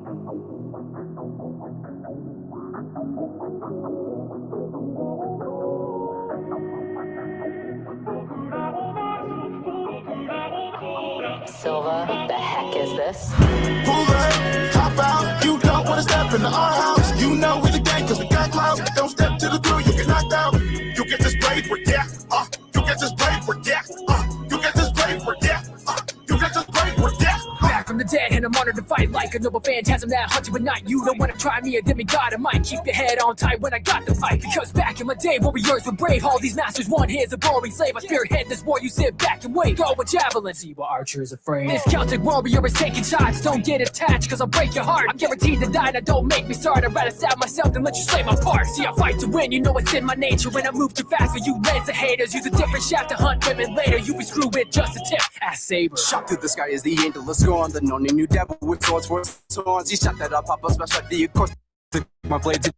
Silva, the heck is this? Pull up, hop out, you don't wanna step into our house. You know we the gang cause we got clout. Don't step to the crew, you get knocked out. You get this blade, we're death. You get this blade, we're death. You get this blade, we're death. You get this blade, we're death. Back from the dead and I'm honored to fight like a noble phantasm that haunts you at night. You don't wanna try me, a demigod. I might keep your head on tight when I got the fight. Because back in my day, warriors were brave. All these masters want here's a boring slave. I spearhead this war, you sit back and wait. Throw a javelin, see what archer is afraid. This Celtic warrior is taking shots. Don't get attached, cause I'll break your heart. I'm guaranteed to die, now don't make me start. I'd rather stab myself than let you slay my part. See, I fight to win, you know it's in my nature. When I move too fast for you Lancer haters. Use a different shaft to hunt women later. You be screwed with just a tip, ass saber. Shot through the sky is the angel of scorn. The known new devil with swords for swords. He shot that up, pop up, smash like the of course. My blades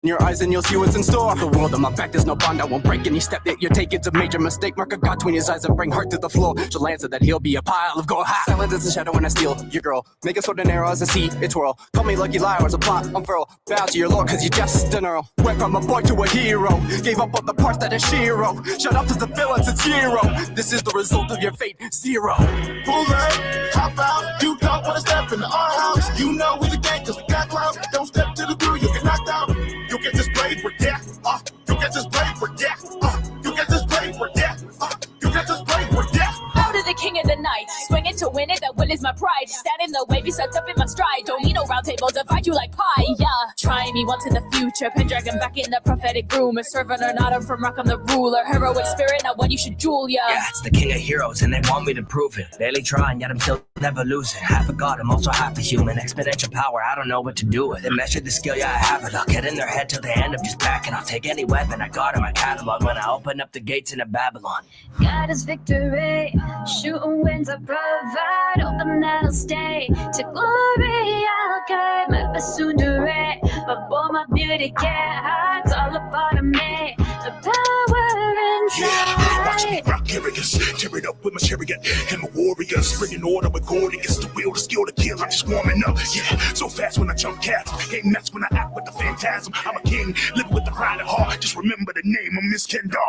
in your eyes and you'll see what's in store. The world on my back, there's no bond, I won't break any step that you take. It's a major mistake. Mark a god between his eyes and bring heart to the floor. She'll answer that he'll be a pile of gold. Silent as a shadow when I steal your girl. Make a sword and arrow as I see it twirl. Call me lucky liar as a plot unfurl. Bow to your lord cause you're just an earl. Went from a boy to a hero. Gave up on the parts that are Shiro. Shut up to the villains, it's zero. This is the result of your fate, zero. Pull up, hop out, you don't wanna step into our house. You know we the gang cause we got clout. Don't step to the crew, you get knocked out. You get this blade, we're death. You get this blade, we're death. You get this blade, we're death. You get this blade, we're death. Bow to the king of the night, swinging to win it, that will is my pride. Stand in the way, be sucked up in my stride. Don't need no round table to fight you like pie, yeah. Try me once in the future, Pendragon back in the prophetic room. A servant or not, I'm from rock, I'm the ruler. Heroic spirit, not one you should jewel, yeah. Yeah, it's the king of heroes, and they want me to prove it. Barely trying, yet I'm still never losing. Half a god, I'm also half a human. Exponential power, I don't know what to do with it. Measure the skill, yeah, I have it. I'll get in their head till the end, I'm just backing. I'll take any weapon I got in my catalog when I open up the gates into Babylon. God is victory, shooting winds I provide. Open that'll stay, to glory I'll guide. My basundere, but boy my beauty can't hide. It's all a part of me, the power inside. Watch me rock curious, tear it up with my chariot and my warriors. Bringing order with gorgeous, the will, the skill to kill. I'm just warming up, yeah. So fast when I jump cats, ain't mess when I act with the phantasm. I'm a king, living with the pride of heart. Just remember the name of Miss Kendall.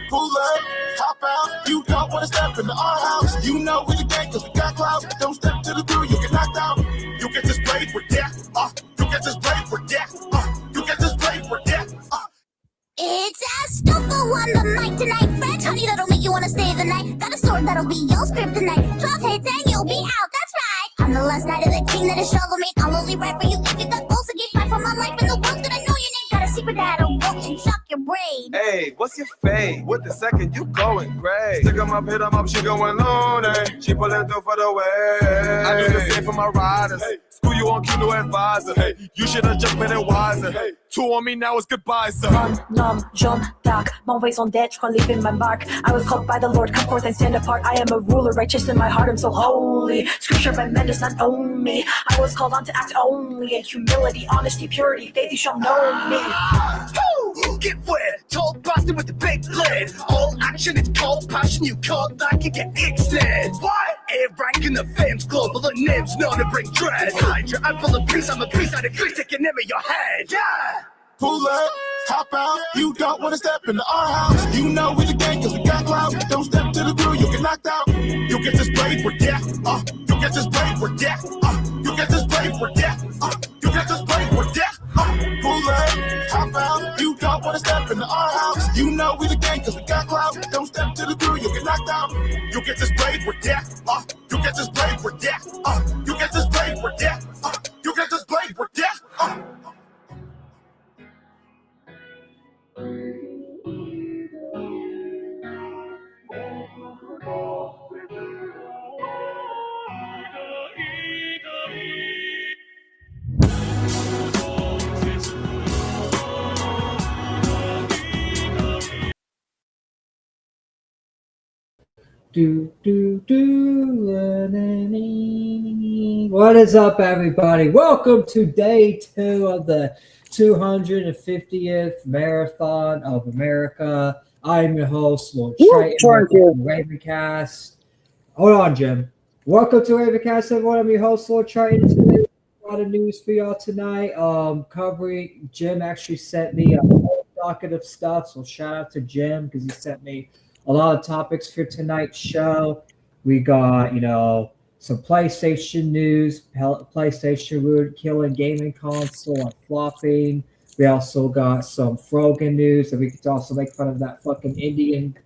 Pull up, hop out, you don't wanna step into our house. You know we the gang cause we got clout. Don't step to the crew, you get knocked out. You get this blade, we're death. You get this blade, we're death. You get this blade, we're death. It's a stupid on the mic tonight. French honey that'll make you wanna stay the night. Got a sword that'll be your script tonight. 12 hits and you'll be out, that's right. I'm the last night of the king that is shovel me. I'll only write for you if you got goals to get fight for my life and the world's gonna know your name. Got a secret that'll watch and shock your brain. Hey, what's your fade? With the second, you going great. Stick 'em up, hit 'em up, she going loony. She pulling through for the way. I do the same for my riders. Hey. School you on key, no advisor. Hey, you should have just been it wiser. Hey, two on me now, it's goodbye, sir. Nom, Jean d'Arc, m'envoie son debt, je crois leaving my mark. I was called by the Lord, come forth and stand apart. I am a ruler, righteous in my heart, I'm so holy. Scripture by men does not own me. I was called on to act only in humility, honesty, purity, faith, you shall know me. Get wet, tall bastard with the big lid. All action, it's cold passion. You can't like it, get extended. What? A rank in the fame's global, the name's known to bring dread. Hydra, I'm full of peace, I'm a priest, I decree, taking name of your head. Yeah! Pull up, hop out, you don't wanna step into our house. You know we the gang cause we got clout. Don't step to the crew, you get knocked out. You get this blade, we're death. You get this blade, we're death. You get this blade, we're death. You get this blade, we're death. Pull up, hop out, you don't wanna step into our house. You know we the gang cause we got clout. Don't step to the crew, you get knocked out. You get this blade, we're death. You get this blade, we're death. You get this blade, we're death. You get this blade, we're death. What is up, everybody? Welcome to day 2 of the 250th Marathon of America. I'm your host, Lord Triton, Ravencast. Hold on, Jim. Welcome to Ravencast, everyone. I'm your host, Lord Triton. Today a lot of news for y'all tonight. Covering Jim actually sent me a whole docket of stuff, so shout out to Jim because he sent me a lot of topics for tonight's show. We got, some PlayStation news, PlayStation would killing gaming console and flopping. We also got some Frogan news, and we could also make fun of that fucking Indian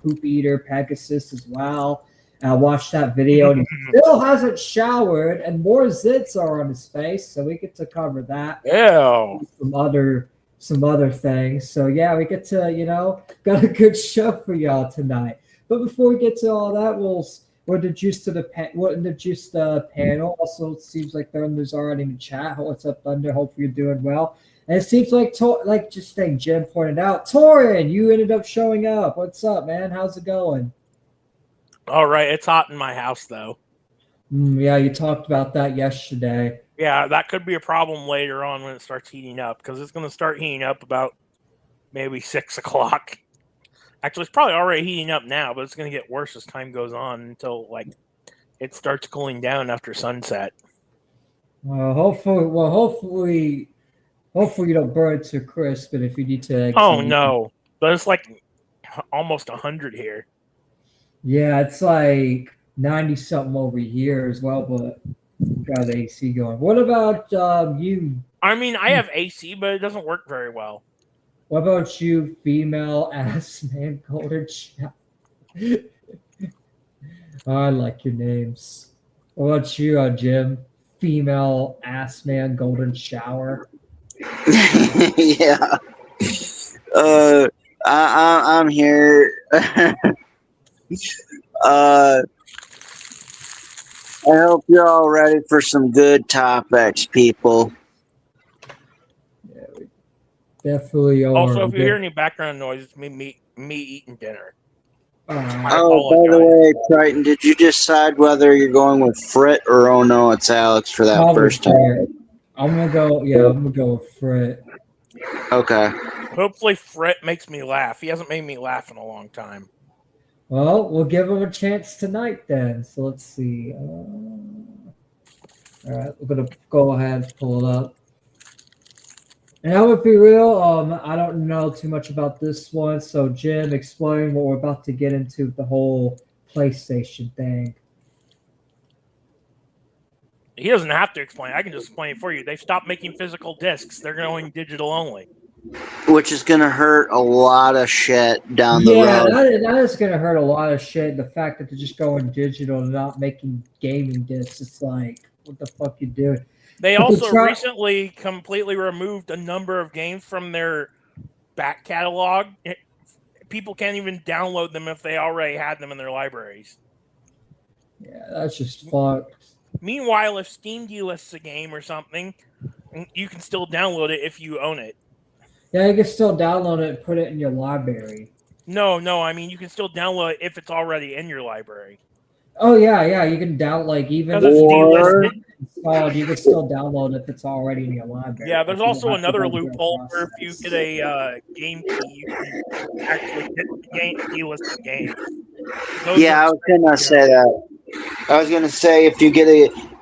poop eater Pegasus as well. And I watched that video, and he still hasn't showered, and more zits are on his face, so we get to cover that. Ew. Some other things. So yeah, we get to, got a good show for y'all tonight. But before we get to all that, we'll introduce the panel. Also, it seems like Thunder's already in the chat. What's up, Thunder? Hopefully you're doing well. And it seems like Jim pointed out, Torin, you ended up showing up. What's up, man? How's it going? All right, it's hot in my house though. Yeah, you talked about that yesterday. Yeah, that could be a problem later on when it starts heating up because it's going to start heating up about maybe 6 o'clock. Actually, it's probably already heating up now, but it's going to get worse as time goes on until it starts cooling down after sunset. Hopefully you don't burn it to crisp. But if you need to, No, but it's almost 100 here. Yeah, it's 90 something over here as well, but got the AC going. What about you? I mean, I have AC, but it doesn't work very well. What about you, female ass man, golden shower? I like your names. What about you, Jim? Female ass man, golden shower. Yeah. I'm here. I hope you're all ready for some good topics, people. Yeah, we definitely are. Also, if you hear any background noise, it's me eating dinner. By the way, Triton, did you decide whether you're going with Frit or oh no, it's Alex for that first time? I'm gonna go with Frit. Okay. Hopefully Frit makes me laugh. He hasn't made me laugh in a long time. Well, we'll give him a chance tonight then. So let's see. All right, we're gonna go ahead and pull it up. And I would be real. I don't know too much about this one. So Jim, explain what we're about to get into with the whole PlayStation thing. He doesn't have to explain. I can just explain it for you. They've stopped making physical discs. They're going digital only. Which is going to hurt a lot of shit down the road. Yeah, that is going to hurt a lot of shit. The fact that they're just going digital and not making gaming discs, it's like, what the fuck you doing? They also recently completely removed a number of games from their back catalog. People can't even download them if they already had them in their libraries. Yeah, that's just fucked. Meanwhile, if Steam delists a game or something, you can still download it if you own it. Yeah, you can still download it and put it in your library. No, I mean, you can still download it if it's already in your library. Oh, yeah, you can download, even if it's installed, you can still download it if it's already in your library. Yeah, there's also another loophole where if you get a game key, you can actually get the game, delist the game. I was going to say that. I was going to say if you get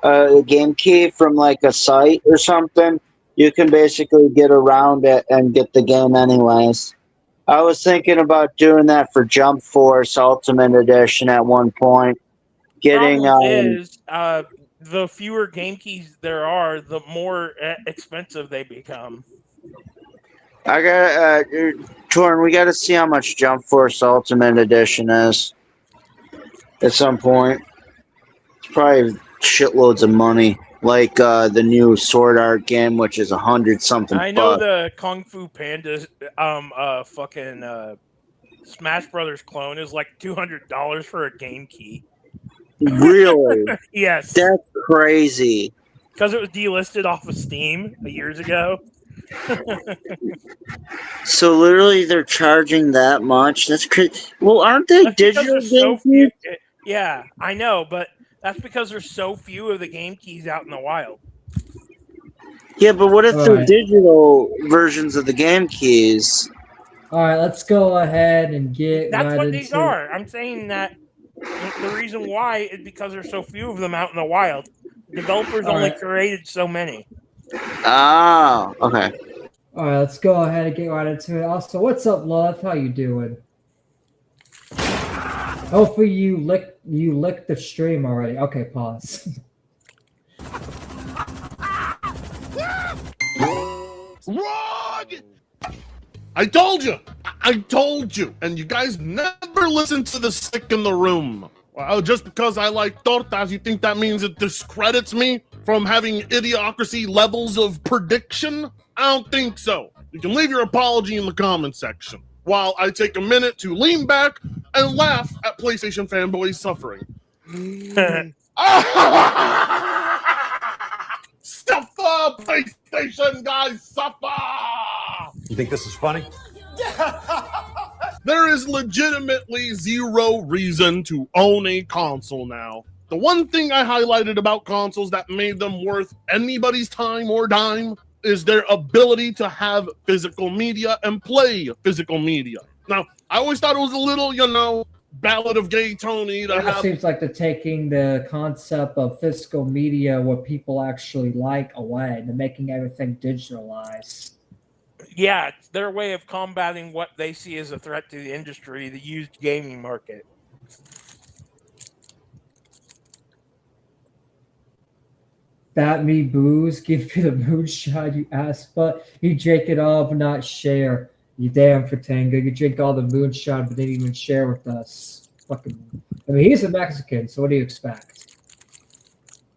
a game key from like a site or something, you can basically get around it and get the game anyways. I was thinking about doing that for Jump Force Ultimate Edition at one point. The fewer game keys there are, the more expensive they become. I got Torn. We got to see how much Jump Force Ultimate Edition is at some point. It's probably shitloads of money, like the new Sword Art game, which is 100-something. I know the Kung Fu Panda, fucking Smash Brothers clone is like $200 for a game key. Really? Yes. That's crazy. Because it was delisted off of Steam years ago. So literally they're charging that much? That's crazy. Well, aren't they digital game keys? Yeah, I know, but that's because there's so few of the game keys out in the wild. Yeah, but what if they're digital versions of the game keys? All right, let's go ahead and get. That's what these are. I'm saying that the reason why is because there's so few of them out in the wild. Developers All only right. created so many. Oh, okay. All right, let's go ahead and get right into it. Also, what's up, love? How you doing? Hopefully you licked the stream already. Okay, pause. Wrong! I told you! I told you! And you guys never listen to the sick in the room. Well, just because I like tortas, you think that means it discredits me from having idiocracy levels of prediction? I don't think so. You can leave your apology in the comment section while I take a minute to lean back and laugh at PlayStation fanboys suffering. Suffer, PlayStation guys, suffer! You think this is funny? There is legitimately zero reason to own a console now. The one thing I highlighted about consoles that made them worth anybody's time or dime is their ability to have physical media and play physical media. Now, I always thought it was a little, Ballad of Gay Tony to It have... seems like they're taking the concept of physical media, what people actually like, away. They're making everything digitalized. Yeah, it's their way of combating what they see as a threat to the industry, the used gaming market. Bat me booze, give you the moonshine, you ass butt. You drink it all, but not share. You damn for Tango. You drink all the moonshine, but didn't even share with us. Fucking. I mean, he's a Mexican, so what do you expect?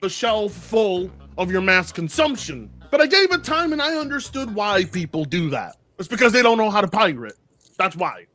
The shelf full of your mass consumption. But I gave it time and I understood why people do that. It's because they don't know how to pirate. That's why.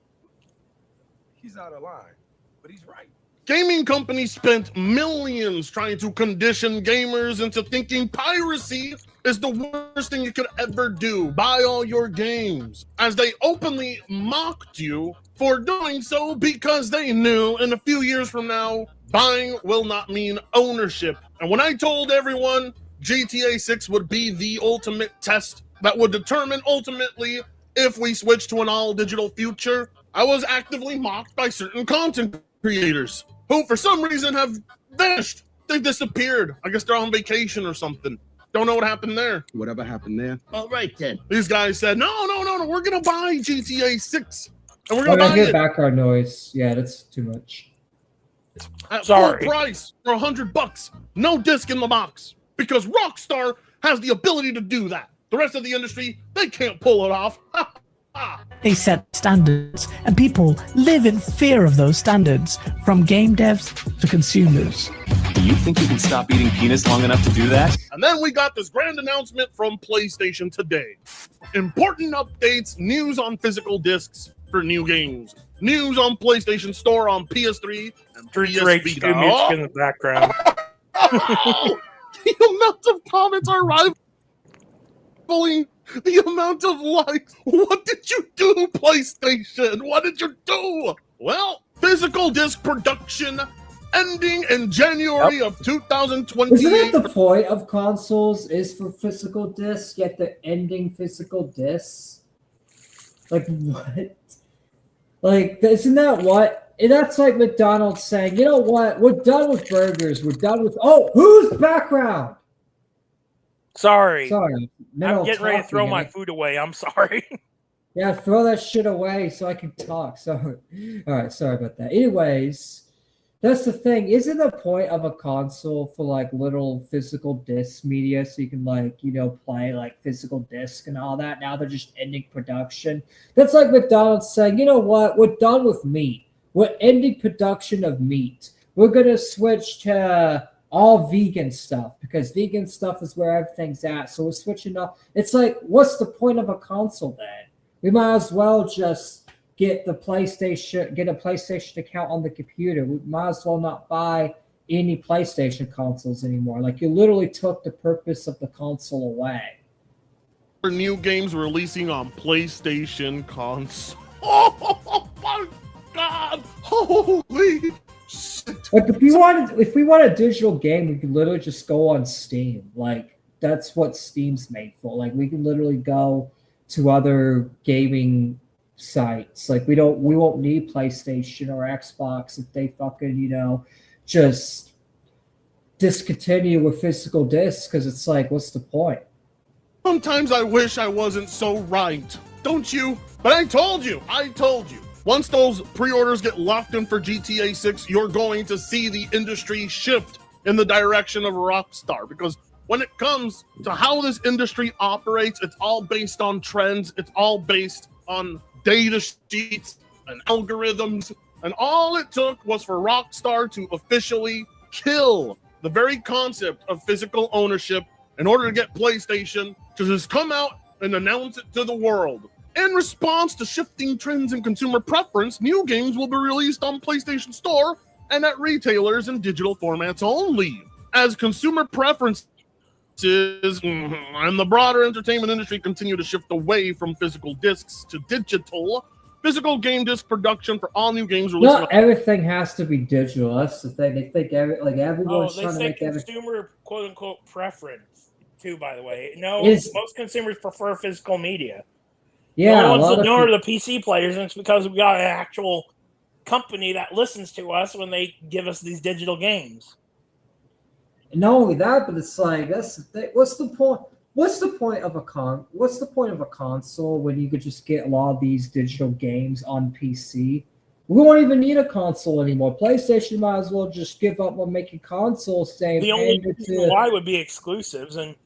He's out of line, but he's right. Gaming companies spent millions trying to condition gamers into thinking piracy is the worst thing you could ever do. Buy all your games. As they openly mocked you for doing so because they knew in a few years from now, buying will not mean ownership. And when I told everyone GTA 6 would be the ultimate test that would determine ultimately if we switch to an all-digital future, I was actively mocked by certain content creators who, for some reason, have vanished. They disappeared. I guess they're on vacation or something. Don't know what happened there. Whatever happened there. All right, then. These guys said, no, we're going to buy GTA 6. And we're Oh, going to I buy hear it background noise. Yeah, that's too much. at full price for $100. No disc in the box. Because Rockstar has the ability to do that. The rest of the industry, they can't pull it off. They set standards, and people live in fear of those standards, from game devs to consumers. Do you think you can stop eating penis long enough to do that? And then we got this grand announcement from PlayStation today. Important updates, news on physical discs for new games. News on PlayStation Store on PS3 and PS Vita. Music in the background. The amount of comments are rivaling the amount of likes. What did you do, PlayStation? What did you do? Well, physical disc production ending in January of 2028. Isn't that the point of consoles is for physical discs, yet they're ending physical discs? Like, what? Like, isn't that what? And that's like McDonald's saying, you know what? We're done with burgers. We're done with... Oh, whose background? Sorry. I'm getting ready to throw my food away. I'm sorry. Yeah, throw that shit away so I can talk. Sorry. All right, sorry about that. Anyways, that's the thing. Isn't the point of a console for like little physical disc media so you can play like physical disc and all that? Now they're just ending production. That's like McDonald's saying, you know what? We're done with meat. We're ending production of meat. We're going to switch to all vegan stuff because vegan stuff is where everything's at. So we're switching up. It's like, what's the point of a console then? We might as well just get a PlayStation account on the computer. We might as well not buy any PlayStation consoles anymore. Like, you literally took the purpose of the console away. For new games releasing on PlayStation console. Oh my God! Holy shit! Like, if we want a digital game, we could literally just go on Steam. Like, that's what Steam's made for. Like, we can literally go to other gaming sites. Like, we won't need PlayStation or Xbox if they fucking, just discontinue with physical discs because it's like, what's the point? Sometimes I wish I wasn't so right. Don't you? But I told you. Once those pre-orders get locked in for GTA 6, you're going to see the industry shift in the direction of Rockstar. Because when it comes to how this industry operates, it's all based on trends. It's all based on data sheets and algorithms. And all it took was for Rockstar to officially kill the very concept of physical ownership in order to get PlayStation to just come out and announce it to the world. In response to shifting trends in consumer preference, new games will be released on PlayStation Store and at retailers in digital formats only. As consumer preferences and the broader entertainment industry continue to shift away from physical discs to digital, physical game disc production for all new games released. Not everything has to be digital. That's the thing. They think everyone's trying to make consumer quote unquote preference too. By the way, no, Is- most consumers prefer physical media. Yeah, no a lot one's of ignoring the PC players, and it's because we got an actual company that listens to us when they give us these digital games. Not only that, but it's like that's the thing. What's the point? What's the point of a console when you could just get a lot of these digital games on PC? We won't even need a console anymore. PlayStation might as well just give up on making consoles. Saying The only reason why would be exclusives, and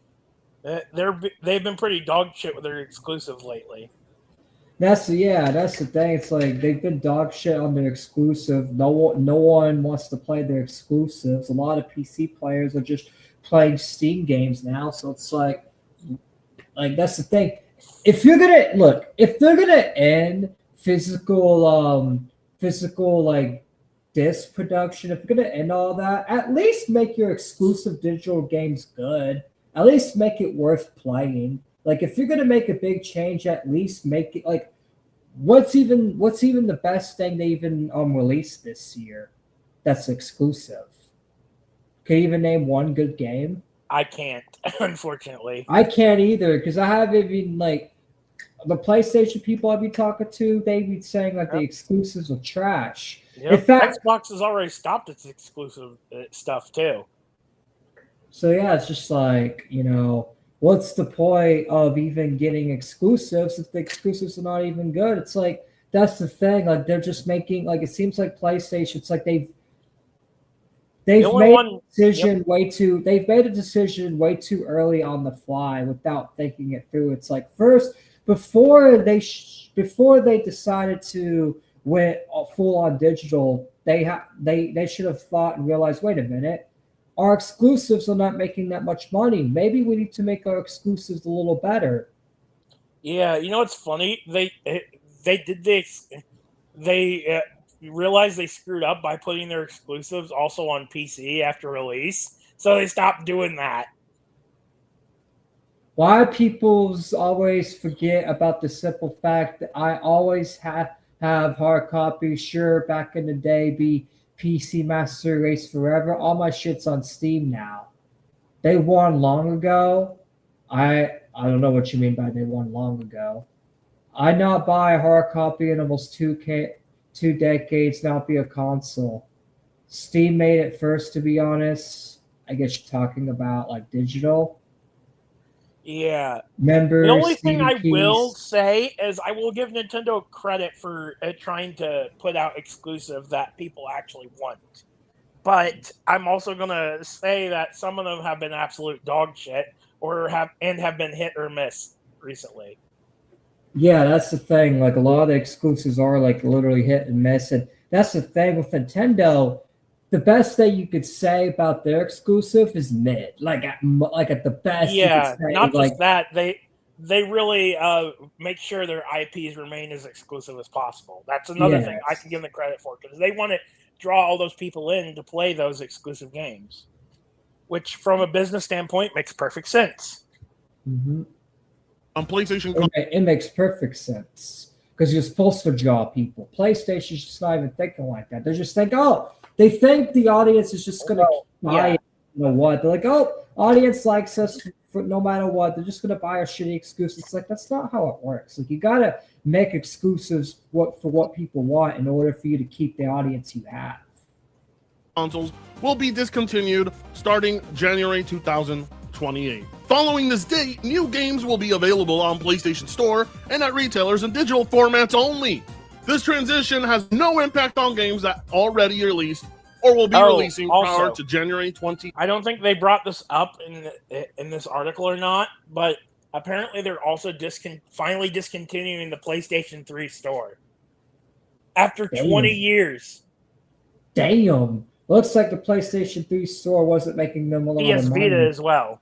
they've been pretty dog shit with their exclusives lately. That's the thing. It's like they've been dog shit on their exclusive. No one wants to play their exclusives. A lot of PC players are just playing Steam games now. So it's like that's the thing. If they're gonna end physical like disc production, if you're gonna end all that, at least make your exclusive digital games good. At least make it worth playing. Like if you're gonna make a big change, at least make it like what's even the best thing they even released this year that's exclusive? Can you even name one good game? I can't, unfortunately. I can't either because I haven't even like the PlayStation people I've been talking to. They've been saying like the exclusives are trash. Yep. In fact, Xbox has already stopped its exclusive stuff too. So yeah, it's just like, what's the point of even getting exclusives if the exclusives are not even good? It's like that's the thing. Like they're just making like it seems like PlayStation. It's like they've made a decision way too early on the fly without thinking it through. It's like first before they decided to went full on digital, they should have thought and realized, wait a minute. Our exclusives are not making that much money. Maybe we need to make our exclusives a little better. Yeah, what's funny? They did this. They realized they screwed up by putting their exclusives also on PC after release, so they stopped doing that. Why people always forget about the simple fact that I always have hard copies. Sure, back in the day, be PC Master Race forever. All my shit's on Steam now. They won long ago. I don't know what you mean by they won long ago. I not buy a hard copy in almost 2 decades, not be a console. Steam made it first, to be honest. I guess you're talking about like digital. Yeah. Members, the only thing I keys. will say is I will give Nintendo credit for trying to put out exclusive that people actually want. But I'm also going to say that some of them have been absolute dog shit or have been hit or miss recently. Yeah, that's the thing. Like a lot of the exclusives are like literally hit and miss. And that's the thing with Nintendo. The best thing you could say about their exclusive is mid. Like at the best. Yeah, you could say, not just that. They really make sure their IPs remain as exclusive as possible. That's another thing I can give them credit for because they want to draw all those people in to play those exclusive games, which from a business standpoint makes perfect sense. Mm-hmm. On PlayStation, it makes perfect sense because you're supposed to draw people. PlayStation's just not even thinking like that. They're just thinking, they think the audience is just going to buy it. You know what? They're like, audience likes us for no matter what. They're just going to buy our shitty exclusives. It's like, that's not how it works. Like, you got to make exclusives for what people want in order for you to keep the audience you have. consoles will be discontinued starting January 2028. Following this date, new games will be available on PlayStation Store and at retailers in digital formats only. This transition has no impact on games that already released or will be releasing prior to January 20. I don't think they brought this up in this article or not, but apparently they're also finally discontinuing the PlayStation 3 store after 20 years. Damn. Looks like the PlayStation 3 store wasn't making them a lot of money. PS Vita as well.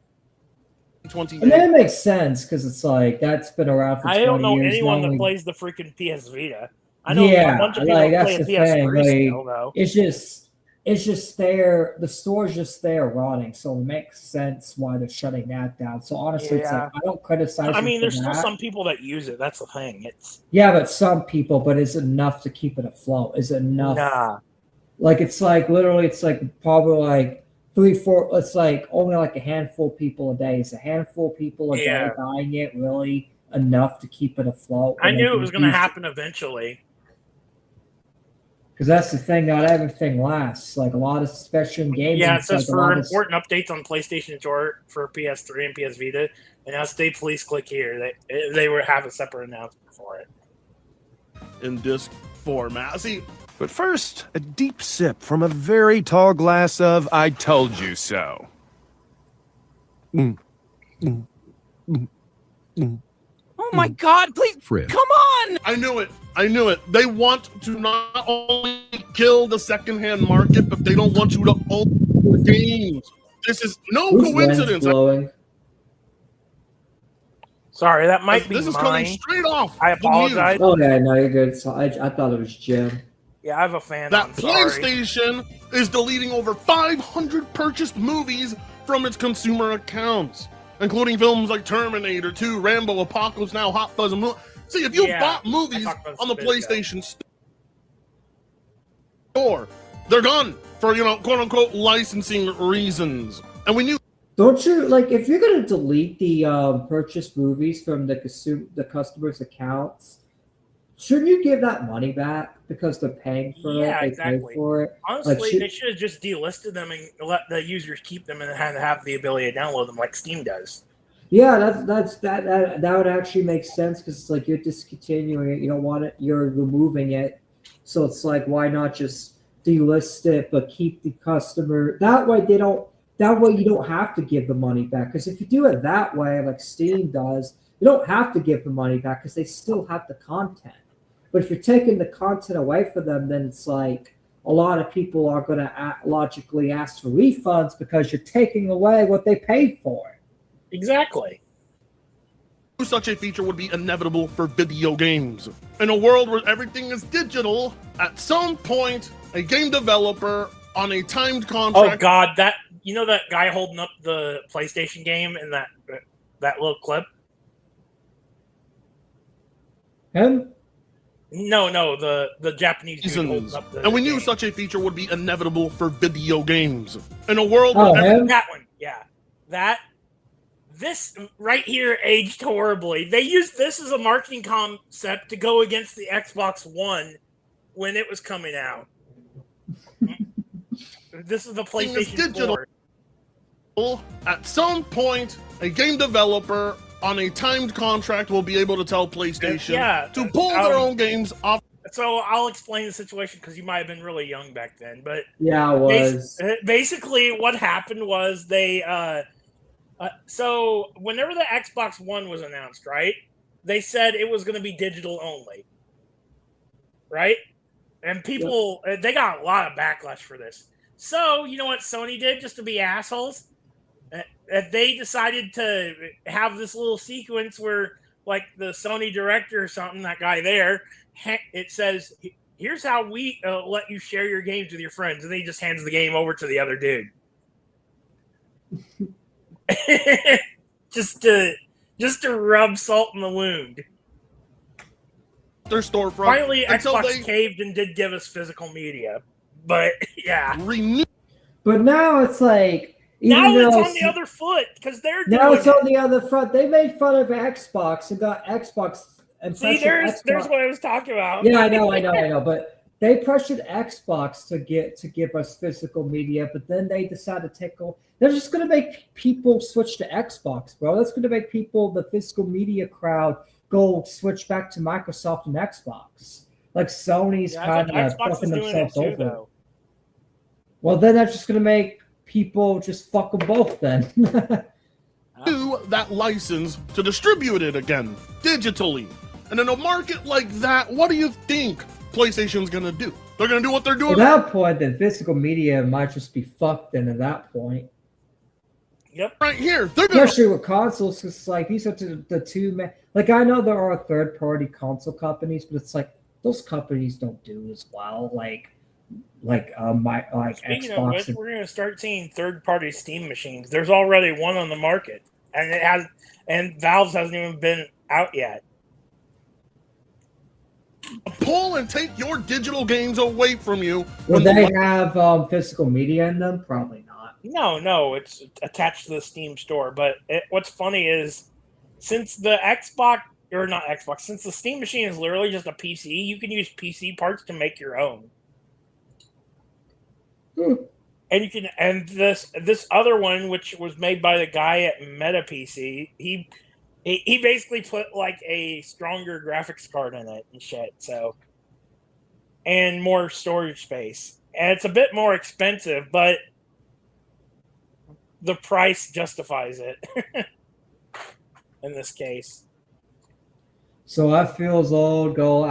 And then it makes sense because it's like that's been around for 20 years. I don't know anyone that plays the freaking PS Vita. I know a bunch of people that play a PS3 still, though. It's just there. The store's just there rotting, so it makes sense why they're shutting that down. So honestly, it's like I don't criticize. I mean, there's still some people that use it. That's the thing. But some people. But is it enough to keep it afloat? Is it enough? Nah. Like it's like literally, it's like probably like 3-4. It's like only like a handful of people a day. Is a handful of people a day buying it really enough to keep it afloat? I knew it was going to happen eventually. Because that's the thing, not everything lasts. Like a lot of, especially in games. Yeah, it says for important updates on PlayStation Store for PS3 and PS Vita, and now stay please click here. They would have a separate announcement for it. In disc format. See, but first, a deep sip from a very tall glass of I told you so. Oh my God, please, Fred. Come on! I knew it. They want to not only kill the secondhand market, but they don't want you to own the games. This is no coincidence. Sorry, that might be This is mine. coming straight off. I apologize. Oh, yeah, no, you're good. So I thought it was Jim. Yeah, I have a fan. That PlayStation is deleting over 500 purchased movies from its consumer accounts, including films like Terminator 2, Rambo, Apocalypse Now, Hot Fuzz, and more. See, if you bought movies on the PlayStation Store, they're gone for, quote unquote licensing reasons. And we knew. Don't you like if you're gonna delete the purchased movies from the customers' accounts? Shouldn't you give that money back because they're paying for it? They exactly. pay for it. Honestly, they should have just delisted them and let the users keep them and have the ability to download them like Steam does. Yeah, that would actually make sense because it's like you're discontinuing it. You don't want it. You're removing it. So it's like, why not just delist it but keep the customer? That way they don't. That way you don't have to give the money back. Because if you do it that way, like Steam does, you don't have to give the money back because they still have the content. But if you're taking the content away from them, then it's like a lot of people are going to logically ask for refunds because you're taking away what they paid for. Exactly. Such a feature would be inevitable for video games. In a world where everything is digital, at some point, a game developer on a timed contract. Oh God, that guy holding up the PlayStation game in that little clip. Him? No, the Japanese dude holding up the and we knew such a feature would be inevitable for video games. In a world where that one, yeah, this right here aged horribly. They used this as a marketing concept to go against the Xbox One when it was coming out. This is the PlayStation 4. At some point, a game developer on a timed contract will be able to tell PlayStation to pull their own games off. So I'll explain the situation because you might have been really young back then. But yeah, I was. Basically, what happened was they. So whenever the Xbox One was announced, right, they said it was going to be digital only, right? And people, they got a lot of backlash for this. So, you know what Sony did just to be assholes? They decided to have this little sequence where, like, the Sony director or something, that guy there, it says, here's how we let you share your games with your friends. And then he just hands the game over to the other dude. just to rub salt in the wound. Their storefront. Finally, Xbox caved and did give us physical media. But yeah, but now it's like now it's on the other foot because they're now it's on the other front. They made fun of Xbox and got Xbox. And see, there's what I was talking about. Yeah, I know. But they pressured Xbox to give us physical media, but then they decided to take over. They're just going to make people switch to Xbox, bro. That's going to make people, the physical media crowd, go switch back to Microsoft and Xbox. Like Sony's kind of fucking themselves over. Though. Well, then that's just going to make people just fuck them both then. Do that license to distribute it again digitally. And in a market like that, what do you think PlayStation's gonna do? They're gonna do what they're doing. At that point, then physical media might just be fucked. Then at that point, yep, right here, they're gonna... especially with consoles, because like these are the two. Like I know there are third-party console companies, but it's like those companies don't do as well. Speaking of Xbox. which, we're going to start seeing third-party Steam machines. There's already one on the market, and Valve's hasn't even been out yet. Pull and take your digital games away from you. Will they have physical media in them? Probably not. No, it's attached to the Steam store. But what's funny is, since the since the Steam machine is literally just a PC, you can use PC parts to make your own. And you can, and this other one, which was made by the guy at Meta PC, he basically put like a stronger graphics card in it and shit. So, and more storage space, and it's a bit more expensive, but the price justifies it in this case. So I feels old. Go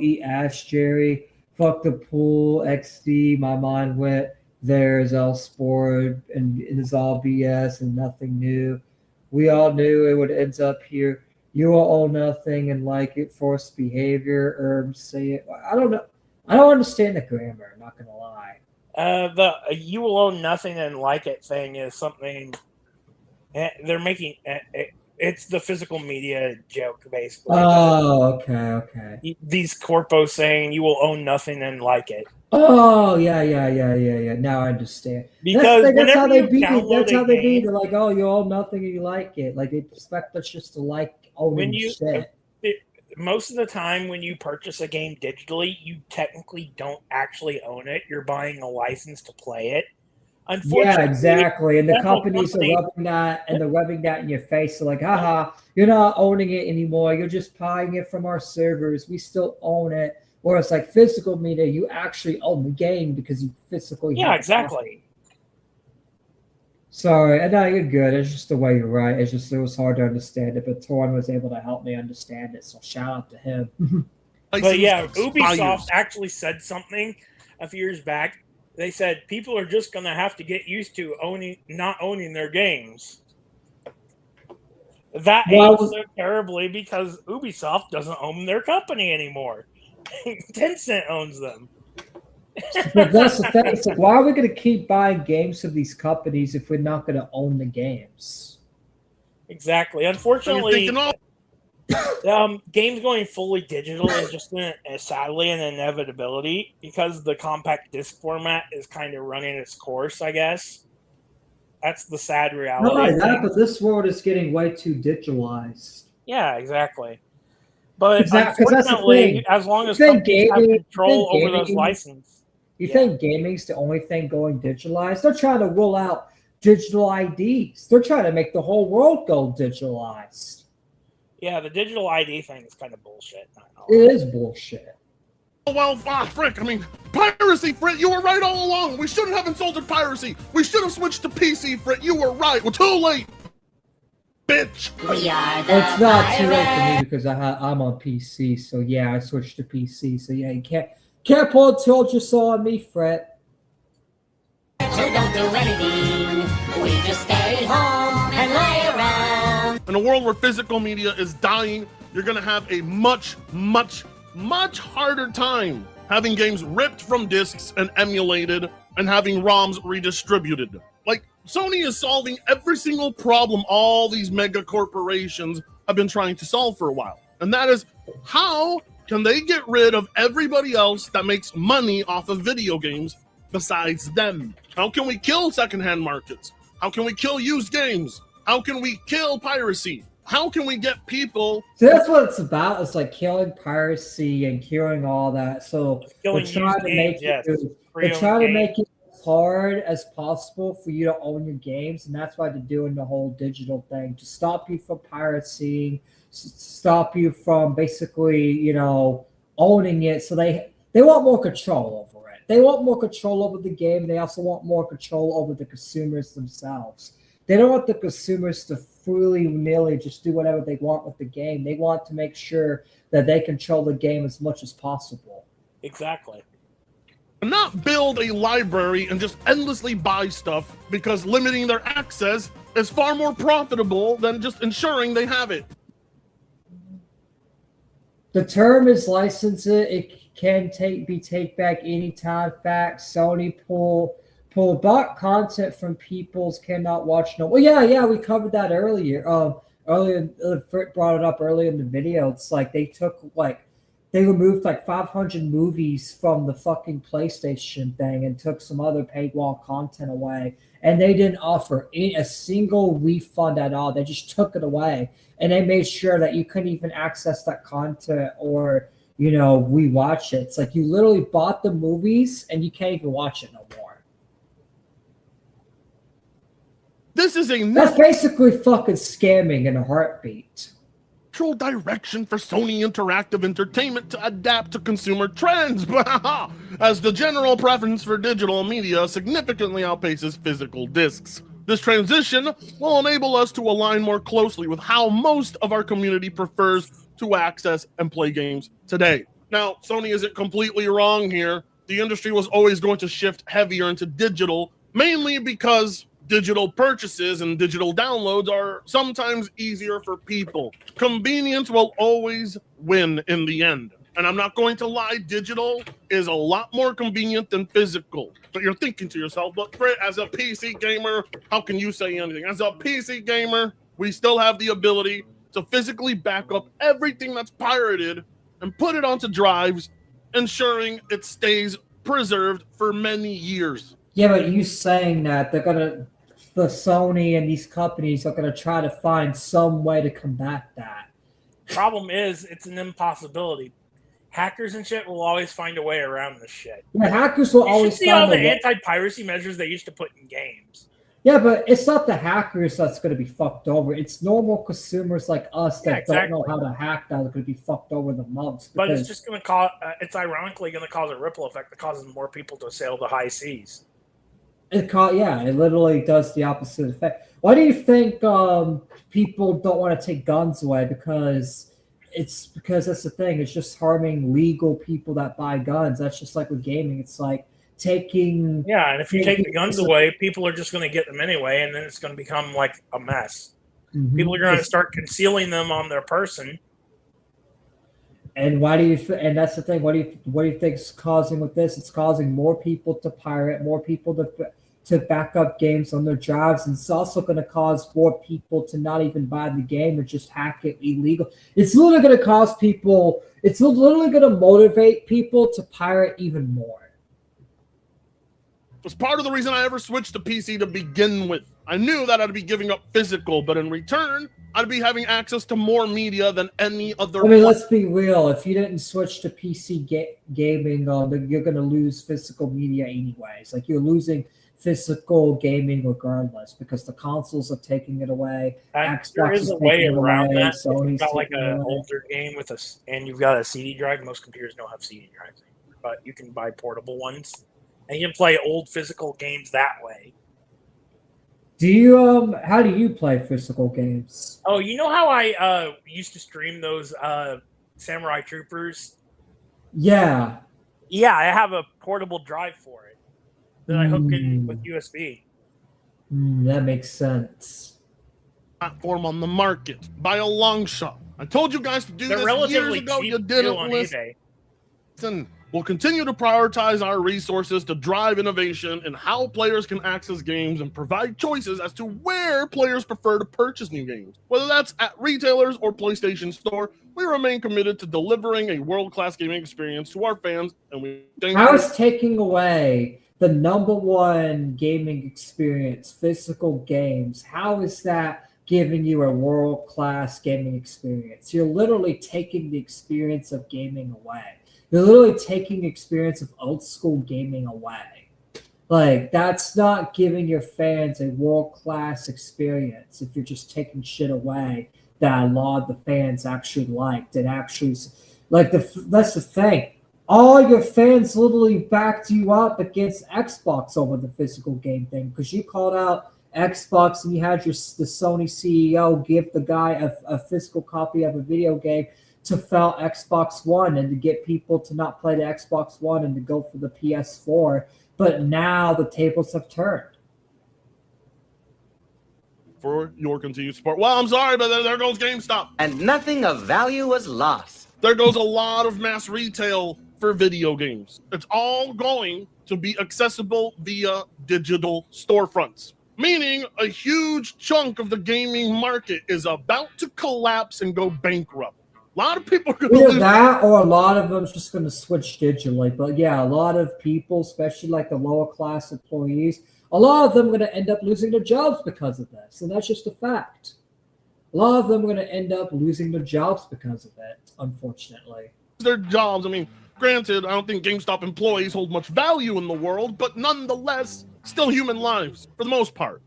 eat ass, Jerry. Fuck the pool, XD. My mind went there's all sport and it's all BS and nothing new. We all knew it would end up here. You will own nothing and like it. Forced behavior. Herbs say it. I don't know. I don't understand the grammar. I'm not gonna lie. The you will own nothing and like it thing is something they're making. It's the physical media joke, basically. Oh, okay. These corpos saying you will own nothing and like it. Oh, yeah. Now I understand. Because that's how they be. download That's how they be. game- They're like, oh, you own nothing and you like it. Like they expect us just to like owning shit. Most of the time when you purchase a game digitally, you technically don't actually own it. You're buying a license to play it. Yeah, exactly. And the companies are rubbing that in your face. They're like, haha, you're not owning it anymore. You're just buying it from our servers. We still own it. Whereas like physical media, you actually own the game because you physically have exactly. Sorry, I know you're good. It's just the way you write. It's just it was hard to understand it, but Torn was able to help me understand it. So shout out to him. But yeah, Ubisoft actually said something a few years back. They said people are just going to have to get used to not owning their games. That ain't so terribly because Ubisoft doesn't own their company anymore. Tencent owns them. But that's the thing. It's like, why are we going to keep buying games from these companies if we're not going to own the games? Exactly. Unfortunately, games going fully digital is just sadly an inevitability because the compact disc format is kind of running its course, I guess. That's the sad reality. Not like that, but this world is getting way too digitalized. Yeah, exactly. But Unfortunately, that's the thing. as long as companies have control over those licenses. You think gaming's the only thing going digitalized? They're trying to roll out digital IDs. They're trying to make the whole world go digitalized. Yeah, the digital ID thing is kind of bullshit. It is bullshit. Oh, well, frick, I mean, piracy, Frit, you were right all along. We shouldn't have insulted piracy. We should have switched to PC, Frit. You were right. We're too late. Bitch. We are the It's not too late for me because I'm on PC. So yeah, I switched to PC. So yeah, you can't pull a tilt your saw on me, Fret. So don't do anything. We just stay home and lay around. In a world where physical media is dying, you're going to have a much, much, much harder time having games ripped from discs and emulated and having ROMs redistributed. Like, Sony is solving every single problem all these mega corporations have been trying to solve for a while. And that is, how can they get rid of everybody else that makes money off of video games besides them? How can we kill secondhand markets? How can we kill used games? How can we kill piracy? How can we get people? So that's what it's about. It's like killing piracy and killing all that. So Killing they're trying to make yes. they're trying to make it as hard as possible for you to own your games, and that's why they're doing the whole digital thing to stop you from piracy, stop you from basically, owning it. So they want more control over it. They want more control over the game. They also want more control over the consumers themselves. They don't want the consumers to willy-nilly just do whatever they want with the game. They want to make sure that they control the game as much as possible. Exactly. Not build a library and just endlessly buy stuff, because limiting their access is far more profitable than just ensuring they have it. The term is license it. It can be take back anytime. Fact, Sony pull bought content from people's cannot watch no. Well, yeah, we covered that earlier. Frick brought it up earlier in the video. It's like they removed like 500 movies from the fucking PlayStation thing and took some other paywall content away, and they didn't offer a single refund at all. They just took it away, and they made sure that you couldn't even access that content or rewatch it. It's like you literally bought the movies and you can't even watch it no more. That's basically fucking scamming in a heartbeat. Direction for Sony Interactive Entertainment to adapt to consumer trends, as the general preference for digital media significantly outpaces physical discs. This transition will enable us to align more closely with how most of our community prefers to access and play games today. Now, Sony isn't completely wrong here. The industry was always going to shift heavier into digital, mainly because digital purchases and digital downloads are sometimes easier for people. Convenience will always win in the end. And I'm not going to lie, digital is a lot more convenient than physical. But you're thinking to yourself, but Fred, as a PC gamer, how can you say anything? As a PC gamer, we still have the ability to physically back up everything that's pirated and put it onto drives, ensuring it stays preserved for many years. Yeah, but you saying that the Sony and these companies are going to try to find some way to combat that. Problem is, it's an impossibility. Hackers and shit will always find a way around this shit. Yeah, hackers will always see all the anti-piracy measures they used to put in games. Yeah, but it's not the hackers that's going to be fucked over. It's normal consumers like us that don't know how to hack that are going to be fucked over the most. But it's just going to cause. It's ironically going to cause a ripple effect that causes more people to sail the high seas. It literally does the opposite effect. Why do you think people don't want to take guns away? Because that's the thing. It's just harming legal people that buy guns. That's just like with gaming. It's like taking. Yeah, and if you take the guns away, people are just going to get them anyway, and then it's going to become like a mess. Mm-hmm. People are going to start concealing them on their person. And why do you? And that's the thing. What do you think is causing with this? It's causing more people to pirate, more people to back up games on their drives, and it's also going to cause more people to not even buy the game or just hack it illegal. It's literally going to cause people. It's literally going to motivate people to pirate even more. It was part of the reason I ever switched to PC to begin with. I knew that I'd be giving up physical, but in return, I'd be having access to more media than any other. I mean, let's be real. If you didn't switch to PC gaming, you're going to lose physical media anyways. Like, you're losing physical gaming regardless because the consoles are taking it away. There is a way around that. If you've got like an older game and you've got a CD drive. Most computers don't have CD drives anymore, but you can buy portable ones, and you can play old physical games that way. Do you how do you play physical games? Oh, you know how I used to stream those Samurai Troopers? Yeah. Yeah, I have a portable drive for it that I hook in with USB. That makes sense. Platform on the market by a long shot. I told you guys to do this years ago. You didn't listen. Listen. We'll continue to prioritize our resources to drive innovation in how players can access games and provide choices as to where players prefer to purchase new games. Whether that's at retailers or PlayStation Store, we remain committed to delivering a world-class gaming experience to our fans. And how is taking away the #1 gaming experience, physical games, how is that giving you a world-class gaming experience. You're literally taking the experience of gaming away. You're literally taking the experience of old school gaming away. Like, that's not giving your fans a world-class experience if you're just taking shit away that a lot of the fans actually liked and actually, like, that's the thing. All your fans literally backed you up against Xbox over the physical game thing because you called out Xbox and you had the Sony CEO give the guy a physical copy of a video game to fell Xbox One and to get people to not play the Xbox One and to go for the PS4. But now the tables have turned. For your continued support. Well, I'm sorry, but there goes GameStop. And nothing of value was lost. There goes a lot of mass retail for video games. It's all going to be accessible via digital storefronts, meaning a huge chunk of the gaming market is about to collapse and go bankrupt. A lot of people are going to Either lose that or a lot of them is just going to switch digitally. But yeah, a lot of people, especially like the lower class employees, a lot of them are going to end up losing their jobs because of this. And that's just a fact. A lot of them are going to end up losing their jobs because of it, unfortunately. their jobs. I mean, granted, I don't think GameStop employees hold much value in the world, but nonetheless, still human lives for the most part.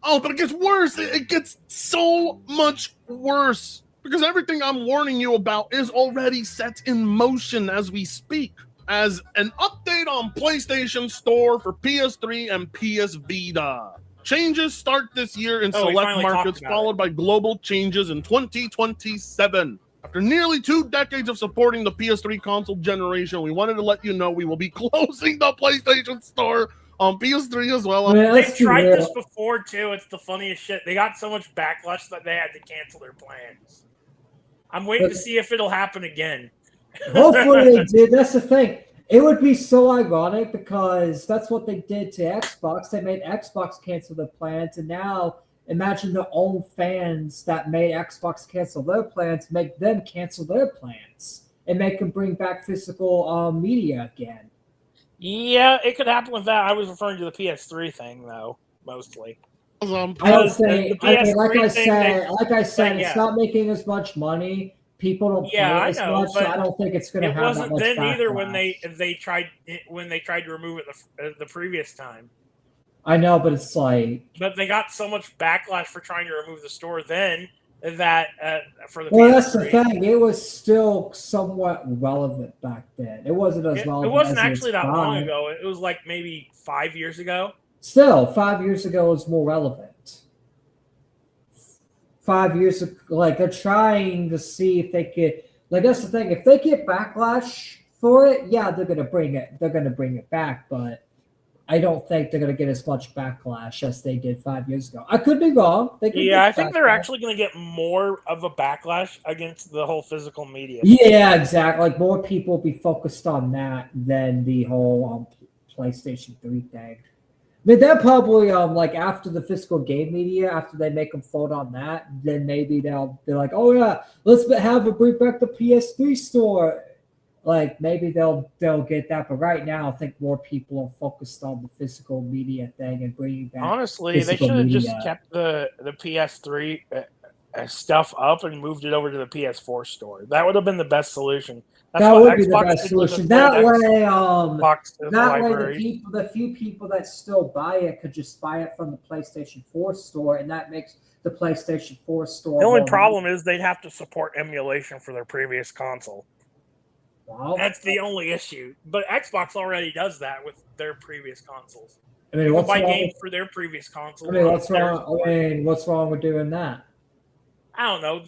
Oh, but it gets worse. It gets so much worse because everything I'm warning you about is already set in motion as we speak. As an update on PlayStation Store for PS3 and PS Vita. Changes start this year in select markets, followed by global changes in 2027. After nearly 2 decades of supporting the PS3 console generation, we wanted to let you know we will be closing the PlayStation Store on PS3 as well. They've tried this before, too. It's the funniest shit. They got so much backlash that they had to cancel their plans. I'm waiting to see if it'll happen again. Hopefully they did. That's the thing. It would be so ironic because that's what they did to Xbox. They made Xbox cancel their plans, and now imagine their own fans that made Xbox cancel their plans, make them cancel their plans, and make them bring back physical media again. Yeah, it could happen with that. I was referring to the PS3 thing, though, mostly. I don't think. I mean, like I said, it's not making as much money. People don't play as much, so I don't think it's going to have that much It wasn't then either backlash. when they tried to remove it the previous time. I know, but it's like. But they got so much backlash for trying to remove the store then that for the Well, PS3, that's the thing. It was still somewhat relevant back then. It wasn't as relevant. It wasn't as actually that time. long ago. It was like maybe 5 years ago. Still, 5 years ago was more relevant. 5 years ago, like they're trying to see if they could. Like that's the thing. If they get backlash for it, yeah, they're gonna bring it. They're gonna bring it back, but I don't think they're gonna get as much backlash as they did 5 years ago. I could be wrong. I think they're actually going to get more of a backlash against the whole physical media. Yeah, exactly. Like more people will be focused on that than the whole PlayStation 3 thing. I mean, they're probably like after the physical game media, after they make them fold on that, then maybe they're like, oh yeah, let's bring back the PS3 store. Like maybe they'll get that, but right now I think more people are focused on the physical media thing and bringing back. Honestly, they should have just kept the PS3 stuff up and moved it over to the PS4 store. That would have been the best solution. That would be the best solution. That way, the few people that still buy it could just buy it from the PlayStation 4 store, and that makes the PlayStation 4 store. The only problem is they'd have to support emulation for their previous console. Wow. That's the only issue. But Xbox already does that with their previous consoles. I mean, you what's can buy wrong games for their previous console. I mean, what's wrong? What's wrong with doing that? I don't know.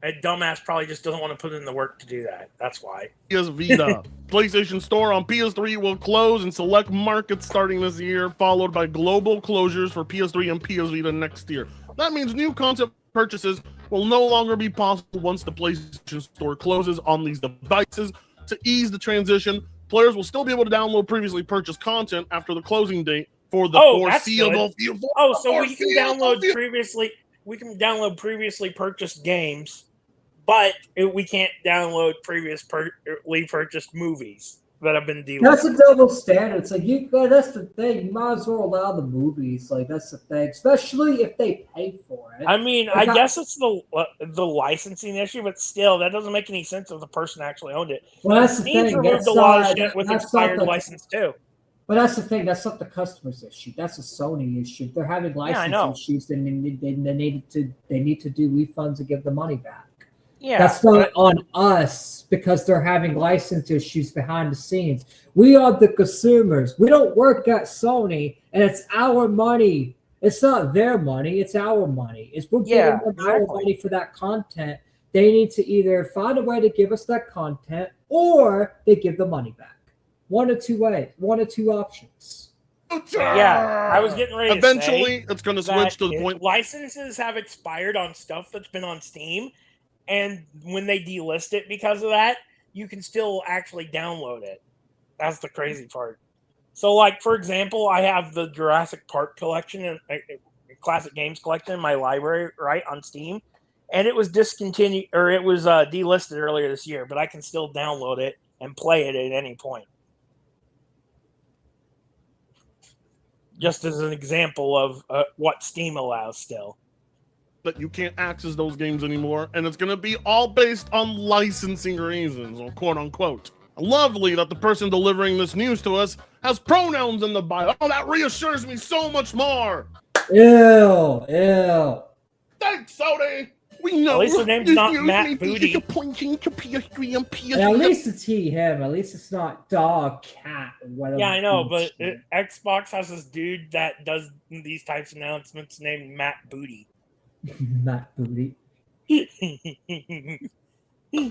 A dumbass probably just doesn't want to put in the work to do that. That's why. PS Vita. PlayStation Store on PS3 will close in select markets starting this year, followed by global closures for PS3 and PS Vita next year. That means new concept purchases will no longer be possible once the PlayStation Store closes on these devices. To ease the transition, players will still be able to download previously purchased content after the closing date for the foreseeable future. So we can download previously. We can download previously purchased games, but we can't download previously purchased movies. that have been delisted. That's a double standard. It's like that's the thing. You might as well allow the movies. Like that's the thing, especially if they pay for it. I mean, Like, I guess it's the licensing issue, but still, that doesn't make any sense if the person actually owned it. Well, that's the Steam's thing. removed That's a lot of not- shit with that's expired not the- license too. But that's the thing. That's not the customer's issue. That's a Sony issue. If they're having I license know. issues, then they need to do refunds and give the money back. Yeah, That's not on us because they're having license issues behind the scenes. We are the consumers. We don't work at Sony, and it's our money. It's not their money. It's our money. We're giving them our money for that content. They need to either find a way to give us that content, or they give the money back. One or two ways. One or two options. Yeah, I was getting ready. Eventually, to it's going to say switch to the that point. Licenses have expired on stuff that's been on Steam, and when they delist it because of that, you can still actually download it. That's the crazy part. So, like for example, I have the Jurassic Park collection and classic games collection in my library, right, on Steam, and it was discontinued or it was delisted earlier this year, but I can still download it and play it at any point. Just as an example of what Steam allows still. That you can't access those games anymore, and it's going to be all based on licensing reasons, or quote unquote. Lovely that the person delivering this news to us has pronouns in the bio. Oh, that reassures me so much more. Ew. Thanks, Sony. We know. At least her name's not This Matt news may be Booty. disappointing to PS3 and PS4. And at least it's him. At least it's not dog, cat, whatever. Yeah, I know, but Xbox has this dude that does these types of announcements named Matt Booty. Matt Booty.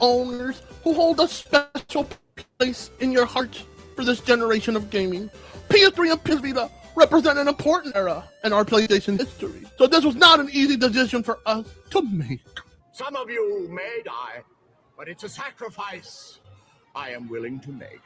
Owners who hold a special place in your heart for this generation of gaming. PS3 and PS Vita represent an important era in our PlayStation history. So this was not an easy decision for us to make. Some of you may die, but it's a sacrifice I am willing to make.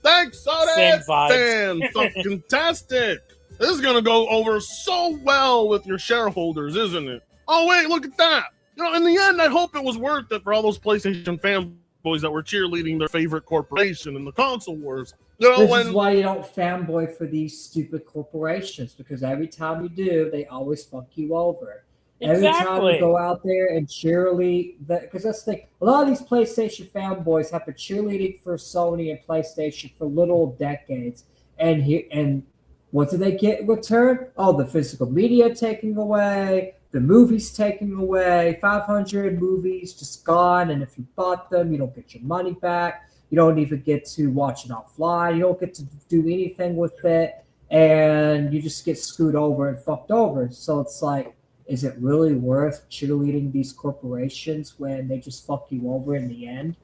Thanks, Sony! Same vibes. Fantastic! This is gonna go over so well with your shareholders, isn't it? Oh wait, look at that! You know, in the end, I hope it was worth it for all those PlayStation fanboys that were cheerleading their favorite corporation in the console wars. You know, This is why you don't fanboy for these stupid corporations, because every time you do, they always fuck you over. Every time Exactly. you go out there and cheerlead, because that's the thing. A lot of these PlayStation fanboys have been cheerleading for Sony and PlayStation for little decades, and what do they get in return? Oh, the physical media taking away, the movies taking away, 500 movies just gone, and if you bought them, you don't get your money back. You don't even get to watch it offline. You don't get to do anything with it, and you just get screwed over and fucked over. So it's like, is it really worth cheerleading these corporations when they just fuck you over in the end?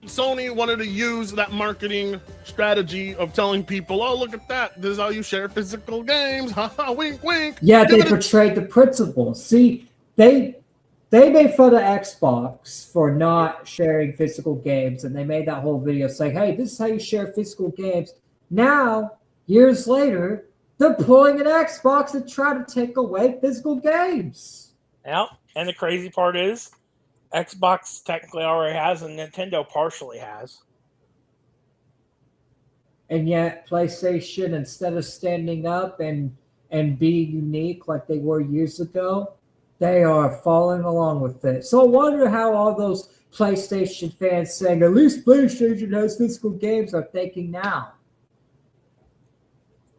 Sony wanted to use that marketing strategy of telling people, oh, look at that. This is how you share physical games. Haha, wink, wink. Yeah, they Give it a- portrayed the principles. See, they made fun of Xbox for not sharing physical games, and they made that whole video saying, hey, this is how you share physical games. Now, years later, they're pulling an Xbox and trying to take away physical games. Yeah, and the crazy part is, Xbox technically already has, and Nintendo partially has. And yet, PlayStation, instead of standing up and being unique like they were years ago, they are following along with it. So I wonder how all those PlayStation fans saying, at least PlayStation has physical games, are thinking now.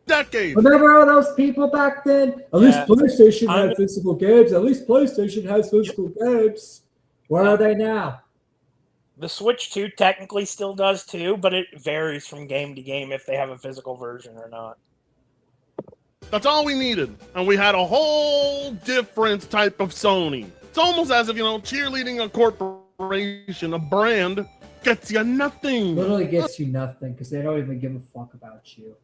Decades. Remember all those people back then? At least PlayStation had physical games. At least PlayStation has physical games. Where are they now? The Switch 2 technically still does too, but it varies from game to game if they have a physical version or not. That's all we needed. And we had a whole different type of Sony. It's almost as if, cheerleading a corporation, a brand, gets you nothing. Literally gets you nothing because they don't even give a fuck about you.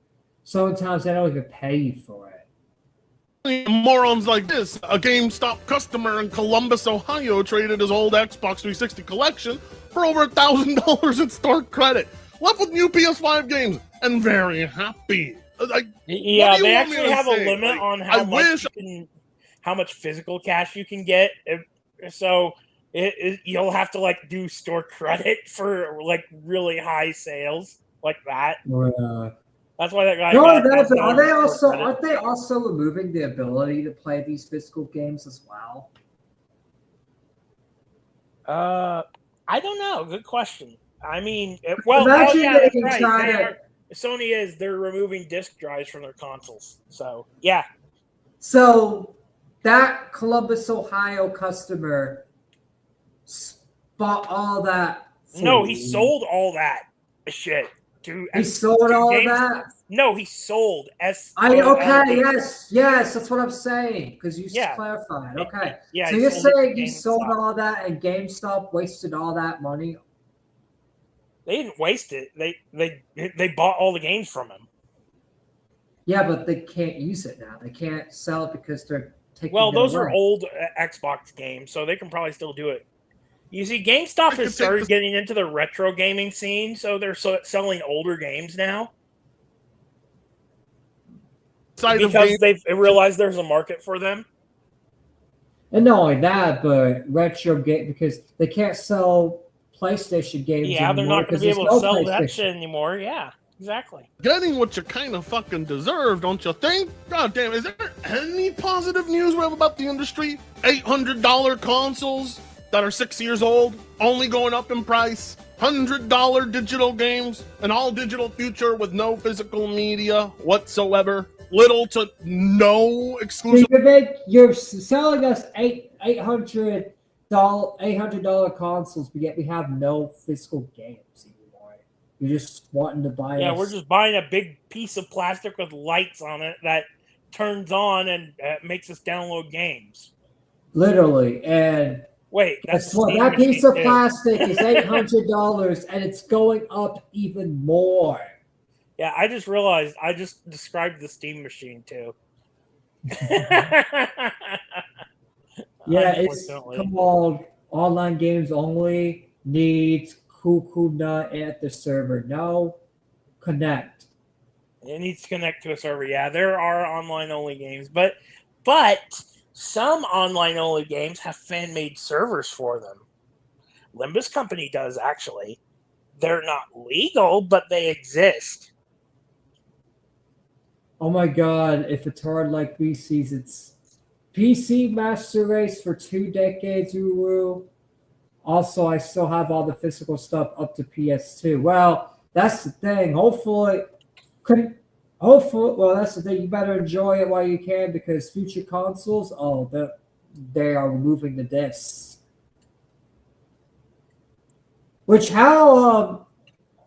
Sometimes they don't even pay you for it. Morons like this, a GameStop customer in Columbus, Ohio, traded his old Xbox 360 collection for over $1,000 in store credit. Left with new PS5 games and very happy. Yeah, they actually have a limit on how much physical cash you can get. So You'll have to like do store credit for like really high sales like that. That's why that guy. Aren't they also removing the ability to play these physical games as well? I don't know. Good question. I mean, Sony is. They're removing disk drives from their consoles. So yeah. So that Columbus, Ohio customer bought all that. No, he sold all that shit. He sold all that? No, he sold yes, that's what I'm saying. Because you clarified. Okay. Yeah, so you're saying he sold all that and GameStop wasted all that money? They didn't waste it. They bought all the games from him. Yeah, but they can't use it now. They can't sell it because they're taking those are old Xbox games, so they can probably still do it. You see, GameStop has started getting into the retro gaming scene, so they're selling older games now. Because they've realized there's a market for them. And not only that, but retro game, because they can't sell PlayStation games anymore. They're not going to be able to sell that shit anymore. Yeah, exactly. Getting what you kind of fucking deserve, don't you think? God damn, is there any positive news we have about the industry? $800 consoles that are 6 years old, only going up in price. $100 digital games, an all-digital future with no physical media whatsoever. Little to no exclusive. You're selling us $800 consoles, but yet we have no physical games anymore. You're just wanting to buy. Yeah, we're just buying a big piece of plastic with lights on it that turns on and makes us download games. Literally, and wait, that piece of plastic is $800, and it's going up even more. Yeah, I just realized I just described the Steam machine too. Yeah, it's called Online Games Only, needs Cuckoo-Nut at the server. No, connect. It needs to connect to a server. Yeah, there are online only games, but some online only games have fan made servers for them. Limbus Company does actually. They're not legal, but they exist. Oh my god, if it's hard like VC's, it's PC Master Race for 2 decades, Uru. Also, I still have all the physical stuff up to PS2. Well, that's the thing. Hopefully, that's the thing. You better enjoy it while you can, because future consoles, they are removing the discs. Which, how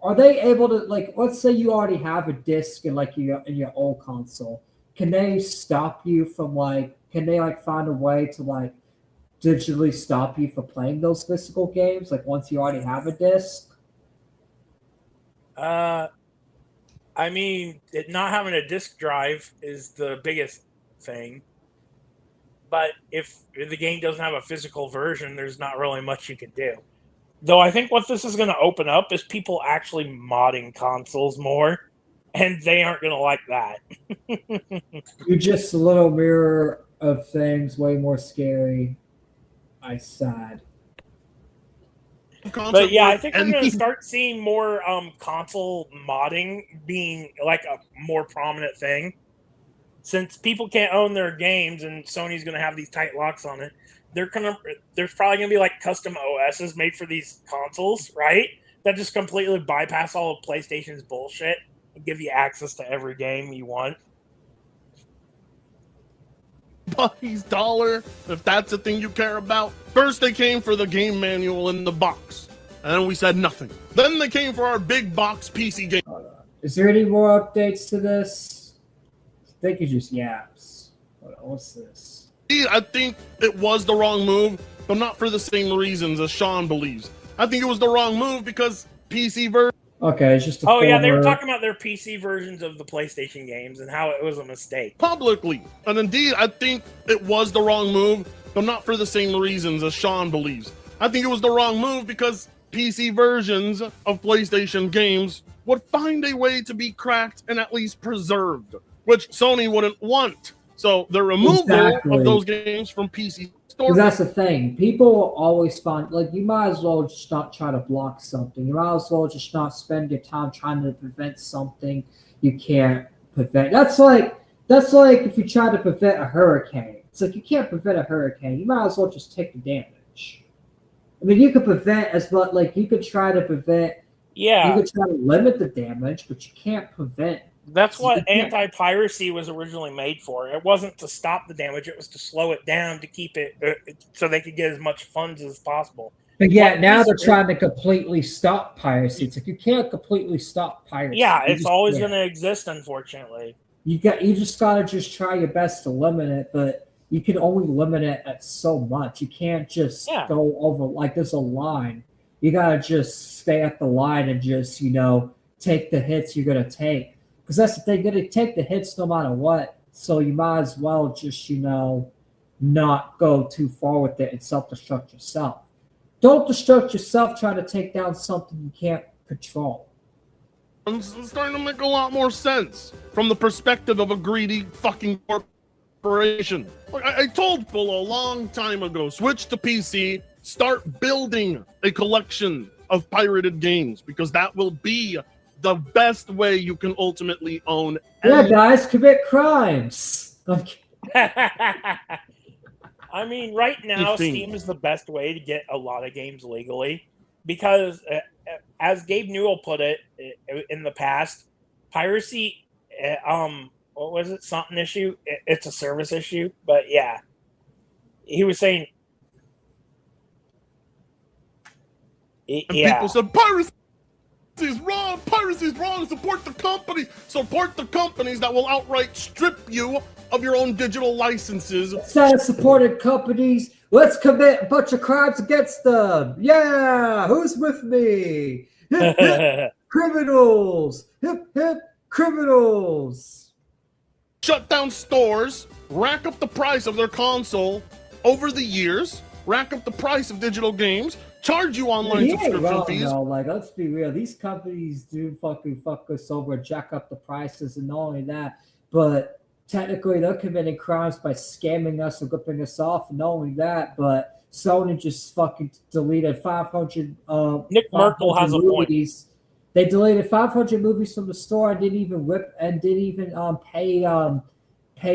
are they able to, like, let's say you already have a disc in your old console. Can they stop you from can they find a way to digitally stop you from playing those physical games once you already have a disc? I mean, not having a disc drive is the biggest thing. But if the game doesn't have a physical version, there's not really much you can do. Though I think what this is going to open up is people actually modding consoles more, and they aren't going to like that. You're just a little mirror of things, way more scary. I sighed. But yeah, I think we're going to start seeing more console modding being a more prominent thing. Since people can't own their games and Sony's going to have these tight locks on it, there's probably going to be custom OSs made for these consoles, right? That just completely bypass all of PlayStation's bullshit and give you access to every game you want. Buddy's dollar, if that's the thing you care about. First they came for the game manual in the box, and then we said nothing. Then they came for our big box PC game. Is there any more updates to this? I think it's just yaps. What's this? I think it was the wrong move, but not for the same reasons as Sean believes. I think it was the wrong move because PC version. Okay, it's just yeah, they were talking about their PC versions of the PlayStation games and how it was a mistake. Publicly. And indeed, I think it was the wrong move, but not for the same reasons as Sean believes. I think it was the wrong move because PC versions of PlayStation games would find a way to be cracked and at least preserved, which Sony wouldn't want. So the removal of those games from PC Because that's the thing. People will always find, like, you might as well just not try to block something. You might as well just not spend your time trying to prevent something you can't prevent. That's like if you try to prevent a hurricane. It's like you can't prevent a hurricane. You might as well just take the damage. I mean, you could prevent as much, like, you could try to prevent. Yeah. You could try to limit the damage, but you can't prevent. That's what anti-piracy was originally made for. It wasn't to stop the damage; it was to slow it down to keep it so they could get as much funds as possible. But yeah, now they're trying to completely stop piracy. It's like you can't completely stop piracy. Yeah, it's always going to exist, unfortunately. You just gotta just try your best to limit it, but you can only limit it at so much. You can't just go over, like, there's a line. You gotta just stay at the line and just, take the hits you're gonna take. Because that's the thing, you're gonna take the hits no matter what. So you might as well just, not go too far with it and self-destruct yourself. Don't destruct yourself trying to take down something you can't control. It's starting to make a lot more sense from the perspective of a greedy fucking corporation. Like I told people a long time ago, switch to PC, start building a collection of pirated games, because that will be the best way you can ultimately own. Yeah, guys, commit crimes. I mean, right now, Steam is the best way to get a lot of games legally, because, as Gabe Newell put it in the past, piracy, what was it, something issue? It's a service issue, but yeah. He was saying... People said, piracy is wrong, support the companies that will outright strip you of your own digital licenses. Instead of supporting companies, let's commit a bunch of crimes against them. Yeah, who's with me? Hip, hip, criminals. Hip, hip, criminals. Shut down stores, rack up the price of their console over the years, rack up the price of digital games, charge you online subscription fees. No, like, let's be real. These companies do fucking fuck us over, jack up the prices, and not only that, but technically they're committing crimes by scamming us and ripping us off, and not only that, but Sony just fucking deleted 500 Nick Merkel has movies. They deleted 500 movies from the store and didn't even pay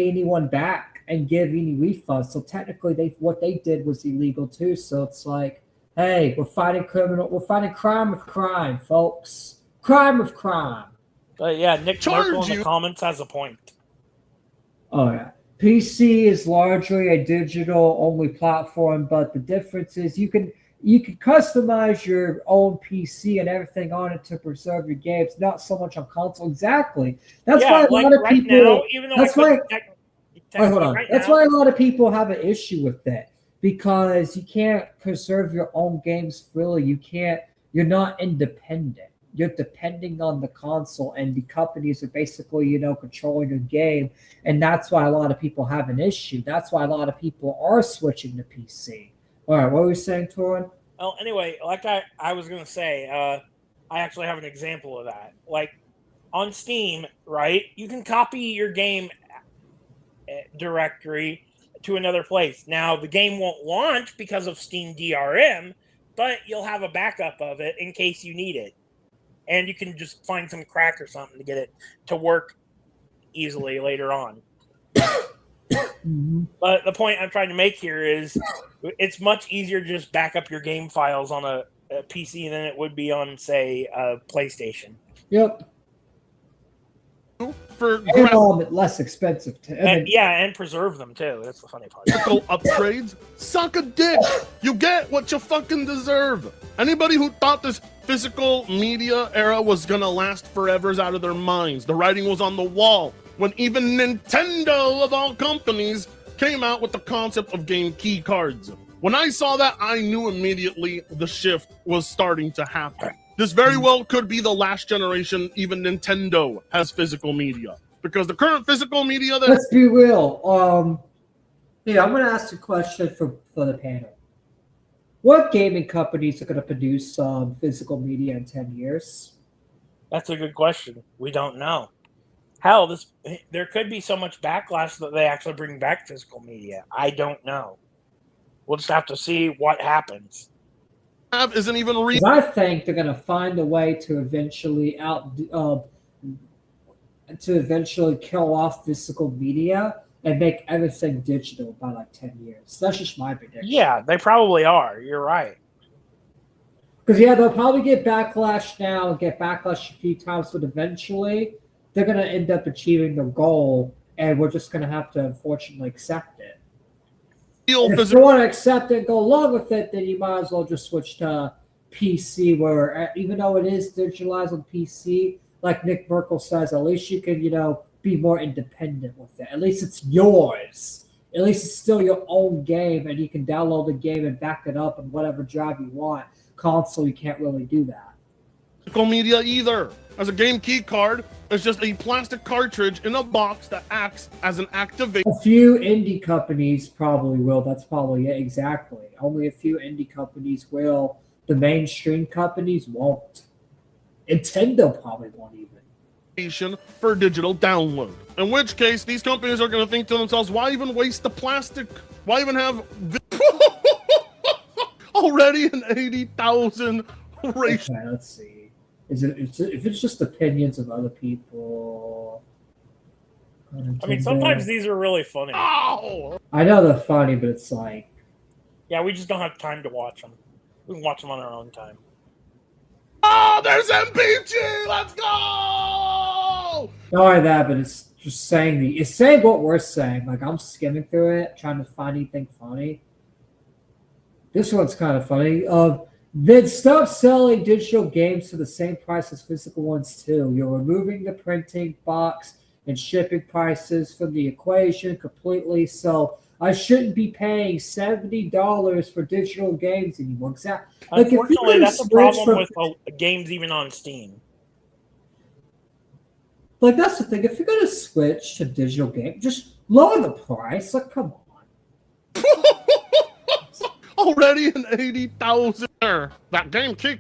anyone back and give any refunds. So technically what they did was illegal too. So it's like, hey, we're fighting crime with crime, folks. Crime with crime. But yeah, Nick Merkel in the comments has a point. Oh yeah. PC is largely a digital-only platform, but the difference is you can customize your own PC and everything on it to preserve your games, not so much on console. Exactly. That's why a lot of people. That's why a lot of people have an issue with that, because you can't preserve your own games freely. You're not independent. You're depending on the console, and the companies are basically, controlling your game. And that's why a lot of people have an issue. That's why a lot of people are switching to PC. All right, what were you saying, Torin? Well, anyway, like I was going to say, I actually have an example of that. Like, on Steam, right, you can copy your game directory to another place. Now, the game won't launch because of Steam DRM, but you'll have a backup of it in case you need it. And you can just find some crack or something to get it to work easily later on. But the point I'm trying to make here is it's much easier to just back up your game files on a PC than it would be on, say, a PlayStation. Yep. Less expensive too. And preserve them too. That's the funny part. Upgrades, suck a dick. You get what you fucking deserve. Anybody who thought this physical media era was gonna last forever is out of their minds. The writing was on the wall when even Nintendo, of all companies, came out with the concept of game key cards. When I saw that, I knew immediately the shift was starting to happen. This very well could be the last generation even Nintendo has physical media, because the current physical media that... Let's be real. I'm going to ask a question for the panel. What gaming companies are going to produce physical media in 10 years? That's a good question. We don't know. Hell, there could be so much backlash that they actually bring back physical media. I don't know. We'll just have to see what happens. Isn't even Because I think they're going to find a way to eventually kill off physical media and make everything digital by like 10 years. That's just my prediction. Yeah, they probably are. You're right. Because they'll probably get backlash now and get backlash a few times, but eventually they're going to end up achieving their goal, and we're just going to have to unfortunately accept it. If you want to accept it and go along with it, then you might as well just switch to PC, where even though it is digitalized on PC, like Nick Merkel says, at least you can, be more independent with it. At least it's yours. At least it's still your own game, and you can download the game and back it up on whatever drive you want. Console, you can't really do that. Physical media either. As a game key card, it's just a plastic cartridge in a box that acts as an activation. A few indie companies probably will. That's probably it. Exactly. Only a few indie companies will. The mainstream companies won't. Nintendo probably won't even. For digital download. In which case, these companies are going to think to themselves, why even waste the plastic? Why even have already an 80,000 ratio? Okay, let's see. If it's just opinions of other people? I mean, sometimes these are really funny. Oh! I know they're funny, but it's like... Yeah, we just don't have time to watch them. We can watch them on our own time. Oh, there's MPG! Let's go! Not only that, but it's just it's saying what we're saying. Like, I'm skimming through it, trying to find anything funny. This one's kind of funny. Then stop selling digital games for the same price as physical ones too. You're removing the printing, box, and shipping prices from the equation completely. So I shouldn't be paying $70 for digital games anymore. Exactly. Unfortunately, that's a problem with games even on Steam. Like, that's the thing. If you're going to switch to digital games, just lower the price. Like, come on. Already an 80,000. That game key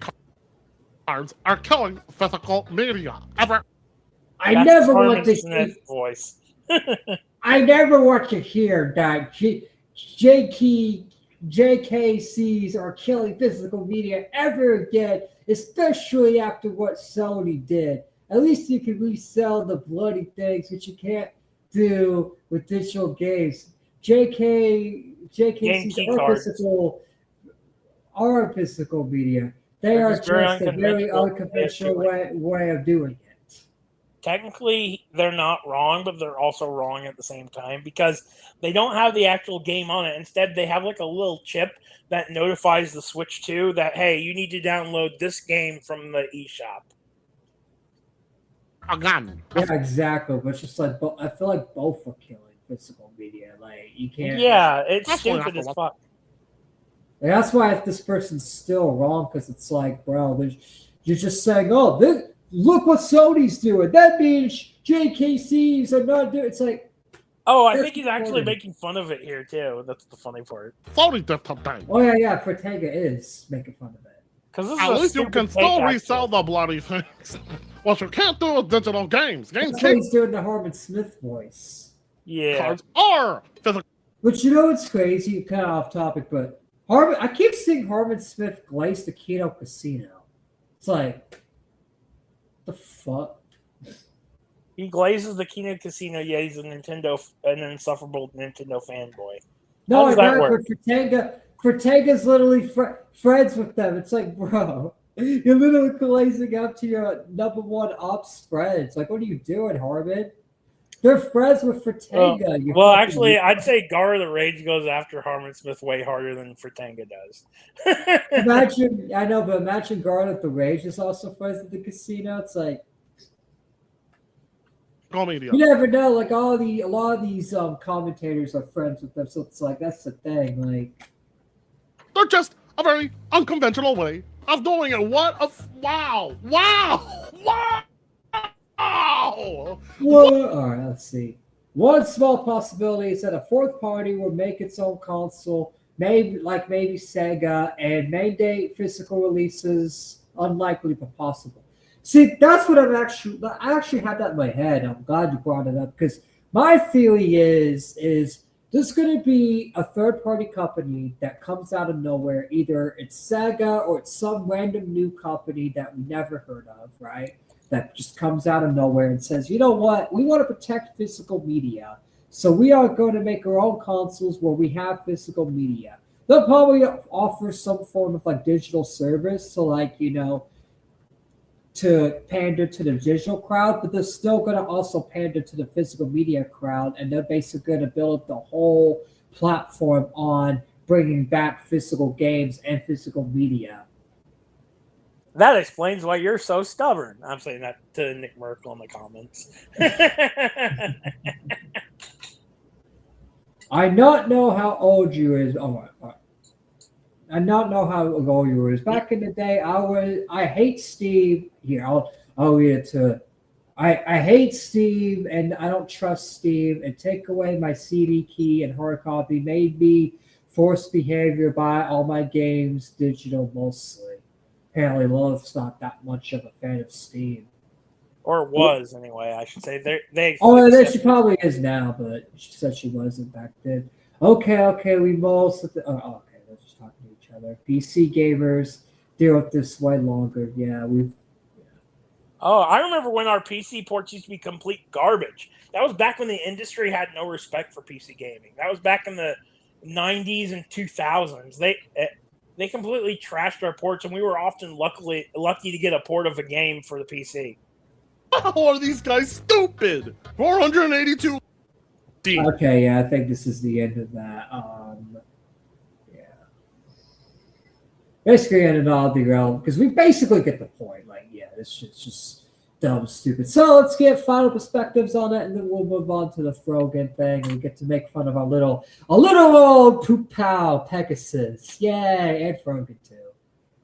cards are killing physical media. I never want to hear voice. I never want to hear that JKCs are killing physical media ever again, especially after what Sony did. At least you can resell the bloody things, which you can't do with digital games. JKCs are physical media. They are just a very unconventional way of doing it. Technically, they're not wrong, but they're also wrong at the same time because they don't have the actual game on it. Instead, they have like a little chip that notifies the Switch 2 that, hey, you need to download this game from the eShop. Yeah, exactly. But it's just like, I feel like both are killing physical media. Like, you can't. Yeah, it's stupid as fuck. Like, that's why if this person's still wrong, because it's like, bro, you're just saying, oh, look what Sony's doing. That means JKCs are not doing. It's like, oh, I think he's actually making fun of it here too. That's the funny part. Oh yeah, Fortega is making fun of it. Because at least you can still resell the bloody things. What you can't do with digital games. He's doing the Harmon Smith voice. Yeah. Cards are physical. But you know what's crazy? Kind of off topic, but I keep seeing Harmon Smith glaze the Kino Casino. It's like, the fuck? He glazes the Kino Casino. Yeah, he's an insufferable Nintendo fanboy. No, I know, but Fortega's literally friends with them. It's like, bro, you're literally glazing up to your number one ops friends. Like, what are you doing, Harmon? They're friends with Fortega. Well, actually, I'd say Gar the Rage goes after Harmon Smith way harder than Fortega does. Imagine Gar the Rage is also friends with the casino. It's like, you never know. Like, a lot of these commentators are friends with them, so it's like that's the thing. Like, they're just a very unconventional way of doing it. Wow! Well, all right, let's see. One small possibility is that a fourth party will make its own console, maybe Sega, and mandate physical releases. Unlikely but possible. See, that's what I actually had that in my head. I'm glad you brought it up because my theory is this There's going to be a third-party company that comes out of nowhere. Either it's Sega or it's some random new company that we never heard of, right? That just comes out of nowhere and says, you know what? We want to protect physical media. So we are going to make our own consoles where we have physical media. They'll probably offer some form of like digital service. So like, you know, to pander to the digital crowd, but they're still going to also pander to the physical media crowd, and they're basically going to build up the whole platform on bringing back physical games and physical media. That explains why you're so stubborn. I'm saying that to Nick Merkel in the comments. I not know how old you is. Oh, I not know how old you is. Back in the day, I hate Steve. Here, I'll read it to. I hate Steve, and I don't trust Steve. And take away my CD key and hard copy made me forced behavior, buy all my games digital mostly. Apparently, Love's not that much of a fan of Steve. Or was, anyway, I should say. They She probably is now, but she said she wasn't back then. Okay, we most. Okay, let's just talk to each other. PC gamers deal with this way longer. Yeah, we've. Oh, I remember when our PC ports used to be complete garbage. That was back when the industry had no respect for PC gaming. That was back in the 90s and 2000s. They completely trashed our ports, and we were often lucky to get a port of a game for the PC. How are these guys stupid? 482. Okay, yeah, I think this is the end of that. Yeah. Basically ended all the realm because we basically get the point. Like, yeah, this shit's just dumb, stupid. So let's get final perspectives on it, and then we'll move on to the Frogan thing, and we get to make fun of our little old poop pal Pegasus. Yay, and Frogan too.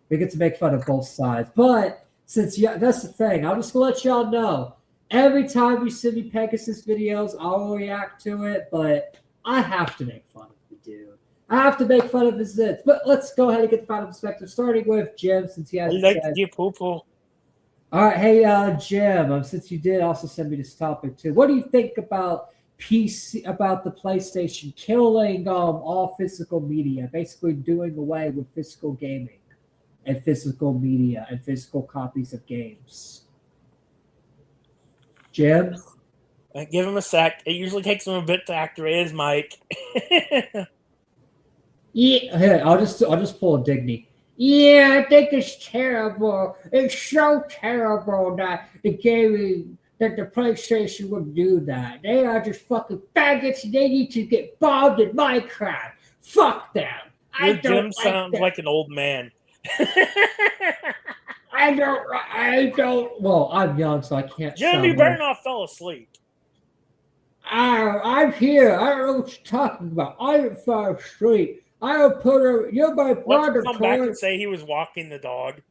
We get to make fun of both sides, but. Since that's the thing, I'm just gonna let y'all know. Every time you send me Pegasus videos, I'll react to it, but I have to make fun of the dude. I have to make fun of his zits. But let's go ahead and get the final perspective, starting with Jim, since he has. All right, hey Jim, since you did also send me this topic too, what do you think about about the PlayStation killing all physical media, basically doing away with physical gaming? And physical media and physical copies of games. Jim? Give him a sec. It usually takes him a bit to activate his mic. Yeah, here, I'll just pull a Digny. Yeah, I think it's terrible. It's so terrible that the PlayStation would do that. They are just fucking faggots, and they need to get bombed in Minecraft. Fuck them. Jim sounds like an old man. I don't. Well, I'm young, so I can't. Jim, you better not fall asleep. I'm here. I don't know what you're talking about. I didn't fall asleep. You're my brother. Let's come back and say he was walking the dog.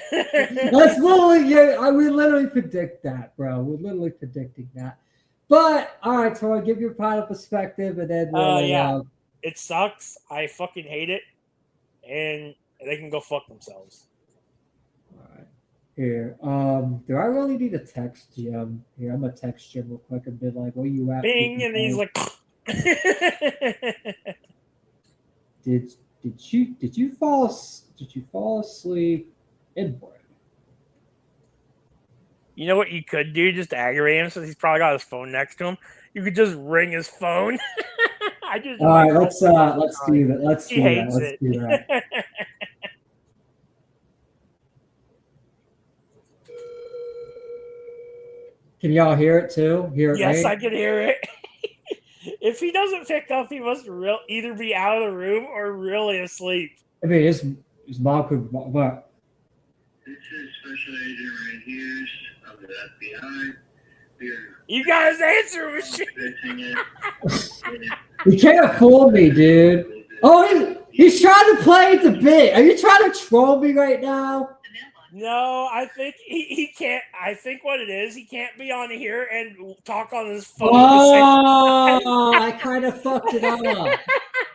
That's literally, we literally predict that, bro. We're literally predicting that. But all right, so I'll give you a final perspective, and then it sucks. I fucking hate it, and they can go fuck themselves. All right. Here. Do I really need to text Jim? Here, I'm gonna text Jim real quick and be like, "Where you at?" Bing, and he's like, Did you fall asleep inboard? You know what you could do just to aggravate him, since he's probably got his phone next to him? You could just ring his phone. All right, let's do that. Let's do that. Can y'all hear it too? Yes, I can hear it. If he doesn't pick up, he must either be out of the room or really asleep. I mean, his mom could. What? This is Special Agent Ray Hughes of the FBI. You guys answer machine. You can't fool me, dude. Oh, he's trying to play the bit. Are you trying to troll me right now? No, I think he can't. I think what it is, he can't be on here and talk on his phone. Oh, I kind of fucked it up.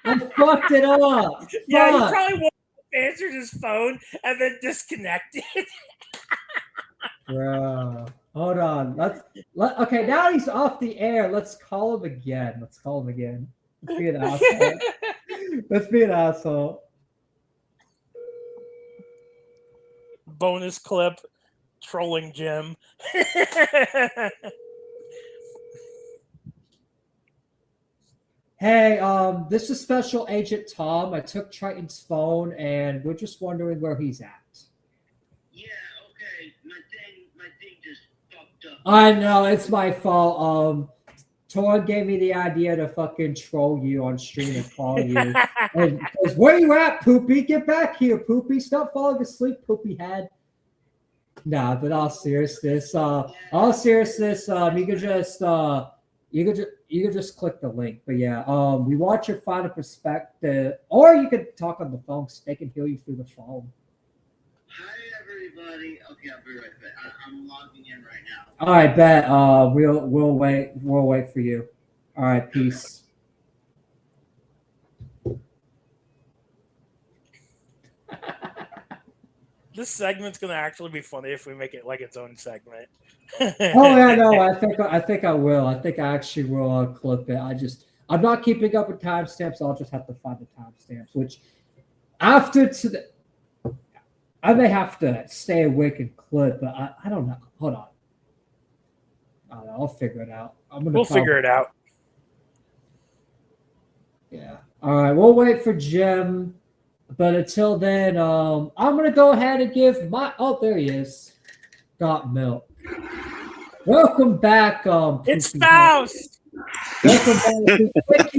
I fucked it up. Yeah, Fuck. he probably answered his phone and then disconnected. Bro. Hold on. Okay, now he's off the air. Let's call him again. Let's be an asshole. Let's be an asshole. Bonus clip trolling Jim. Hey, this is Special Agent Tom. I took Triton's phone, and we're just wondering where he's at. Yeah, okay. My thing just fucked up. I know it's my fault. Torn gave me the idea to fucking troll you on stream and call you. And goes, where you at, Poopy? Get back here, Poopy. Stop falling asleep, Poopy head. Nah, but all seriousness, you could just click the link. But yeah, we want your final perspective, or you could talk on the phone so they can hear you through the phone. Hi, everybody. Okay, I'll be right back. I'm logging in right now. All right, bet. We'll wait for you. All right, peace. This segment's gonna actually be funny if we make it like its own segment. Oh yeah, no, I think I will. I think I actually will clip it. I'm not keeping up with timestamps. So I'll just have to find the timestamps. Which after I may have to stay awake and clip, but I don't know. Hold on. I don't know. I'll figure it out. We'll figure it out. Yeah. All right. We'll wait for Jim. But until then, I'm gonna go ahead and give my. Oh, there he is. Got milk. Welcome back. It's Faust. Welcome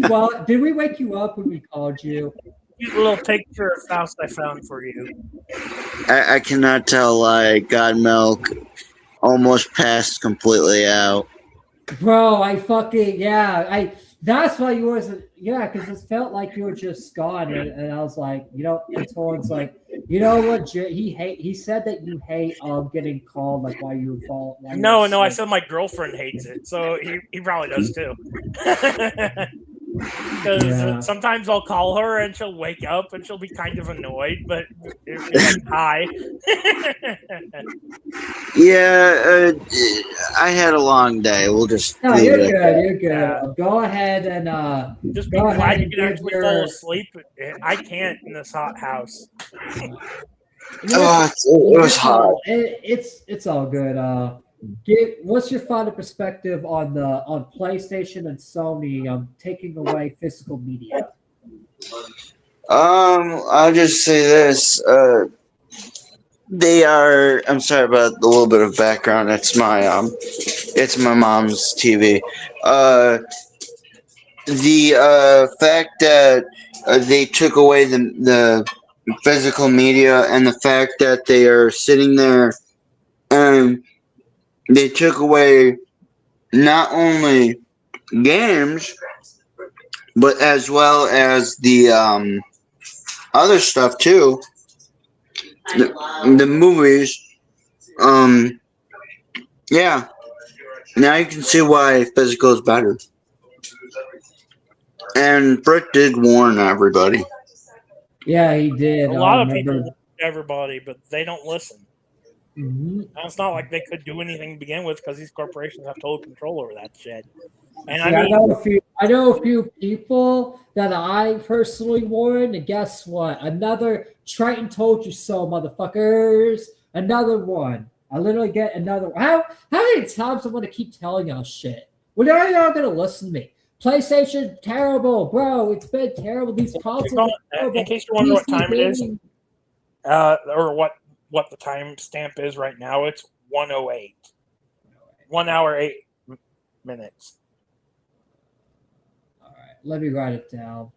back. Did we wake you up when we called you? Cute little picture of Faust I found for you. I cannot tell. Like, God milk almost passed completely out. Bro, that's why you wasn't. Yeah, because it felt like you were just gone, and I was like, and Torrance like, you know what? He said that you hate getting called like while you fall. No, I said my girlfriend hates it, so he probably does too. Because sometimes I'll call her and she'll wake up and she'll be kind of annoyed, but it'll be like, hi. Yeah, I had a long day. We'll just. No, you're good. You're good. Yeah. Go ahead and just be glad you can actually fall asleep. I can't in this hot house. It was hot. It's all good. What's your final perspective on PlayStation and Sony taking away physical media? I'll just say this. They are. I'm sorry about the little bit of background. It's my mom's TV. The fact that they took away the physical media, and the fact that they are sitting there and they took away not only games, but as well as the other stuff too. The movies. Yeah. Now you can see why physical is better. And Britt did warn everybody. Yeah, he did. A lot of people, everybody, but they don't listen. Mm-hmm. And it's not like they could do anything to begin with because these corporations have total control over that shit. And I know a few people that I personally warned, and guess what? Another Triton told you so, motherfuckers. Another one. I literally get another one. How many times I'm gonna keep telling y'all shit? When are y'all gonna listen to me? PlayStation, terrible, bro. It's been terrible. These consoles. In case you wonder what time it is, or what the timestamp is right now, it's 1:08. 1 hour 8 minutes. All right, let me write it down.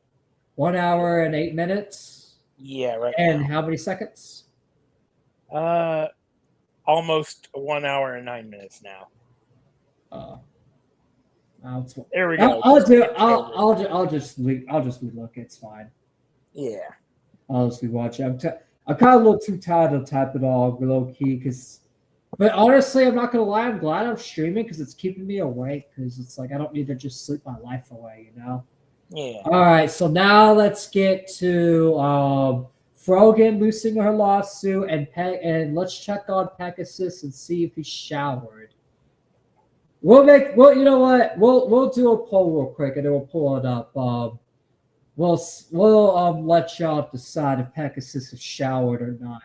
1 hour and 8 minutes. Yeah, right. And how many seconds? Almost 1 hour and 9 minutes now. There we go. I'll just look. It's fine. Yeah. I'll just be watching. I'm kind of a little too tired to type it all low key but honestly, I'm not gonna lie. I'm glad I'm streaming because it's keeping me awake. Because it's like I don't need to just sleep my life away, Yeah. All right. So now let's get to Frogan losing her lawsuit and let's check on Pegasus and see if he showered. Well, you know what? We'll do a poll real quick, and then we'll pull it up. We'll let y'all decide if Pegasus is showered or not,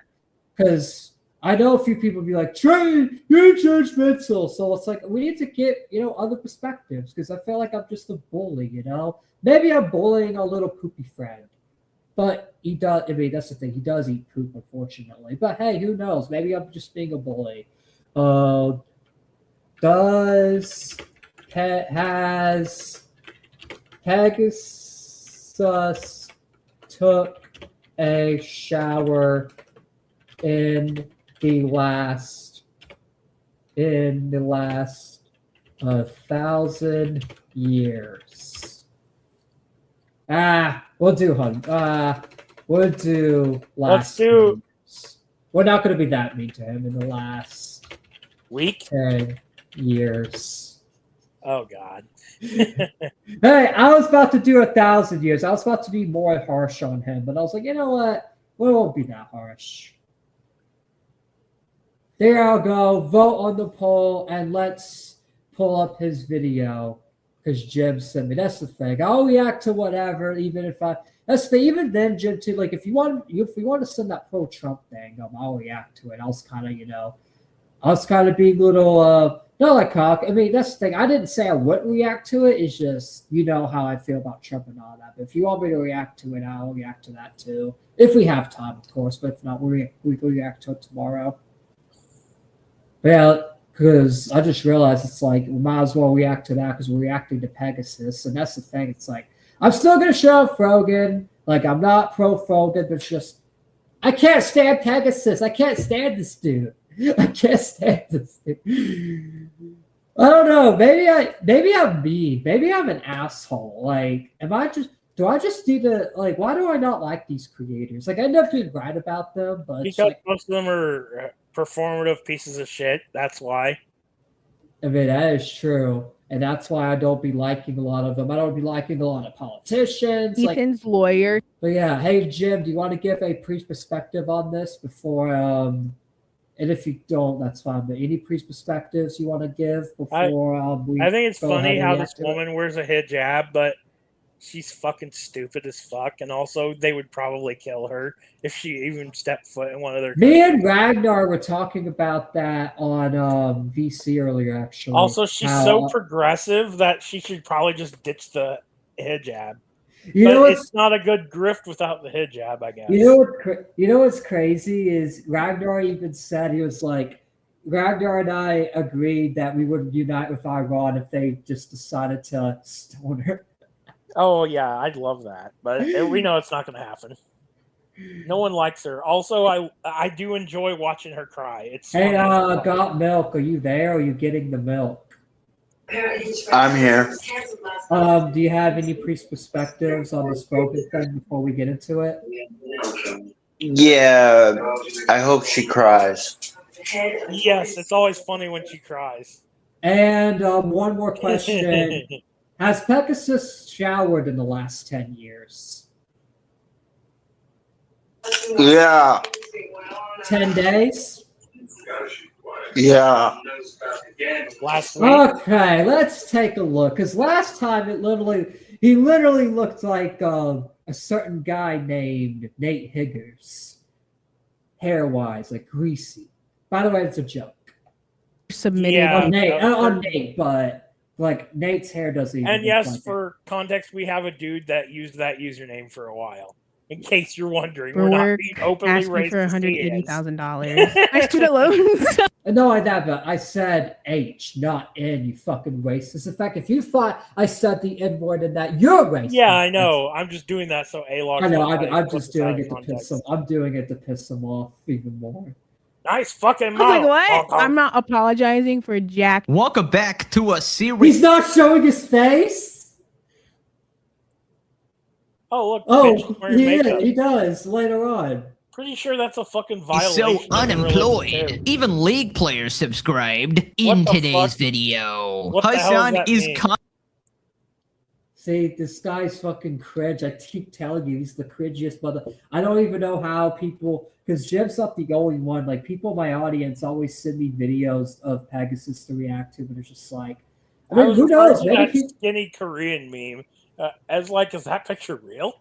because I know a few people be like, Trey, you're judgmental. So it's like we need to get other perspectives, because I feel like I'm just a bully. Maybe I'm bullying a little poopy friend, but he does. I mean, that's the thing. He does eat poop, unfortunately. But hey, who knows? Maybe I'm just being a bully. Has Pegasus took a shower in the last 1,000 years? We'll do last. We're not going to be that mean to him in the last week, 10 years. Oh God. Hey, I was about to do 1,000 years. I was about to be more harsh on him, but I was like, you know what? We won't be that harsh. There I'll go. Vote on the poll, and let's pull up his video, because Jim sent me. That's the thing. I'll react to whatever, even if I. That's the even then, Jim. Too. Like if we want to send that pro Trump thing, I'll react to it. I was kind of being a little not like cock. I mean, that's the thing. I didn't say I wouldn't react to it. It's just how I feel about Trump and all that. But if you want me to react to it, I'll react to that too. If we have time, of course. But if not, we react to it tomorrow. Yeah, because I just realized it's like we might as well react to that because we're reacting to Pegasus, and that's the thing. It's like I'm still gonna show up Frogan. Like I'm not pro Frogan, but it's just I can't stand Pegasus. I can't stand this dude. I can't stand this dude. I don't know. Maybe I'm mean. Maybe I'm an asshole. Like, do I just need to why do I not like these creators? Like I end up being right about them, but because most of them are performative pieces of shit. That's why. I mean, that is true. And that's why I don't be liking a lot of them. I don't be liking a lot of politicians. Ethan's lawyer. But yeah, hey Jim, do you want to give a priest perspective on this before and if you don't, that's fine. But any priest perspectives you want to give before I think it's funny how this woman wears a hijab, but she's fucking stupid as fuck. And also, they would probably kill her if she even stepped foot in one of their Me and Ragnar were talking about that on VC earlier, actually. Also, she's so progressive that she should probably just ditch the hijab. It's not a good grift without the hijab, I guess. You know what's crazy is Ragnar even said, he was like, Ragnar and I agreed that we would unite with Iran if they just decided to stone her. Oh yeah, I'd love that, but we know it's not going to happen. No one likes her. Also, I do enjoy watching her cry. It's hey, Got Milk, are you there? Or are you getting the milk? I'm here. Do you have any priest perspectives on this broken thing before we get into it? Yeah, I hope she cries. Yes, it's always funny when she cries. And one more question. Has Pegasus showered in the last 10 years? Yeah. 10 days? Yeah. Last week. Okay, let's take a look. Because last time he literally looked like a certain guy named Nate Higgers. Hair-wise, like greasy. By the way, it's a joke. Submitted on Nate, but like Nate's hair doesn't even. And yes, for context, we have a dude that used that username for a while. In case you're wondering, we're not being openly racist. For $180,000. My student loans. No, I said H, not N. You fucking racist. In fact, if you thought I said the N word in that, you're racist. Yeah, I know. I'm just doing that so A-Log. I know. I'm just doing it to piss him. I'm doing it to piss him off even more. Nice fucking mouth. I was like, what? I'm not apologizing for Jack. Welcome back to a series. He's not showing his face. Oh, look. Oh, yeah, he does later on. Pretty sure that's a fucking violation. So unemployed. Even League players subscribed in today's video. What the hell does that mean? See, this guy's fucking cringe. I keep telling you, he's the cringiest mother. I don't even know how people, because Jim's not the only one. Like, people in my audience always send me videos of Pegasus to react to, but it's just like, I mean, who knows? Maybe Maybe that he, skinny Korean meme. Is that picture real?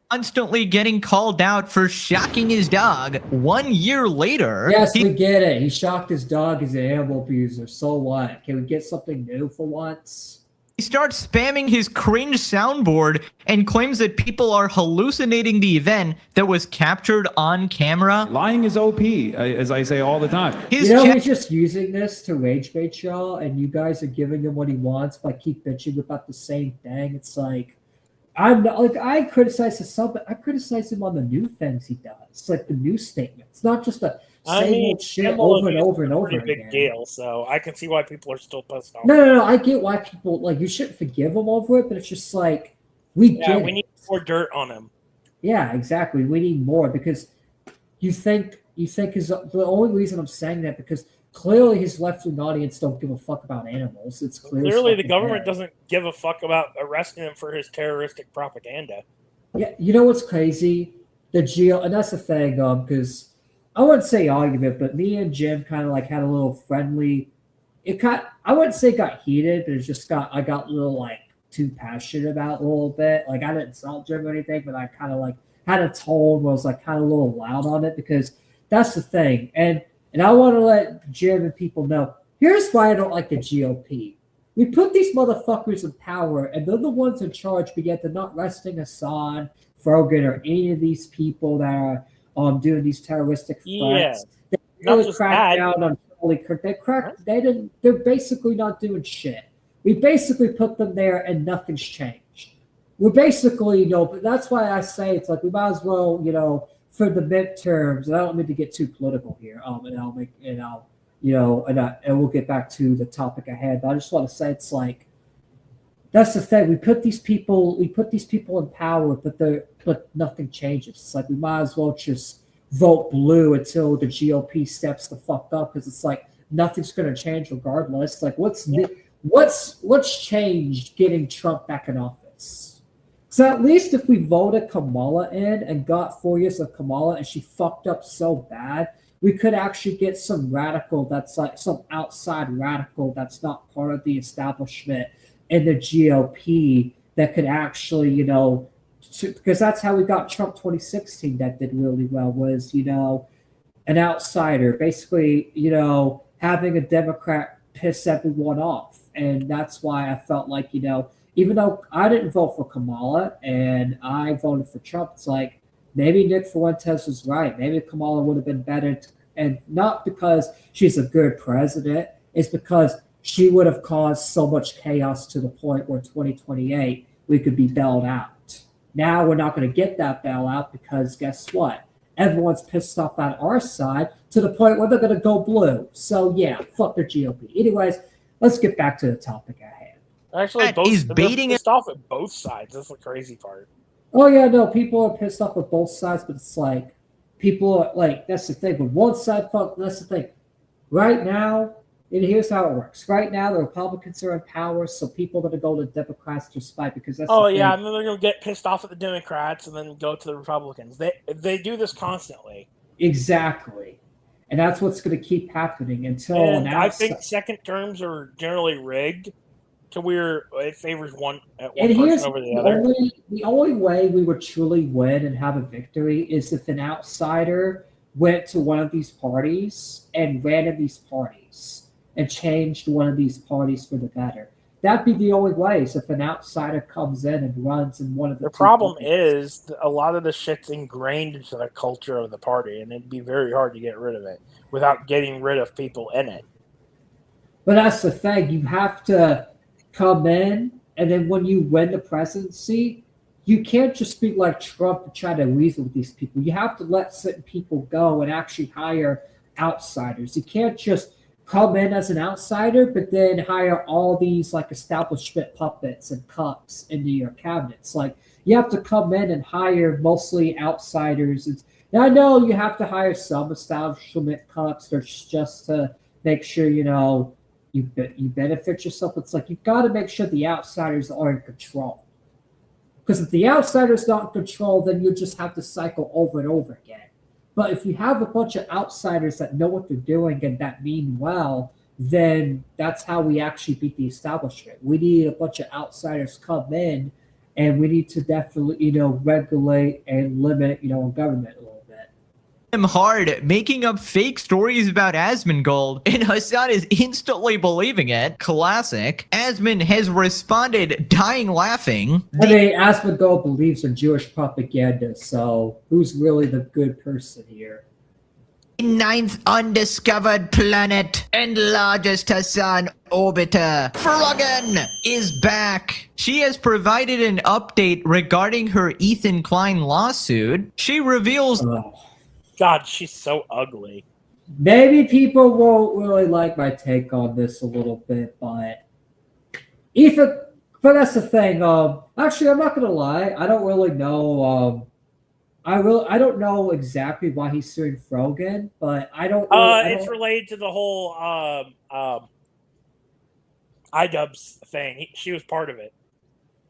Constantly getting called out for shocking his dog. 1 year later, yes, we get it. He shocked his dog as an animal abuser. So what? Can we get something new for once? he starts spamming his cringe soundboard and claims that people are hallucinating the event that was captured on camera. Lying is OP, as I say all the time. He's just using this to rage bait y'all, and you guys are giving him what he wants by keep bitching about the same thing. It's like, I'm not, like, I criticize I criticize him on the new things he does. It's like the new statements, not just the same old shit over and over and over Pretty big again. deal, so I can see why people are still pissed off. No. I get why people like you shouldn't forgive him over it, but it's just like we need more dirt on him. Yeah, exactly. We need more because you think is the only reason I'm saying that because clearly his left-wing audience don't give a fuck about animals. It's Clearly the government doesn't give a fuck about arresting him for his terroristic propaganda. Yeah, you know what's crazy? And that's the thing, because I wouldn't say argument, but me and Jim kind of like had a little friendly. I wouldn't say it got heated, but I got a little like too passionate about it a little bit. Like I didn't insult Jim or anything, but I kind of like had a tone where I was like kind of a little loud on it because that's the thing. And I want to let Jim and people know, here's why I don't like the GOP. We put these motherfuckers in power, and they're the ones in charge, but yet they're not arresting Assad, Frogan, or any of these people that are doing these terroristic threats. They really cracked down on Charlie Kirk. They're basically not doing shit. We basically put them there, and nothing's changed. We're basically, but that's why I say it's like we might as well, for the midterms. And I don't mean to get too political here. And we'll get back to the topic ahead. But I just want to say it's like that's the thing. We put these people in power, but nothing changes. It's like we might as well just vote blue until the GOP steps the fuck up because it's like nothing's going to change regardless. Like what's changed getting Trump back in office? So at least if we voted Kamala in and got 4 years of Kamala and she fucked up so bad, we could actually get some radical that's like some outside radical that's not part of the establishment in the GOP that could actually, because that's how we got Trump 2016 that did really well was, an outsider, basically, having a Democrat piss everyone off. And that's why I felt like, even though I didn't vote for Kamala and I voted for Trump, it's like maybe Nick Fuentes was right. Maybe Kamala would have been better. And not because she's a good president, it's because she would have caused so much chaos to the point where 2028 we could be bailed out. Now we're not going to get that bailout because guess what? Everyone's pissed off at our side to the point where they're going to go blue. So yeah, fuck the GOP. Anyways, let's get back to the topic at hand. Actually, they're pissed off at both sides. That's the crazy part. Oh yeah, no, people are pissed off at both sides, but it's like people are like that's the thing. With one side, that's the thing. Right now, and here's how it works. Right now, the Republicans are in power, so people are going to go to Democrats to spite because that's. Oh yeah, and then they're going to get pissed off at the Democrats and then go to the Republicans. They do this constantly. Exactly, and that's what's going to keep happening until. And I think second terms are generally rigged to where it favors one person over the other. The only way we would truly win and have a victory is if an outsider went to one of these parties and ran in these parties and changed one of these parties for the better. That'd be the only way is if an outsider comes in and runs in one of the The problem is a lot of the shit's ingrained into the culture of the party, and it'd be very hard to get rid of it without getting rid of people in it. But that's the thing. You have to come in, and then when you win the presidency, you can't just be like Trump and try to reason with these people. You have to let certain people go and actually hire outsiders. You can't just come in as an outsider, but then hire all these like establishment puppets and cucks into your cabinets. Like you have to come in and hire mostly outsiders. And I know you have to hire some establishment cucks just to make sure you benefit yourself. It's like you've got to make sure the outsiders are in control. Because if the outsiders not in control, then you just have to cycle over and over again. But if you have a bunch of outsiders that know what they're doing and that mean well, then that's how we actually beat the establishment. We need a bunch of outsiders come in, and we need to definitely, regulate and limit, government a little bit. Him hard, making up fake stories about Asmongold, and Hassan is instantly believing it. Classic. Asmon has responded, dying laughing. I mean, Asmongold believes in Jewish propaganda, so who's really the good person here? Ninth undiscovered planet and largest Hassan orbiter, Froggen, is back. She has provided an update regarding her Ethan Klein lawsuit. She reveals... God, she's so ugly. Maybe people won't really like my take on this a little bit, but that's the thing. Actually, I'm not gonna lie. I don't really know. I don't know exactly why he's suing Froggen, but I don't. It's related to the whole iDubbbz thing. She was part of it.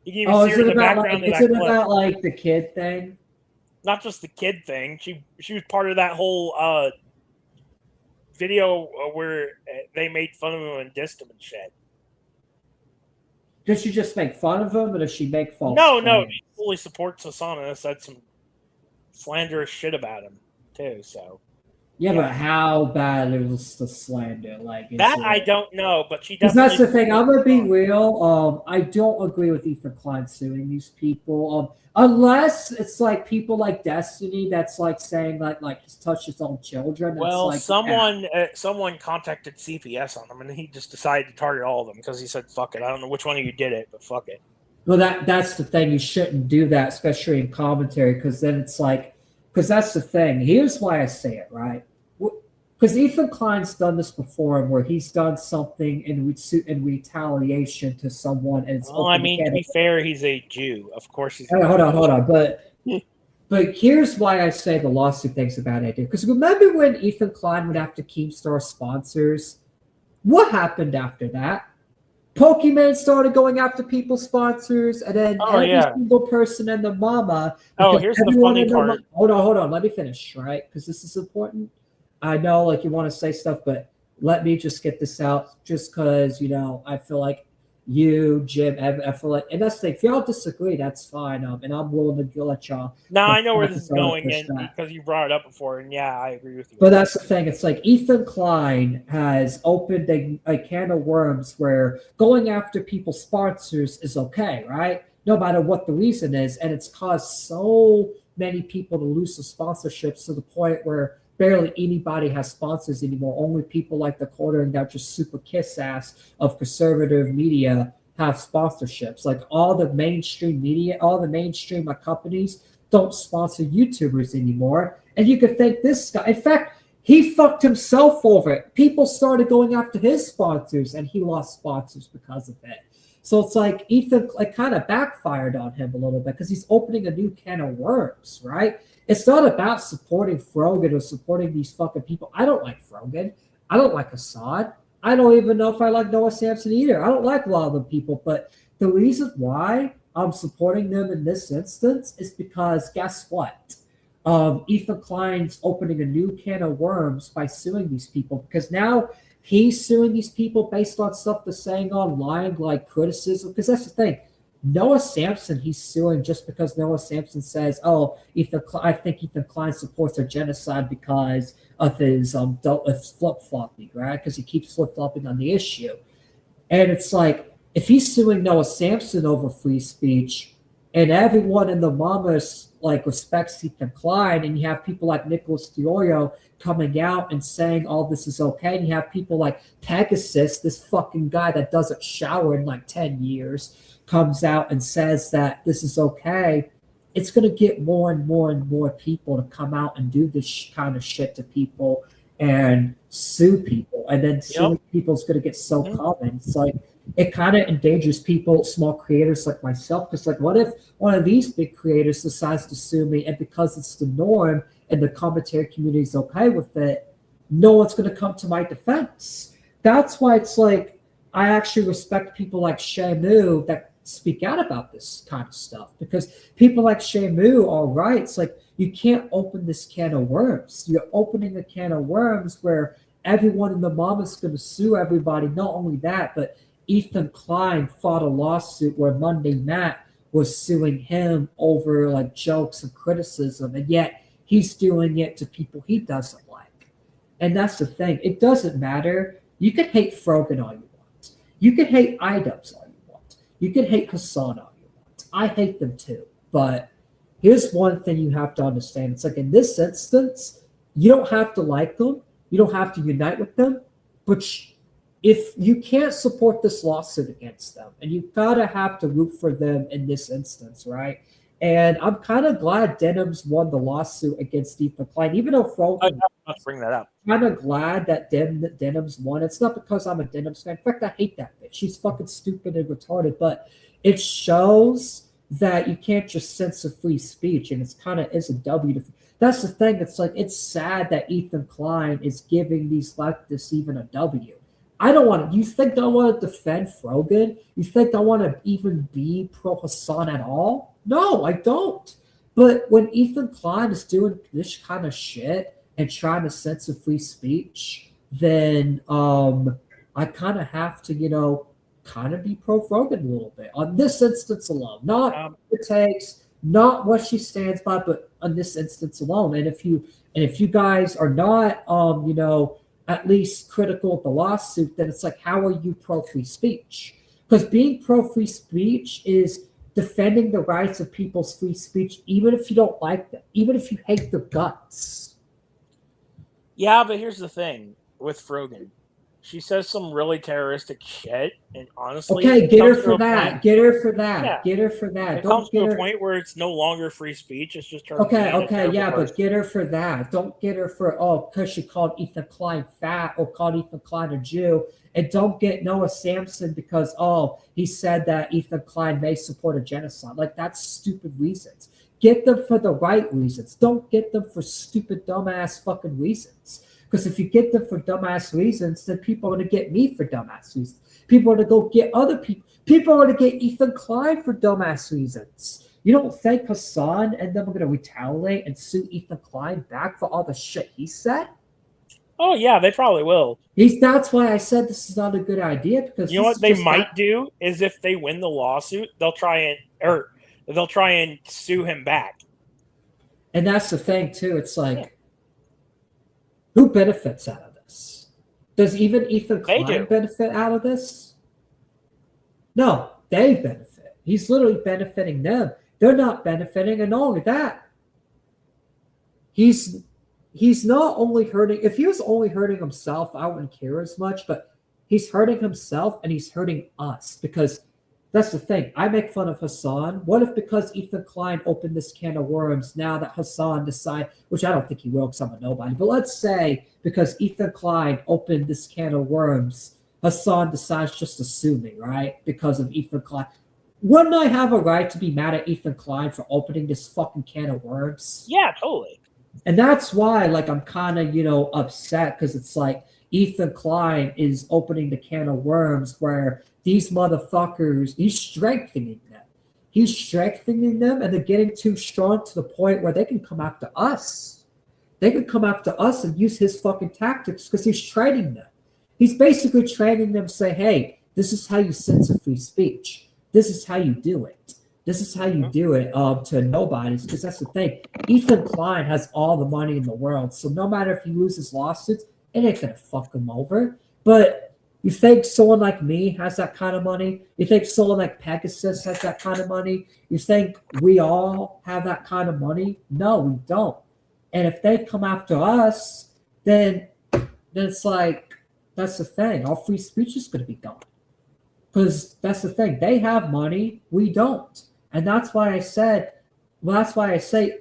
You can even see her in the background of that clip. Is it about like the kid thing? Not just the kid thing. She was part of that whole video where they made fun of him and dissed him and shit. Did she just make fun of him, or does she make false? No, she fully supports Hassan and said some slanderous shit about him too. So yeah, but how bad is the slander? Like that, I don't know, but she definitely. That's the thing. I'm gonna be real. I don't agree with Ethan Klein suing these people. Unless it's like people like Destiny that's like saying like he's touched his own children. Well, like, someone contacted CPS on him, and he just decided to target all of them because he said, "Fuck it." I don't know which one of you did it, but fuck it. Well, that's the thing. You shouldn't do that, especially in commentary, because then it's like, because that's the thing. Here's why I say it, right? Because Ethan Klein's done this before, where he's done something in retaliation to someone. And it's well, I mean, to be fair, he's a Jew. Of course, he's. Hold on. But here's why I say the lawsuit thing's a bad idea. Because remember when Ethan Klein went after Keemstar sponsors? What happened after that? Pokemon started going after people's sponsors, and then every single person and their mama. Oh, here's the funny part. Hold on. Let me finish, right? Because this is important. I know, like, you want to say stuff, but let me just get this out just because, I feel like you, Jim, I feel like, and that's the thing. If y'all disagree, that's fine. And I'm willing to let y'all. Now, I know where this is going, and because you brought it up before, and yeah, I agree with you. But that's the thing. It's like Ethan Klein has opened a can of worms where going after people's sponsors is okay, right? No matter what the reason is. And it's caused so many people to lose the sponsorships to the point where barely anybody has sponsors anymore. Only people like the quartering that just super kiss ass of conservative media have sponsorships. Like all the mainstream media, all the mainstream companies don't sponsor YouTubers anymore. And you could think this guy, in fact, he fucked himself over it. People started going after his sponsors and he lost sponsors because of it. So it's like Ethan kind of backfired on him a little bit because he's opening a new can of worms, right? It's not about supporting Froggen or supporting these fucking people. I don't like Froggen. I don't like Assad. I don't even know if I like Noah Samson either. I don't like a lot of the people. But the reason why I'm supporting them in this instance is because guess what? Ethan Klein's opening a new can of worms by suing these people because now he's suing these people based on stuff they're saying online, like criticism. Because that's the thing. Noah Samson, he's suing just because Noah Samson says, "Oh, I think Ethan Klein supports a genocide because of his flip flopping, right? Because he keeps flip flopping on the issue." And it's like, if he's suing Noah Samson over free speech, and everyone in the mamas like respects Ethan Klein, and you have people like Nicholas Diorio coming out and saying all this is okay, and you have people like Pegasus, this fucking guy that doesn't shower in like 10 years, comes out and says that this is okay, it's going to get more and more and more people to come out and do this kind of shit to people and sue people. And then suing people is going to get so common. It's like, it kind of endangers people, small creators like myself. Because like, what if one of these big creators decides to sue me, and because it's the norm and the commentary community is okay with it, no one's going to come to my defense. That's why it's like, I actually respect people like Shamu that speak out about this kind of stuff, because people like Shamu are right. It's like, you can't open this can of worms. You're opening a can of worms where everyone and the mom is going to sue everybody. Not only that, but Ethan Klein fought a lawsuit where Monday Matt was suing him over like jokes and criticism, and yet he's doing it to people he doesn't like. And that's the thing. It doesn't matter. You can hate Frogan all you want. You can hate iDubbbz all you want. You can hate Hassan all you want. I hate them too. But here's one thing you have to understand. It's like in this instance, you don't have to like them. You don't have to unite with them. But if you can't support this lawsuit against them, and you gotta have to root for them in this instance, right? And I'm kind of glad Denims won the lawsuit against Ethan Klein, even though Frogan. Let's bring that up. I'm kind of glad that Denims won. It's not because I'm a Denims fan. In fact, I hate that bitch. She's fucking stupid and retarded. But it shows that you can't just censor free speech, and it's kind of is a W. That's the thing. It's like it's sad that Ethan Klein is giving these leftists even a W. I don't want to. You think I want to defend Frogan? You think I want to even be pro Hassan at all? No, I don't. But when Ethan Klein is doing this kind of shit and trying to censor free speech, then I kind of have to, kind of be pro Frogan a little bit on this instance alone. Not what it takes, not what she stands by, but on this instance alone. And if you guys are not, at least critical of the lawsuit, then it's like, how are you pro free speech? Because being pro free speech is defending the rights of people's free speech, even if you don't like them, even if you hate their guts. Yeah, but here's the thing with Frogan. She says some really terroristic shit, and honestly, okay, get her for that. Get her for that. Yeah. Get her for that. It Don't comes get to her. a point where it's no longer free speech. It's just her. Okay, yeah, but get her for that. Don't get her for because she called Ethan Klein fat or called Ethan Klein a Jew, and don't get Noah Samson because he said that Ethan Klein may support a genocide. Like that's stupid reasons. Get them for the right reasons. Don't get them for stupid, dumbass fucking reasons. Because if you get them for dumbass reasons, then people are going to get me for dumbass reasons. People are going to go get other people. People are going to get Ethan Klein for dumbass reasons. You don't think Hassan and them are going to retaliate and sue Ethan Klein back for all the shit he said? Oh, yeah, they probably will. That's why I said this is not a good idea. Because you know what they might do is if they win the lawsuit, they'll try and sue him back. And that's the thing, too. It's like, who benefits out of this? Does even Ethan Klein benefit out of this? No, they benefit. He's literally benefiting them. They're not benefiting, and not only that, he's not only hurting. If he was only hurting himself, I wouldn't care as much. But he's hurting himself, and he's hurting us because that's the thing. I make fun of Hassan. What if because Ethan Klein opened this can of worms, now that Hassan decide, which I don't think he will because I'm a nobody, but let's say because Ethan Klein opened this can of worms, Hassan decides just to sue me, right? Because of Ethan Klein. Wouldn't I have a right to be mad at Ethan Klein for opening this fucking can of worms? Yeah, totally. And that's why, I'm kind of, upset because it's like Ethan Klein is opening the can of worms where these motherfuckers, he's strengthening them. He's strengthening them, and they're getting too strong to the point where they can come after us. They can come after us and use his fucking tactics because he's training them. He's basically training them to say, hey, this is how you censor free speech. This is how you do it. This is how you do it to nobodies, because that's the thing. Ethan Klein has all the money in the world, so no matter if he loses lawsuits, it ain't going to fuck him over. But you think someone like me has that kind of money? You think someone like Pegasus has that kind of money? You think we all have that kind of money? No, we don't. And if they come after us, then it's like, that's the thing. All free speech is going to be gone. Because that's the thing. They have money. We don't. And that's why I say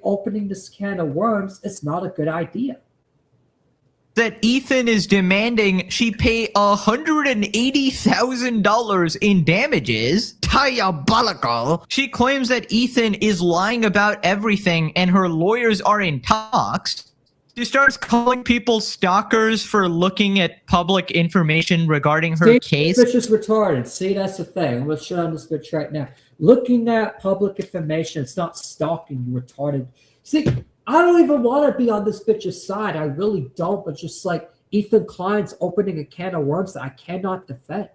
opening this can of worms is not a good idea. That Ethan is demanding she pay $180,000 in damages. Diabolical. She claims that Ethan is lying about everything and her lawyers are in talks. She starts calling people stalkers for looking at public information regarding her case. This is retarded. See, that's the thing. I'm going to show on this bitch right now. Looking at public information, it's not stalking, you retarded. See, I don't even want to be on this bitch's side. I really don't. But just like, Ethan Klein's opening a can of worms that I cannot defend.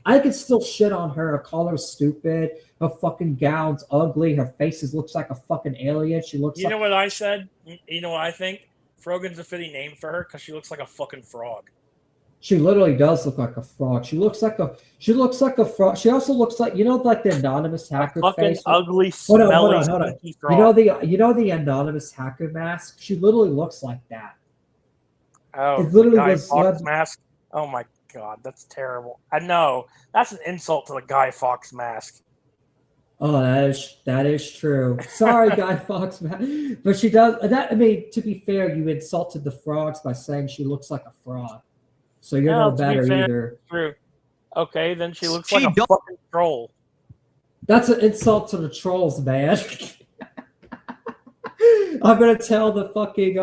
I can still shit on her, call her stupid, her fucking gown's ugly, her face looks like a fucking alien. She looks You know like what I said? You know what I think? Frogan's a fitting name for her because she looks like a fucking frog. she literally does look like a frog. She looks like a frog. She also looks like like the anonymous hacker Fucking face. ugly, Hold smelly, on. stinky frog. You know the anonymous hacker mask? She literally looks like that. Oh, It literally the Guy was Fawkes mask. Oh my god, that's terrible. I know that's an insult to the Guy Fawkes mask. Oh, that is true. Sorry, Guy Fawkes, but she does that. I mean, to be fair, you insulted the frogs by saying she looks like a frog, so you're no to be better fair, either. True. Okay, then she looks like a fucking troll. That's an insult to the trolls, man. I'm gonna tell the fucking.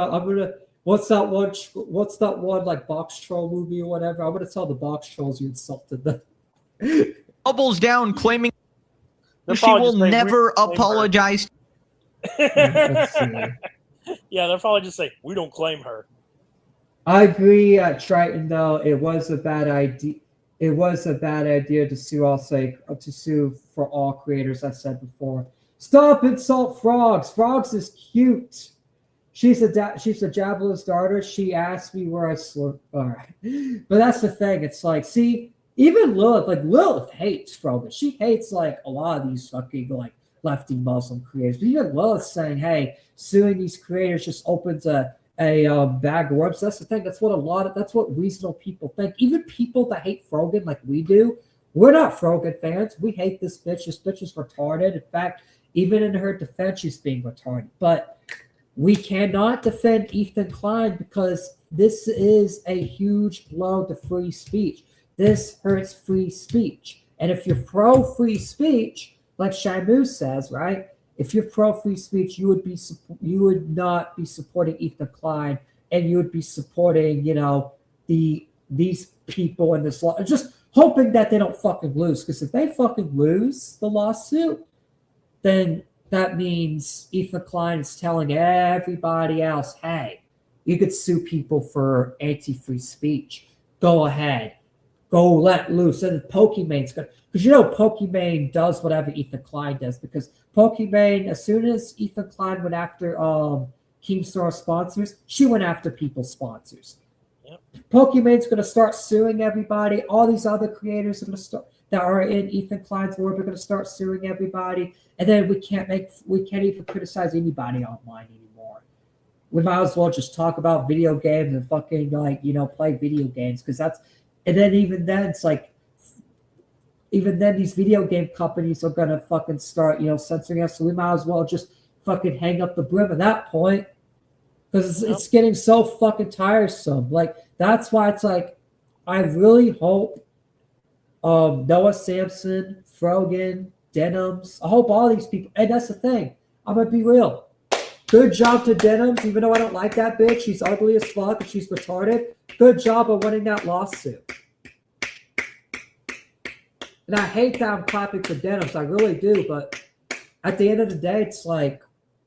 What's that one like box troll movie or whatever? I'm gonna tell the box trolls you insulted them. Doubles down, claiming They'll she probably will just say, never "We don't claim her." apologize. Let's see. Yeah, they'll probably just say, "We don't claim her." I agree, Triton. Though it was a bad idea. It was a bad idea to sue for all creators. I said before. Stop insult frogs. Frogs is cute. She's a Javelin daughter. She asked me where I slept. All right, but that's the thing. It's like, see, even Lilith hates Frogan. She hates like a lot of these fucking like lefty Muslim creators. But even Lilith saying, "Hey, suing these creators just opens a bag of worms." That's the thing. That's what reasonable people think. Even people that hate Frogan like we do, we're not Frogan fans. We hate this bitch. This bitch is retarded. In fact, even in her defense, she's being retarded. But we cannot defend Ethan Klein because this is a huge blow to free speech. This hurts free speech. And if you're pro free speech, like Shamu says, right? If you're pro free speech, you would not be supporting Ethan Klein, and you would be supporting, these people in this law, just hoping that they don't fucking lose. Because if they fucking lose the lawsuit, then that means Ethan Klein is telling everybody else, "Hey, you could sue people for anti-free speech. Go ahead. Go let loose." And Pokemane's going to, because Pokemane does whatever Ethan Klein does, because Pokemane, as soon as Ethan Klein went after Keemstar sponsors, she went after people's sponsors. Yep. Pokemane's going to start suing everybody. All these other creators are going to start that are in Ethan Klein's world are going to start suing everybody, and then we can't even criticize anybody online anymore. We might as well just talk about video games and fucking play video games, because that's. And then even then, it's like, even then, these video game companies are gonna fucking start, censoring us. So we might as well just fucking hang up the brim at that point, because it's getting so fucking tiresome. Like, that's why it's like, I really hope Noah Samson, Frogan, Denims. I hope all these people. And that's the thing. I'm gonna be real. Good job to Denims, even though I don't like that bitch. She's ugly as fuck and she's retarded. Good job of winning that lawsuit. And I hate that I'm clapping for Denims. I really do. But at the end of the day, it's like,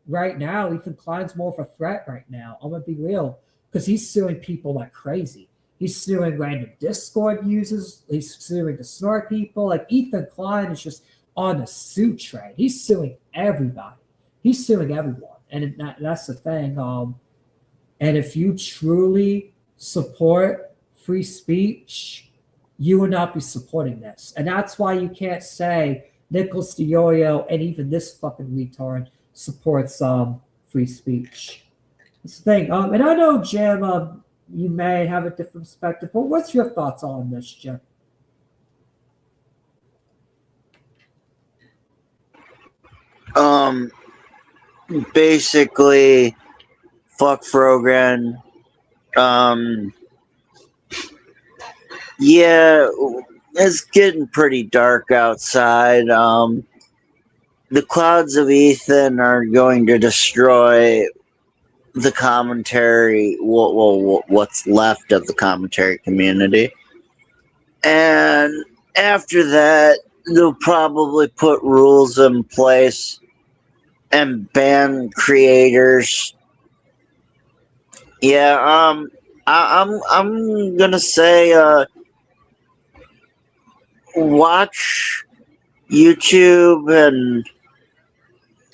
right now, Ethan Klein's more of a threat right now. I'm going to be real. Because he's suing people like crazy. He's suing random Discord users. He's suing the snort people. Like, Ethan Klein is just on the sue train. He's suing everybody. He's suing everyone. And that's the thing. And if you truly support free speech, you will not be supporting this. And that's why you can't say Nicholas DiOrio and even this fucking retard supports free speech. That's the thing. And I know, Jim, you may have a different perspective, but what's your thoughts on this, Jim? Basically, fuck Frogan. Yeah, it's getting pretty dark outside. The clouds of Ethan are going to destroy the commentary, what's left of the commentary community. And after that, they'll probably put rules in place and ban creators. Yeah, I'm gonna say watch YouTube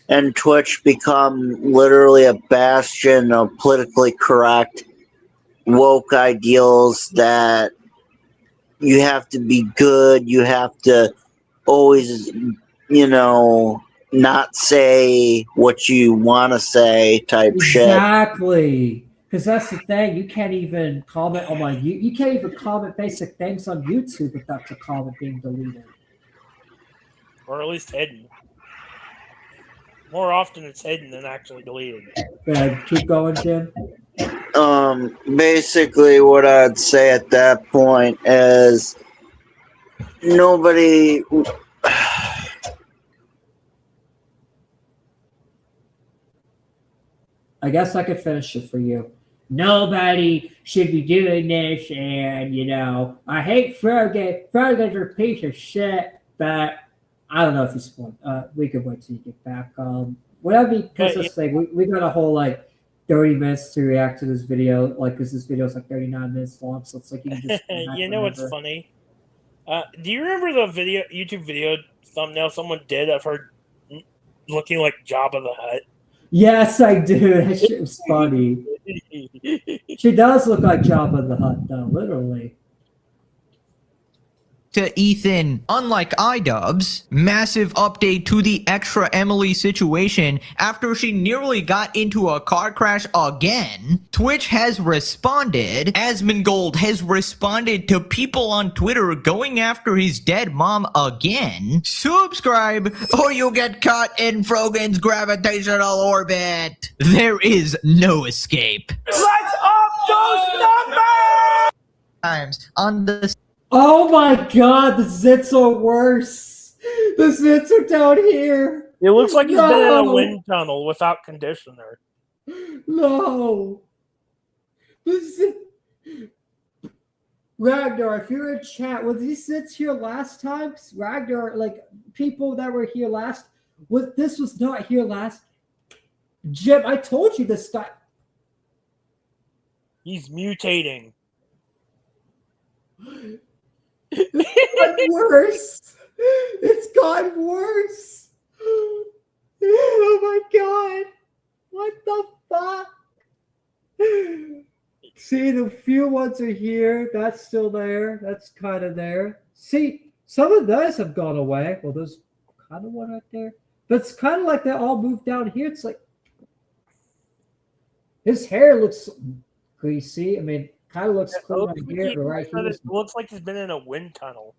and Twitch become literally a bastion of politically correct woke ideals that you have to be good, you have to always, not say what you want to say type shit. Exactly. Because that's the thing. You can't even comment on you can't even comment basic things on YouTube without your comment being deleted. Or at least hidden. More often it's hidden than actually deleted. Keep going, Jim. Basically what I'd say at that point is nobody I guess I could finish it for you. Nobody should be doing this, and I hate Fergus. Fergus is a piece of shit. But I don't know if he's fun. We could wait till you get back. Whatever, because this thing, we got a whole 30 minutes to react to this video, because this video is 39 minutes long, so it's like you can just. What's funny? Do you remember the YouTube video thumbnail someone did of her looking like Jabba the Hutt? Yes, I do. That shit was funny. She does look like Jabba the Hutt, though, literally. To Ethan, unlike iDubbbz, massive update to the extra Emily situation after she nearly got into a car crash again. Twitch has responded. Asmongold has responded to people on Twitter going after his dead mom again. Subscribe or you get caught in Frogan's gravitational orbit. There is no escape. Let's up those numbers! Times on the Oh my god, the zits are worse. The zits are down here. It looks like he's been in a wind tunnel without conditioner. No. Ragnar, if you're in chat, was these zits here last time? Ragnar, people that were here last, this was not here last. Jim, I told you this stuff. He's mutating. It's gotten worse. It's gotten worse. Oh my god. What the fuck? See, the few ones are here. That's still there. That's kind of there. See, some of those have gone away. Well, there's kind of one right there. But it's kind of like they all moved down here. It's like his hair looks greasy. I mean, kind of looks cool right here, but right here. It looks like he's been in a wind tunnel.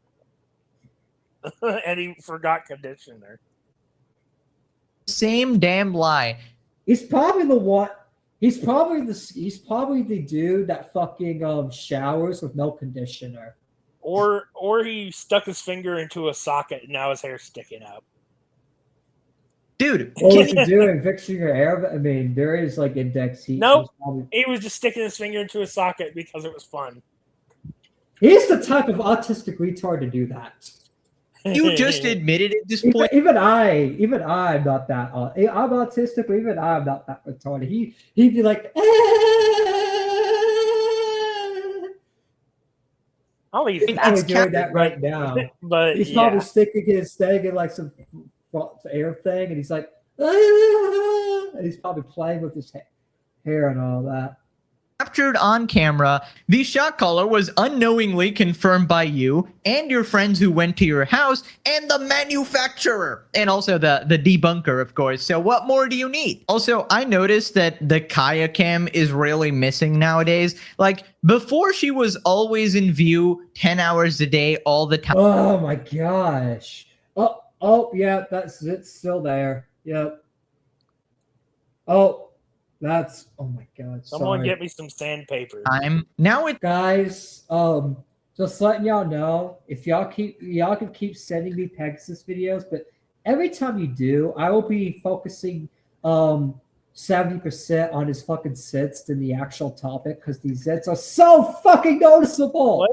And he forgot conditioner. same damn lie. He's probably the one. He's probably the dude that fucking showers with no conditioner. Or he stuck his finger into a socket and now his hair's sticking up. Dude, what was he doing? Fixing your hair? I mean, there is index heat. Nope. He was just sticking his finger into a socket because it was fun. He's the type of autistic retard to do that. You just admitted at this point. Even I'm not that. I'm autistic, but even I'm not that retarded. He'd be like, oh, he's doing that right now. But he's probably sticking his thing in some air thing, and he's like, and he's probably playing with his hair and all that. Captured on camera, the shot caller was unknowingly confirmed by you and your friends who went to your house and the manufacturer and also the debunker, of course. So what more do you need? Also, I noticed that the Kaya cam is really missing nowadays. Before, she was always in view 10 hours a day all the time. Oh my gosh. Oh yeah, it's still there. Yep. Oh, oh my god. Someone sorry. get me some sandpaper. Guys, just letting y'all know, if y'all can keep sending me Pegasus videos, but every time you do, I will be focusing 70% on his fucking zits than the actual topic, because these zits are so fucking noticeable. What?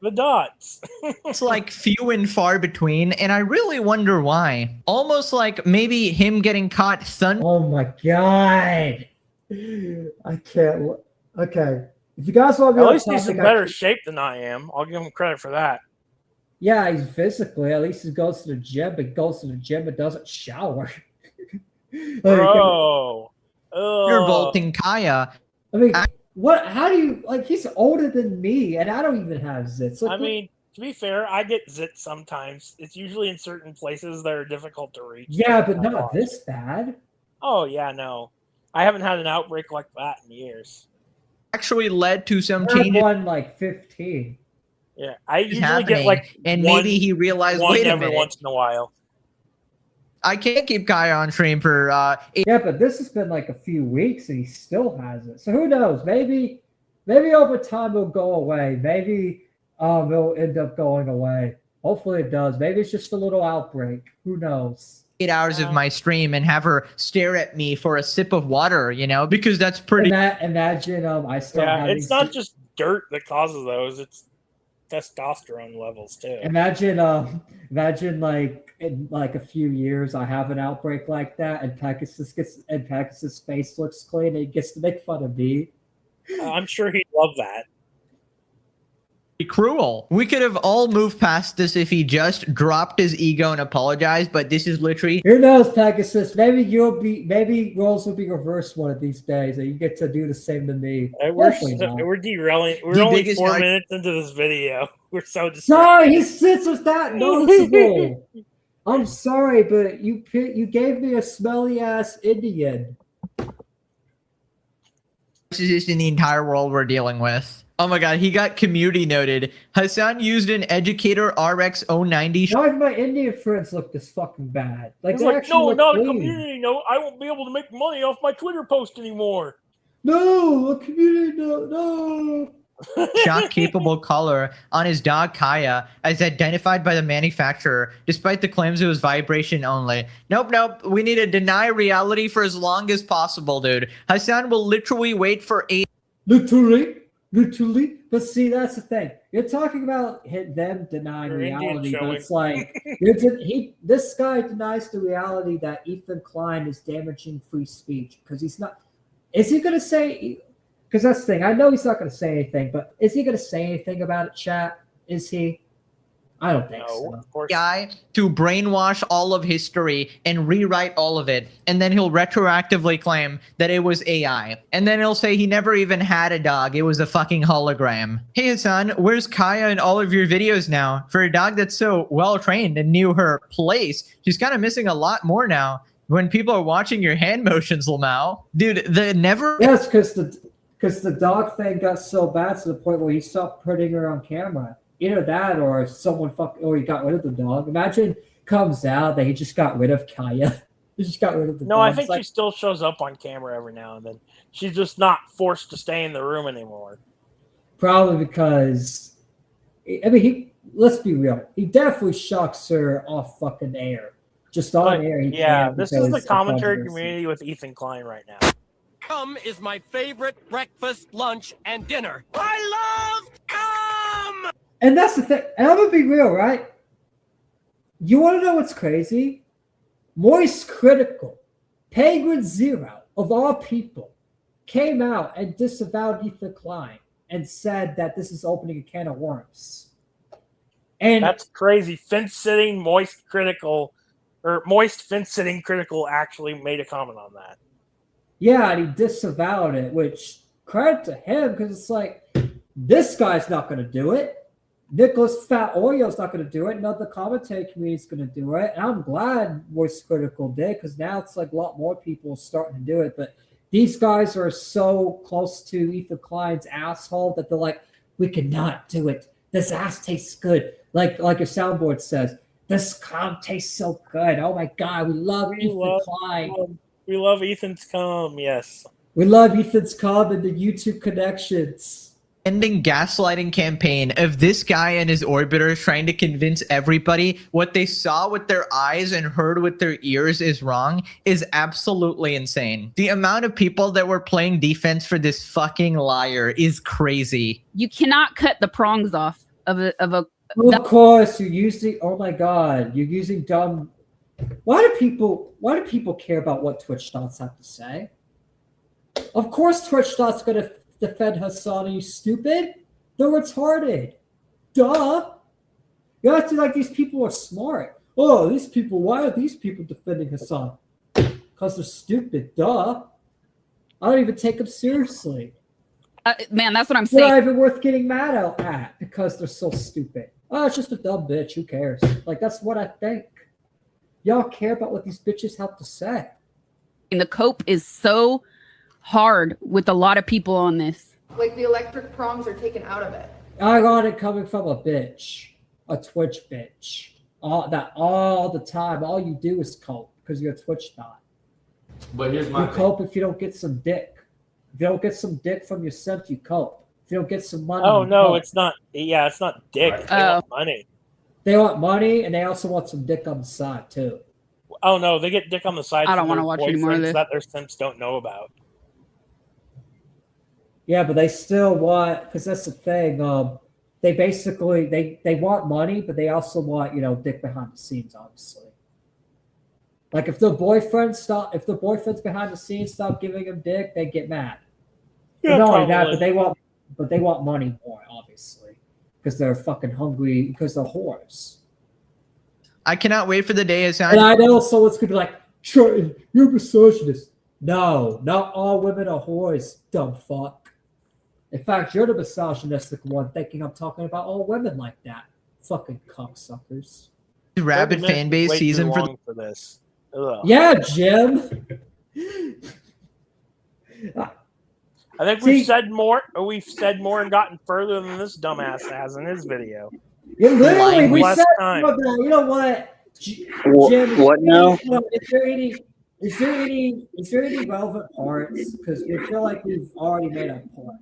The dots. It's few and far between, and I really wonder why. Almost like maybe him getting caught Oh my god. I can't. Okay. If you guys want to be At on least he's in topic, better shape than I am. I'll give him credit for that. yeah, he's physically. At least he goes to the gym, but goes to the gym and doesn't shower. Bro. You're vaulting Kaya. I mean, what? How do you like? He's older than me, and I don't even have zits. Like, I mean, to be fair, I get zits sometimes. It's usually in certain places that are difficult to reach. yeah, but not this bad. Oh yeah, no, I haven't had an outbreak like that in years. Actually led to some I had changes one like 15. Yeah, I usually happening, get like and one, maybe he realized, one wait a every minute, once in a while. I can't keep Kaya on stream for Yeah, but this has been like a few weeks and he still has it. So who knows? Maybe over time it'll go away. Maybe it'll end up going away. Hopefully it does. Maybe it's just a little outbreak. Who knows? 8 hours of my stream and have her stare at me for a sip of water, you know, because that's pretty. Imagine I start Yeah, having it's not just dirt that causes those; it's testosterone levels too. Imagine like in like a few years I have an outbreak like that and Pegasus face looks clean and he gets to make fun of me. I'm sure he'd love that. Cruel. We could have all moved past this if he just dropped his ego and apologized, but this is literally. Who knows, Pegasus? Maybe roles will be reversed one of these days, and you get to do the same to me. We're derailing. We're only 4 minutes into this video. We're so distracted. Sorry, his sits was that noticeable. I'm sorry, but you gave me a smelly ass Indian. This is just in the entire world we're dealing with. Oh my god, he got community noted. Hassan used an Educator RX 090. Why do my Indian friends look this fucking bad? He's like, no, not a community note. I won't be able to make money off my Twitter post anymore. No, a community note, no. Shock capable color on his dog Kaya as identified by the manufacturer, despite the claims it was vibration only. Nope. We need to deny reality for as long as possible, dude. Hassan will literally wait for 8. Literally, but see, that's the thing. You're talking about them denying reality, but it's like this guy denies the reality that Ethan Klein is damaging free speech because he's not. Is he going to say? Because that's the thing. I know he's not going to say anything, but is he going to say anything about it, chat? Is he? I don't think so. Of course. Guy to brainwash all of history and rewrite all of it, and then he'll retroactively claim that it was AI, and then he'll say he never even had a dog, it was a fucking hologram. Hey Hassan, where's Kaya in all of your videos now? For a dog that's so well trained and knew her place, she's kind of missing a lot more now when people are watching your hand motions, Lamau. Dude, Yes, because the dog thing got so bad to the point where he stopped putting her on camera. Either that or or he got rid of the dog. Imagine comes out that he just got rid of Kaya. He just got rid of the dog. No, I think she still shows up on camera every now and then. She's just not forced to stay in the room anymore. Probably because, I mean, let's be real. He definitely shocks her off fucking air. Just on air. Yeah, this is the commentary community with Ethan Klein right now. Cum is my favorite breakfast, lunch, and dinner. I love cum! And that's the thing. And I'm going to be real, right? You want to know what's crazy? Moist Critical, Penguin Zero, of all people, came out and disavowed Ethan Klein and said that this is opening a can of worms. And that's crazy. Fence Sitting Moist Critical, or Moist Fence Sitting Critical actually made a comment on that. Yeah, and he disavowed it, which credit to him because it's like, this guy's not going to do it. Nicholas Fat Oreo's not going to do it. None of the commentary community is going to do it. And I'm glad Voice Critical did because now it's like a lot more people starting to do it. But these guys are so close to Ethan Klein's asshole that they're like, we cannot do it. This ass tastes good. Like your soundboard says, this cum tastes so good. Oh my God, we love Ethan Klein. We love Ethan's cum, yes. We love Ethan's cum and the YouTube connections. Ending gaslighting campaign of this guy and his orbiter trying to convince everybody what they saw with their eyes and heard with their ears is wrong is absolutely insane. The amount of people that were playing defense for this fucking liar is crazy. You cannot cut the prongs off of a. Of course, you're using. Oh my God, you're using dumb. Why do people care about what Twitch Thoughts have to say? Of course, Twitch Thoughts gonna defend Hassan. Are you stupid? They're retarded. Duh. You act like these people are smart. Oh, these people, why are these people defending Hassan? Because they're stupid. Duh. I don't even take them seriously. Man, that's what I'm They're saying. not even worth getting mad at because they're so stupid. Oh, it's just a dumb bitch. Who cares? Like, that's what I think. Y'all care about what these bitches have to say. And the cope is so hard with a lot of people on this. Like the electric prongs are taken out of it. I got it coming from a bitch. A Twitch bitch. All the time. All you do is cope because you're a Twitch bot. But here's my You cope if you don't get some dick. If you don't get some dick from your simp, you cope. If you don't get some money, Oh you no, cope. it's not. Yeah, it's not dick. They want money. They want money, and they also want some dick on the side too. Oh no, they get dick on the side. I don't want wanna to watch any more of this. that their simps don't know about. Yeah, but they still want, because that's the thing. They basically they want money, but they also want dick behind the scenes, obviously. Like if the boyfriend's behind the scenes stop giving them dick, they get mad. Yeah, But not only probably. that, but they want money more, obviously, because they're fucking hungry, because they're whores. I cannot wait for the day Hassan. And I know someone's gonna be like, "You're misogynist." No, not all women are whores, dumb fuck. In fact, you're the misogynistic one, thinking I'm talking about all women like that. Fucking cocksuckers. Rabid fan base Way too season long for this. Ugh. Yeah, Jim. I think we've said more and gotten further than this dumbass has in his video. Yeah, literally, we Less said time. you know what, Jim? What now? Is there any relevant parts? Because we feel like we've already made a point.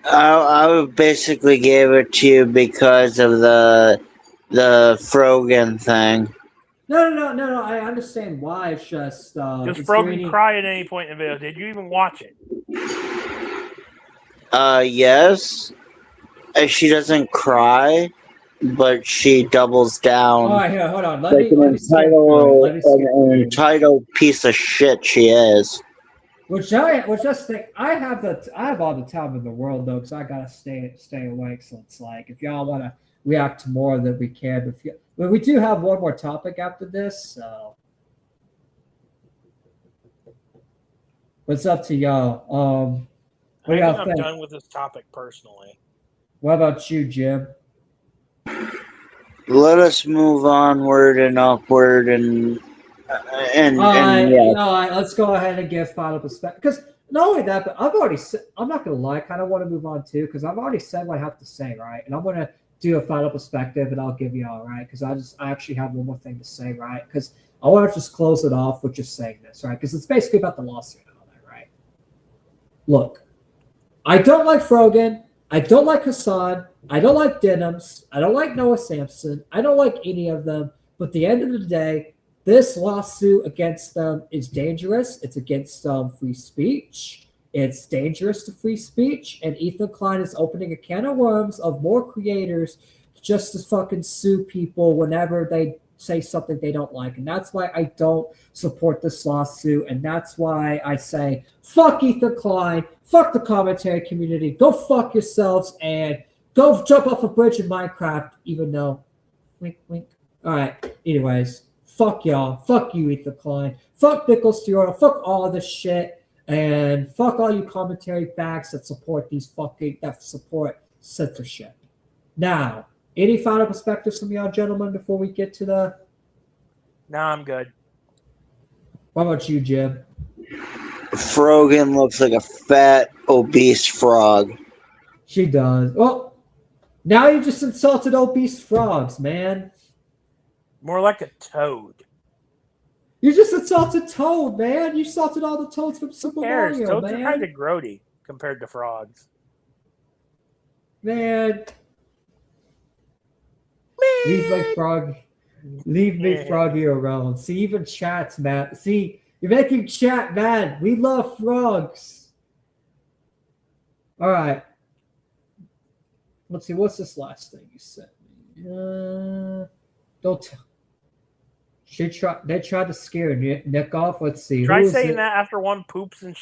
I would basically gave it to you because of the Frogan thing. No. I understand why. It's just Does is Frogan there any- cry at any point in the video? Did you even watch it? Yes. She doesn't cry, but she doubles down. All right, here, hold on. Like an entitled piece of shit she is. Which just think I have all the time in the world though, because I gotta stay awake. So it's like if y'all want to react to more than we can, but we do have one more topic after this. So what's up to y'all? What do I y'all think I'm think? done with this topic personally. What about you, Jim? Let us move onward and upward and All yeah. right, let's go ahead and give final perspective. Because not only that, but I've already said, I'm not going to lie, I kind of want to move on too, because I've already said what I have to say, right? And I'm going to do a final perspective and I'll give you all, right? Because I actually have one more thing to say, right? Because I want to just close it off with just saying this, right? Because it's basically about the lawsuit and all that, right? Look, I don't like Frogan. I don't like Hassan. I don't like Denims. I don't like Noah Sampson. I don't like any of them. But at the end of the day, this lawsuit against them is dangerous. It's against free speech. It's dangerous to free speech. And Ethan Klein is opening a can of worms of more creators just to fucking sue people whenever they say something they don't like. And that's why I don't support this lawsuit. And that's why I say, fuck Ethan Klein. Fuck the commentary community. Go fuck yourselves and go jump off a bridge in Minecraft, even though, wink, wink. All right. Anyways, fuck y'all. Fuck you, Ethan Klein. Fuck Nicholas Stewart. Fuck all this shit. And fuck all you commentary facts that support censorship. Now, any final perspectives from y'all, gentlemen, before we get to the... Nah, I'm good. What about you, Jim? Frogan looks like a fat, obese frog. She does. Well, now you just insulted obese frogs, man. More like a toad. You just insulted Toad, man. You insulted all the Toads from Super Who cares? Mario, Toads man. are kind of grody compared to frogs. Man. Leave me Froggy alone. See, even chat's mad. See, you're making chat mad. We love frogs. All right. Let's see. What's this last thing you sent me? Don't tell. They tried to scare Nick off. Let's see. Try Who is saying it? that after one poops and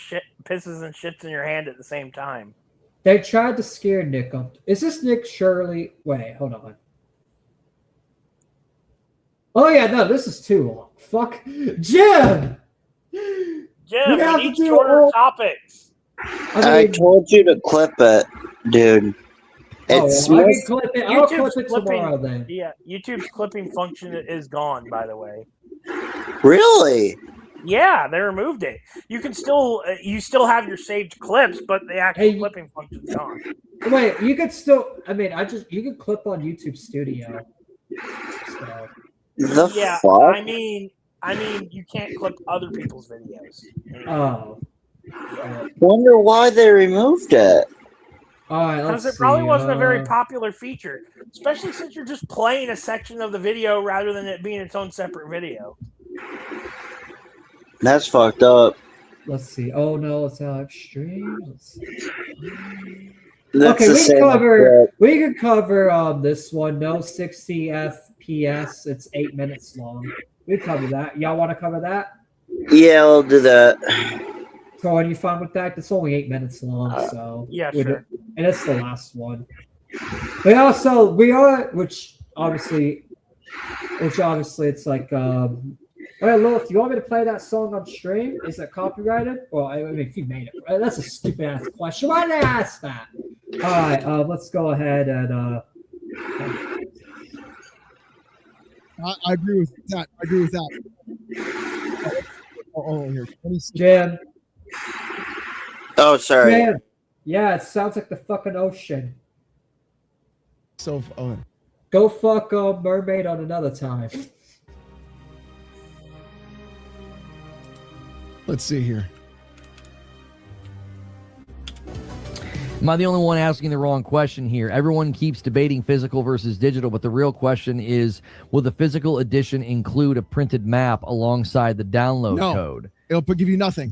pisses and shits in your hand at the same time. They tried to scare Nick off. Is this Nick Shirley? Wait, hold on. Oh yeah, no, this is too long. Fuck, Jim. Jim, we need shorter topics. I told you to clip it, dude. It's I can clip it. I'll clip YouTube's it tomorrow then. Yeah, YouTube's clipping function is gone, by the way. Really? Yeah, they removed it. You can still you still have your saved clips, but the actual clipping function's gone. Wait, you could still. I mean, you can clip on YouTube Studio. So. Yeah, fuck? I mean, you can't clip other people's videos. Oh. Wonder why they removed it. All right, because it probably wasn't a very popular feature, especially since you're just playing a section of the video rather than it being its own separate video. That's fucked up. Let's see. Oh no, it's not extreme. Let's see. That's Okay, the same we can cover this one. No 60 FPS. It's 8 minutes long. We cover that. Y'all want to cover that? Yeah, I'll do that. So are you fine with that? It's only 8 minutes long, so yeah, sure. And it's the last one. We are, which obviously it's like well, Lilith, do you want me to play that song on stream? Is it copyrighted? Well, I mean, if you made it, that's a stupid ass question. Why did I ask that? All right, let's go ahead and. I agree with that. I agree with that. Oh, here, Jim. Oh, sorry. Jim. Yeah, it sounds like the fucking ocean. So, go fuck a mermaid on another time. Let's see here. Am I the only one asking the wrong question here? Everyone keeps debating physical versus digital, but the real question is, will the physical edition include a printed map alongside the download code? It'll give you nothing.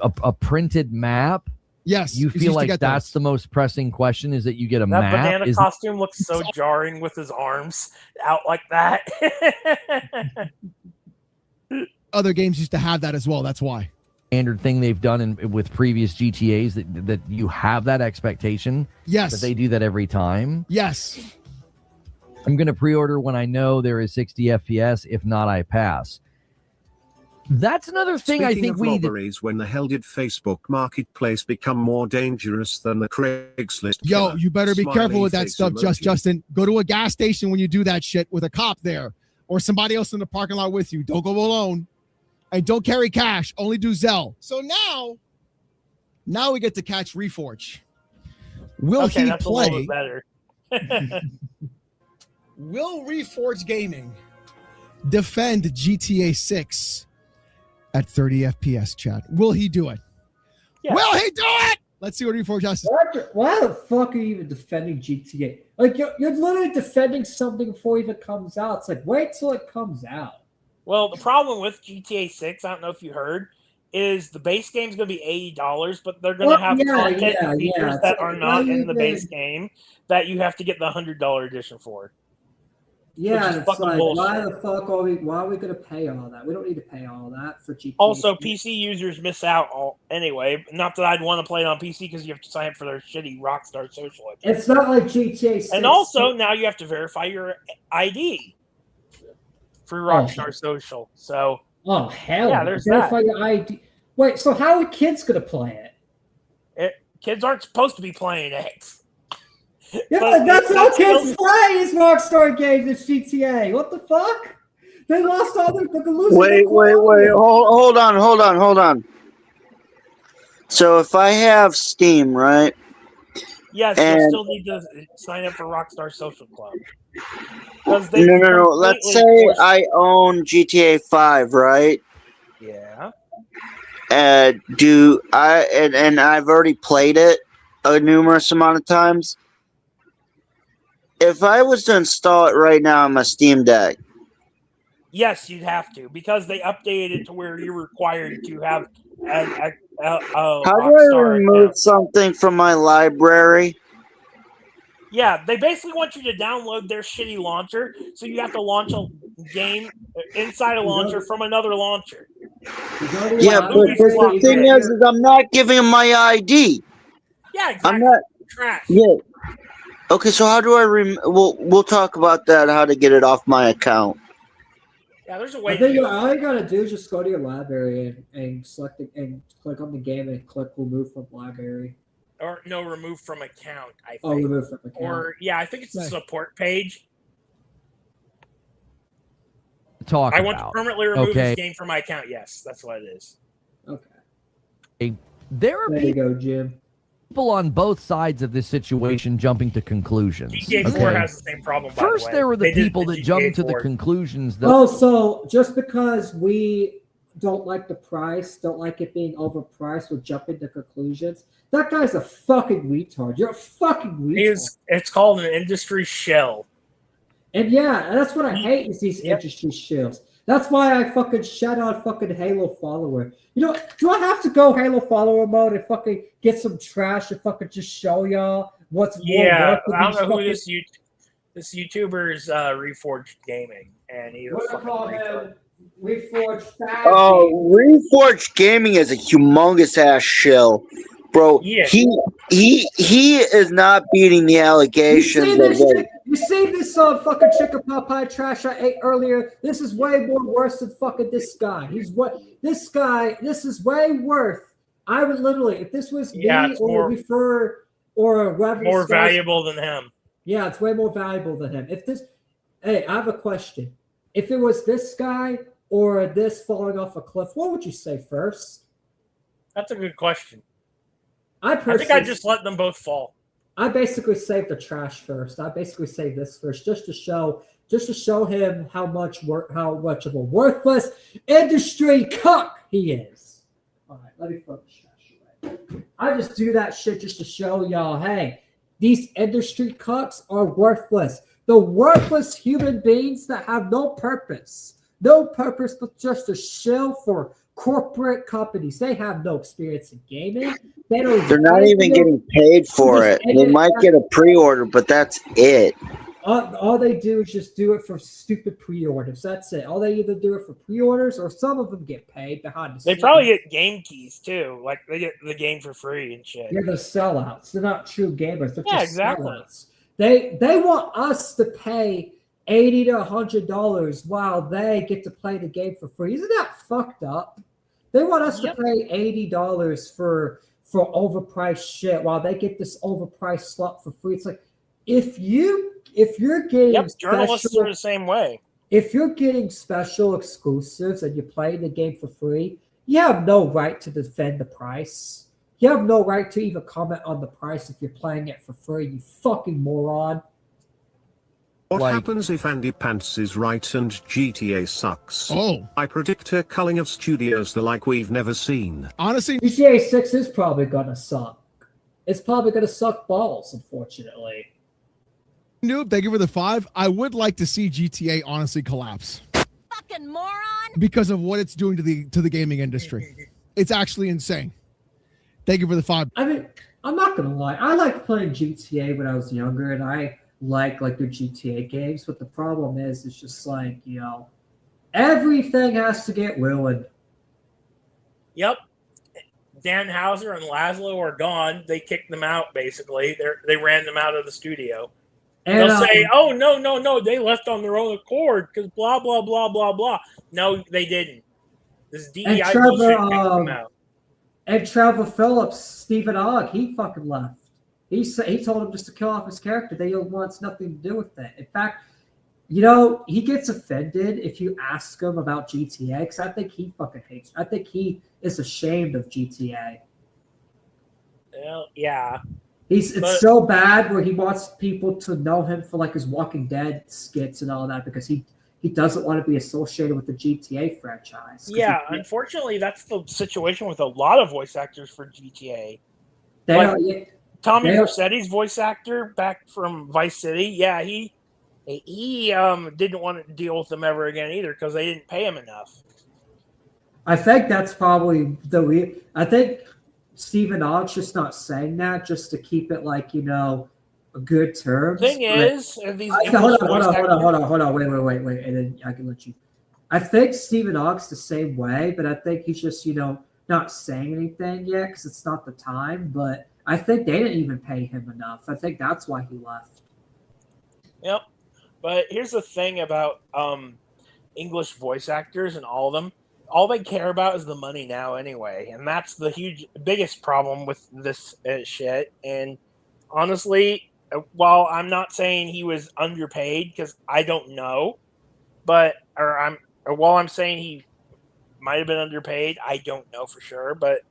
A printed map? Yes. You feel like that's the most pressing question, is that you get a that map? That banana costume looks so jarring with his arms out like that. Other games used to have that as well. That's why. Standard thing they've done with previous GTAs that you have that expectation. Yes. That they do that every time. Yes. I'm going to pre-order when I know there is 60 FPS. If not, I pass. That's another thing. Speaking I think of we need robberies, when the hell did Facebook Marketplace become more dangerous than the Craigslist? Yo, killer? you better be Smiley careful with that face stuff, emoji. Justin. Go to a gas station when you do that shit with a cop there or somebody else in the parking lot with you. Don't go alone. And don't carry cash. Only do Zelle. So now we get to catch Reforge. Will he that's play? A little bit better. Will Reforge Gaming defend GTA 6 at 30 FPS, chat? Will he do it? Yes. Will he do it? Let's see what Reforge has to say. Why the fuck are you even defending GTA? Like, you're literally defending something before it even comes out. It's like, wait till it comes out. Well, the problem with GTA 6, I don't know if you heard, is the base game is going to be $80, but they're going to have content and features that are not in the base game that you have to get the $100 edition for. Yeah, it's like, why the fuck are we going to pay all that? We don't need to pay all that for GTA. Also, PC users miss out anyway. Not that I'd want to play it on PC because you have to sign up for their shitty Rockstar social account. It's not like GTA 6. And also, now you have to verify your ID for Rockstar Social. So, oh hell, yeah, there's verify that. your ID. Wait, so how are kids gonna play it? Kids aren't supposed to be playing it. Yeah, that's how kids play is Rockstar games. It's GTA. What the fuck? They lost all their. Wait. Hold on. So if I have Steam, right? Yes, you still need to sign up for Rockstar Social Club. No. Let's say I own GTA 5, right? Yeah. Do I and I've already played it a numerous amount of times. If I was to install it right now on my Steam Deck, yes, you'd have to because they updated it to where you're required to have how do I remove something from my library? Yeah, they basically want you to download their shitty launcher, so you have to launch a game inside a launcher from another launcher. Yeah, but the thing is I'm not giving him my ID. Yeah, exactly. I'm not. Trash. Yeah. Okay, so how do I? We'll talk about that. How to get it off my account. Yeah, there's a way. I think all you gotta do is just go to your library and select it and click on the game and click remove from library. Or no, remove from account. I think. Oh, remove from account. Or yeah, I think it's the support page. Talk I want to about. permanently remove Okay. this game from my account. Yes, that's what it is. Okay. There are There you go, Jim. people on both sides of this situation jumping to conclusions. GTA 4 okay? has the same problem. By First, the way. there were the They did people that jumped to the 4. conclusions that Oh, so just because we don't like the price, don't like it being overpriced, we're jumping to conclusions. That guy's a fucking retard. You're a fucking retard. It's called an industry shell. And yeah, that's what I hate is these industry shills. That's why I fucking shut on fucking Halo follower. You know, do I have to go Halo follower mode and fucking get some trash and fucking just show y'all what's more Yeah, worth I don't know who fucking... this YouTuber's Reforged Gaming, and he's a What do I fucking call retard. him? Reforged Fag. Oh, Reforged Gaming is a humongous ass shill, bro. Yeah. He is not beating the allegations of what. You see this fucking chicken pot pie trash I ate earlier? This is way more worse than fucking this guy. This is way worth. I would literally, if this was me it's or or whoever more valuable than him. Yeah, it's way more valuable than him. Hey, I have a question. If it was this guy or this falling off a cliff, what would you say first? That's a good question. I think I just let them both fall. I basically saved the trash first. I basically saved this first, just to show him how much of a worthless industry cuck he is. All right, let me throw this trash away. I just do that shit just to show y'all, hey, these industry cucks are worthless. The worthless human beings that have no purpose but just a shell for corporate companies. They have no experience in gaming. They're not even getting paid for it. They might get a pre-order, but that's it. All they do is just do it for stupid pre-orders. That's it. All they either do it for pre-orders, or some of them get paid behind the scenes. They probably get game keys too. Like they get the game for free and shit. They're the sellouts. They're not true gamers. They're just exactly. sellouts. They want us to pay $80 to $100 while they get to play the game for free. Isn't that fucked up? They want us to pay $80 for overpriced shit while they get this overpriced slot for free. It's like if you're getting journalists are the same way. If you're getting special exclusives and you're playing the game for free, you have no right to defend the price. You have no right to even comment on the price if you're playing it for free, you fucking moron. What happens if Andy Pants is right and GTA sucks? Oh. I predict a culling of studios the like we've never seen. Honestly, GTA 6 is probably gonna suck. It's probably gonna suck balls, unfortunately. Noob, thank you for the 5. I would like to see GTA honestly collapse. Fucking moron. Because of what it's doing to the gaming industry. It's actually insane. Thank you for the 5. I mean, I'm not gonna lie. I liked playing GTA when I was younger, and I like the GTA games, but the problem is it's just like, you know, everything has to get ruined. Yep. Dan Houser and Laszlo are gone. They kicked them out, basically. They ran them out of the studio. And they'll say, oh, no, they left on their own accord because blah, blah, blah, blah, blah. No, they didn't. This DEI bullshit kicked them out. And Trevor Phillips, Stephen Ogg, he fucking left. He told him just to kill off his character. They wants nothing to do with it. In fact, you know, he gets offended if you ask him about GTA because I think he fucking hates it. I think he is ashamed of GTA. Well, yeah. It's so bad where he wants people to know him for like his Walking Dead skits and all that because he doesn't want to be associated with the GTA franchise. Yeah, unfortunately, that's the situation with a lot of voice actors for GTA. Tommy Vercetti's voice actor back from Vice City. Yeah, he didn't want to deal with them ever again either because they didn't pay him enough. I think that's probably I think Stephen Ogg's just not saying that just to keep it like, you know, good terms. Thing but- is, these hold English on, voice hold on, wait, and then I can let you. I think Stephen Ogg's the same way, but I think he's just not saying anything yet because it's not the time. But I think they didn't even pay him enough. I think that's why he left. Yep. But here's the thing about English voice actors and all of them. All they care about is the money now anyway. And that's the biggest problem with this shit. And honestly, while I'm not saying he was underpaid because I don't know, while I'm saying he might have been underpaid, I don't know for sure. But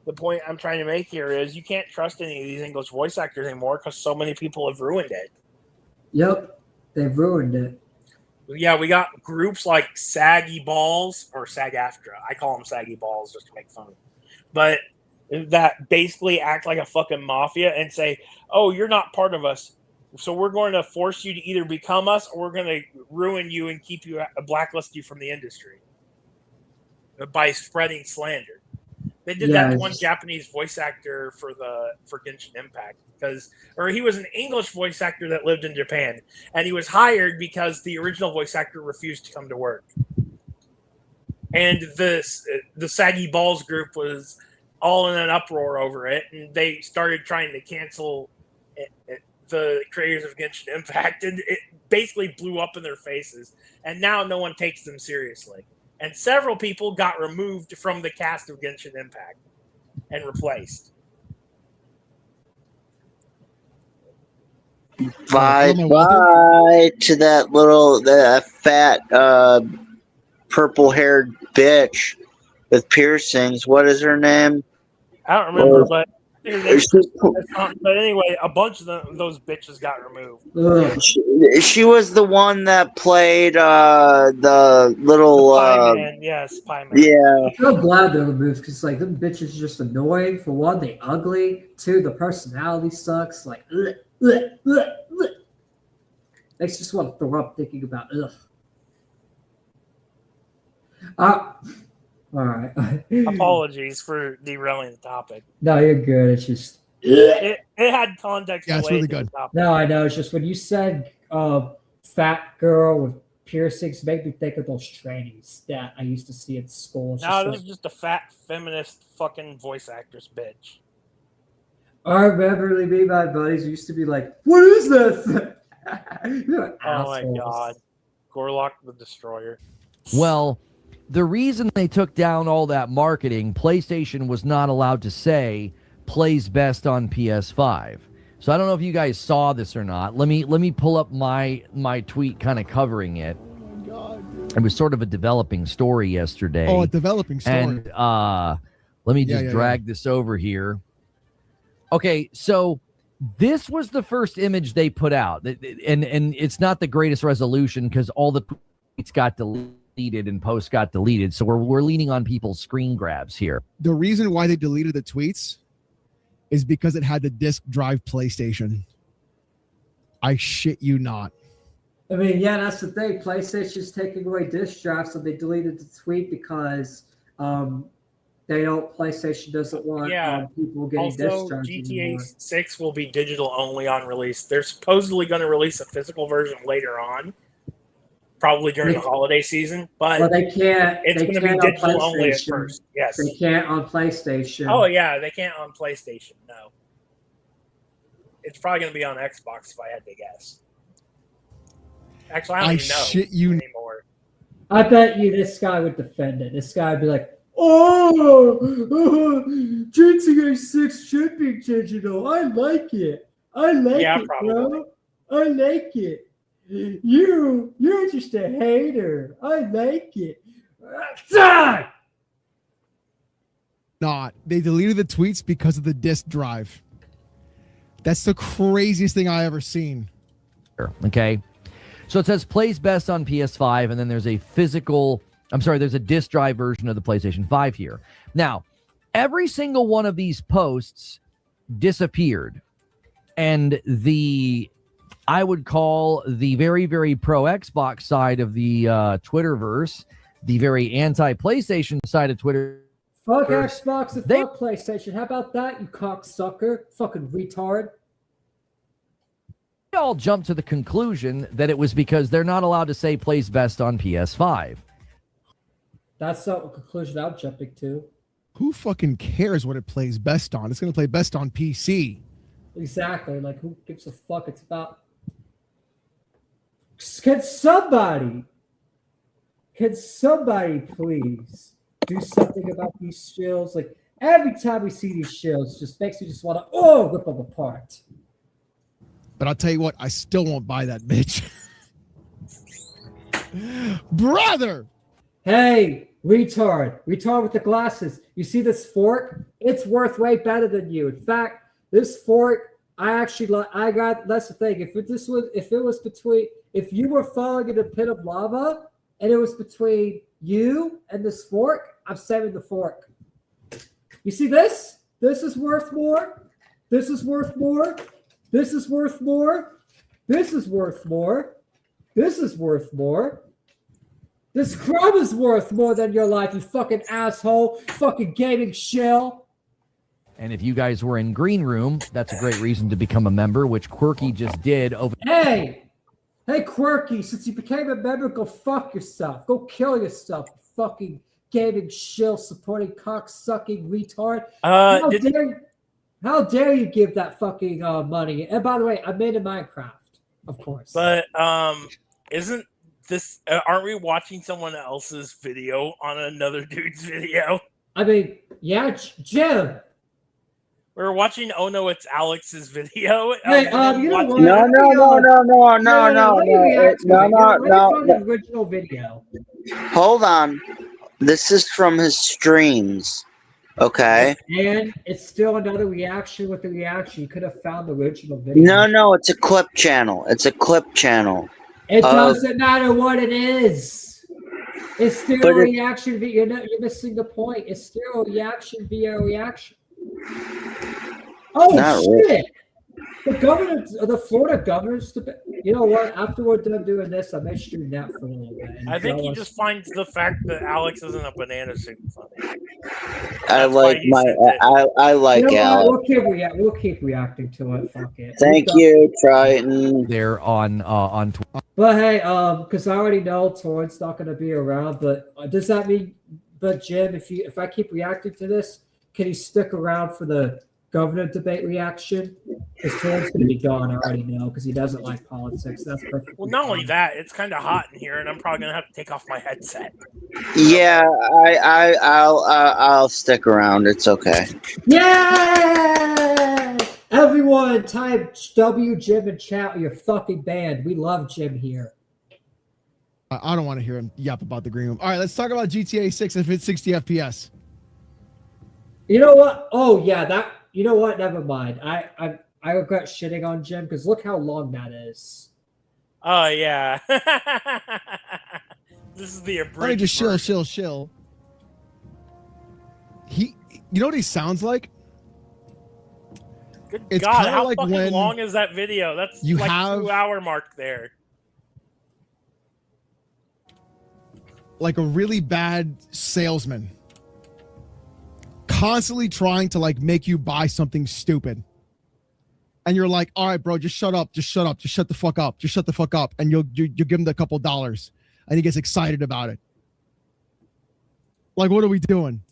the point I'm trying to make here is you can't trust any of these English voice actors anymore because so many people have ruined it. Yep, they've ruined it. Yeah, we got groups like Saggy Balls or SAG-AFTRA. I call them Saggy Balls just to make fun. But that basically act like a fucking mafia and say, "Oh, you're not part of us, so we're going to force you to either become us or we're going to ruin you and keep you blacklist you from the industry by spreading slander." They did that to one Japanese voice actor for Genshin Impact he was an English voice actor that lived in Japan, and he was hired because the original voice actor refused to come to work. And the Saggy Balls group was all in an uproar over it, and they started trying to cancel the creators of Genshin Impact, and it basically blew up in their faces. And now no one takes them seriously. And several people got removed from the cast of Genshin Impact and replaced. Bye to that fat purple-haired bitch with piercings. What is her name? I don't remember, but anyway, a bunch of those bitches got removed. She was the one that played the little Pie Man, yes, Pie Man. Yeah. I'm so glad they're removed because them bitches are just annoying. For one, they ugly. Two, the personality sucks. Like, makes you just want to throw up thinking about all right. Apologies for derailing the topic. No, you're good. It's just it had context. Yeah, it's really good. No, I know. It's just when you said fat girl with piercings, made me think of those trainings that I used to see at school. No, this is just a fat feminist fucking voice actress bitch. I remember me and my buddies used to be like, "What is this?" Oh my god, Gorlock the Destroyer. Well, the reason they took down all that marketing, PlayStation was not allowed to say plays best on PS5. So I don't know if you guys saw this or not. Let me pull up my tweet kind of covering it. Oh my god. It was sort of a developing story yesterday. Oh, a developing story. And let me just drag this over here. Okay, so this was the first image they put out. And it's not the greatest resolution because all the tweets got deleted and posts got deleted. So we're leaning on people's screen grabs here. The reason why they deleted the tweets is because it had the disk drive PlayStation. I shit you not. I mean, yeah, that's the thing. PlayStation's taking away disk drives, so they deleted the tweet because PlayStation doesn't want people getting disk Also, drives GTA anymore. 6 will be digital only on release. They're supposedly going to release a physical version later on, probably during the holiday season. But they can't. It's They going to be can't on digital only at PlayStation. first. Yes. They can't on PlayStation. Oh yeah, they can't on PlayStation. No. It's probably going to be on Xbox if I had to guess. Actually, I don't even know shit you anymore. I bet you this guy would defend it. This guy would be like, "Oh, GTA 6 should be digital. I like it. I like it, bro. I like it. You're just a hater. I like it." Not. They deleted the tweets because of the disk drive. That's the craziest thing I ever seen. Okay. So it says plays best on PS5, and then there's a there's a disk drive version of the PlayStation 5 here. Now, every single one of these posts disappeared. And I would call the very, very pro Xbox side of the Twitterverse, the very anti-PlayStation side of Twitter. Fuck Xbox and fuck PlayStation. How about that, you cocksucker? Fucking retard. all jumped to the conclusion that it was because they're not allowed to say plays best on PS5. That's not a conclusion I'm jumping to. Who fucking cares what it plays best on? It's going to play best on PC. Exactly. Like, who gives a fuck? It's about. Can somebody please do something about these shills? Like, every time we see these shills, just makes me just want to rip them apart. But I'll tell you what, I still won't buy that bitch. Brother! Hey, retard with the glasses. You see this fork? It's worth way better than you. In fact, this fork, I got. That's the thing. If you were falling in a pit of lava, and it was between you and this fork, I'm saving the fork. You see this? This is worth more. This is worth more. This is worth more. This is worth more. This is worth more. This crumb is worth more than your life, you fucking asshole, fucking gaming shill. And if you guys were in Green Room, that's a great reason to become a member, which Quirky just did over. Hey, Quirky, since you became a member, go fuck yourself. Go kill yourself, you fucking gaming shill supporting cock-sucking retard. How dare you give that fucking money? And by the way, I made a Minecraft, of course. But isn't this? Aren't we watching someone else's video on another dude's video? I mean, yeah, Jim. We're watching. Oh no, it's Alex's video. Hey, you know what? No. The original video. Hold on. This is from his streams. Okay. And it's still another reaction with the reaction. You could have found the original video. No, it's a clip channel. It's a clip channel. It doesn't matter what it is. It's still a reaction video. You're missing the point. It's still a reaction via reaction. Oh, Not shit. really. The Florida governor's debate. You know what? After we're done doing this, I may stream that for a little bit. I think he just finds the fact that Alex isn't a banana suit funny. I like Alex. We'll keep reacting to it. Fuck it. Thank you, Triton. They're on Twitter. But hey, because I already know Torrent's not going to be around. But does that mean? But Jim, if I keep reacting to this, can he stick around for the governor debate reaction? Because Torrent's going to be gone. I already know because he doesn't like politics. That's perfect. Well, not only that, it's kind of hot in here, and I'm probably gonna have to take off my headset. Yeah, I'll stick around. It's okay. Yay! Everyone, type W Jim in chat with your fucking band. We love Jim here. I don't want to hear him yap about the Green Room. All right, let's talk about GTA 6 if it's 60 FPS. You know what? Oh yeah, you know what? Never mind. I regret shitting on Jim because look how long that is. Oh yeah. This is the abridged. Let me just chill. You know what he sounds like? Good It's God, kinda how like fucking when long is that video? That's you like have- 2-hour mark there. Like a really bad salesman. Constantly trying to like make you buy something stupid. And you're like, all right, bro, just shut up. Just shut the fuck up. And you give him the couple dollars. And he gets excited about it. Like, what are we doing?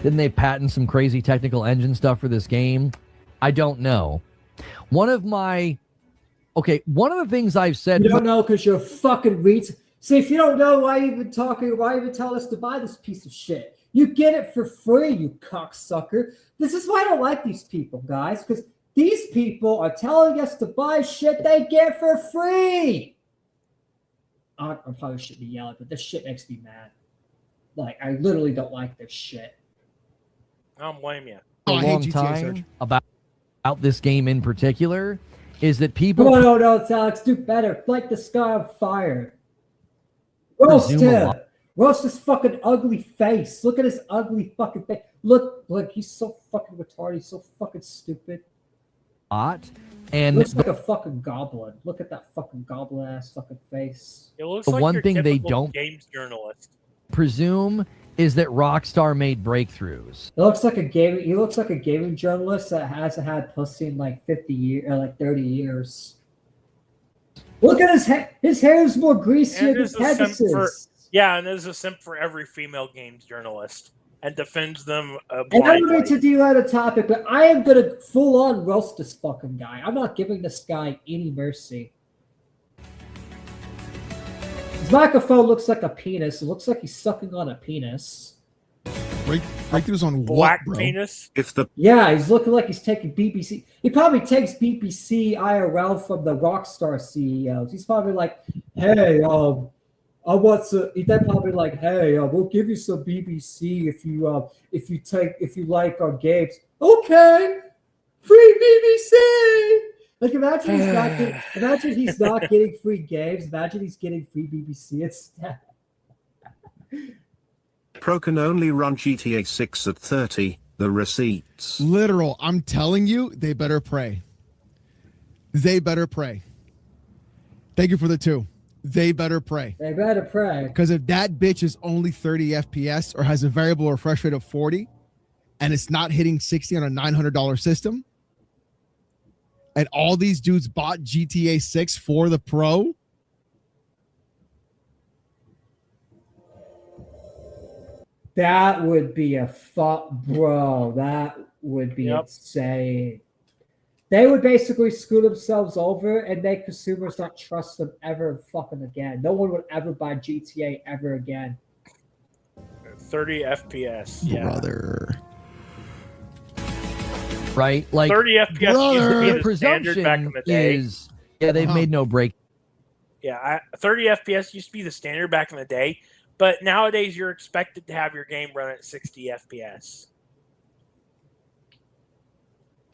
Didn't they patent some crazy technical engine stuff for this game? I don't know. One of the things I've said. You don't know because you're fucking reads. See, if you don't know why you even tell us to buy this piece of shit? You get it for free, you cocksucker. This is why I don't like these people, guys, because these people are telling us to buy shit they get for free. I probably shouldn't be yelling, but this shit makes me mad. Like, I literally don't like this shit. I don't blame you. A long time about this game in particular is that people. No, it's Alex. Do better. Light the sky on fire. Roast him. Roast his fucking ugly face. Look at his ugly fucking face. Look, he's so fucking retarded. He's so fucking stupid. And looks like a fucking goblin. Look at that fucking goblin ass fucking face. It looks the like one your thing they typical don't games journalist. presume is that Rockstar made breakthroughs. It looks like a gaming. He looks like a gaming journalist that hasn't had pussy in like 50 years or like 30 years. Look at his hair. His hair is more greasy than Pegasus. And there's a simp for every female games journalist and defends them And I don't blindly. need to derail the topic, but I am gonna full on roast this fucking guy. I'm not giving this guy any mercy. His microphone looks like a penis. It looks like he's sucking on a penis. Breakthroughs on Black what, bro? penis. Yeah, he's looking like he's taking BBC. He probably takes BBC IRL from the Rockstar CEOs. He's probably like, "Hey, I want to." They're probably like, "Hey, we'll give you some BBC if you like our games." Okay, free BBC. Like imagine he's not getting free games. Imagine he's getting free BBC instead. Pro can only run GTA 6 at 30. The receipts. Literal. I'm telling you, they better pray. They better pray. Thank you for the 2. They better pray. They better pray. Because if that bitch is only 30 FPS or has a variable refresh rate of 40 and it's not hitting 60 on a $900 system, and all these dudes bought GTA 6 for the Pro, that would be a bro. That would be insane. They would basically screw themselves over and make consumers not trust them ever fucking again. No one would ever buy GTA ever again. 30 FPS. Yeah. Brother. Right? Like 30 FPS used to be the the standard back in the day. is they've made no break. Yeah, 30 FPS used to be the standard back in the day, but nowadays you're expected to have your game run at 60 FPS.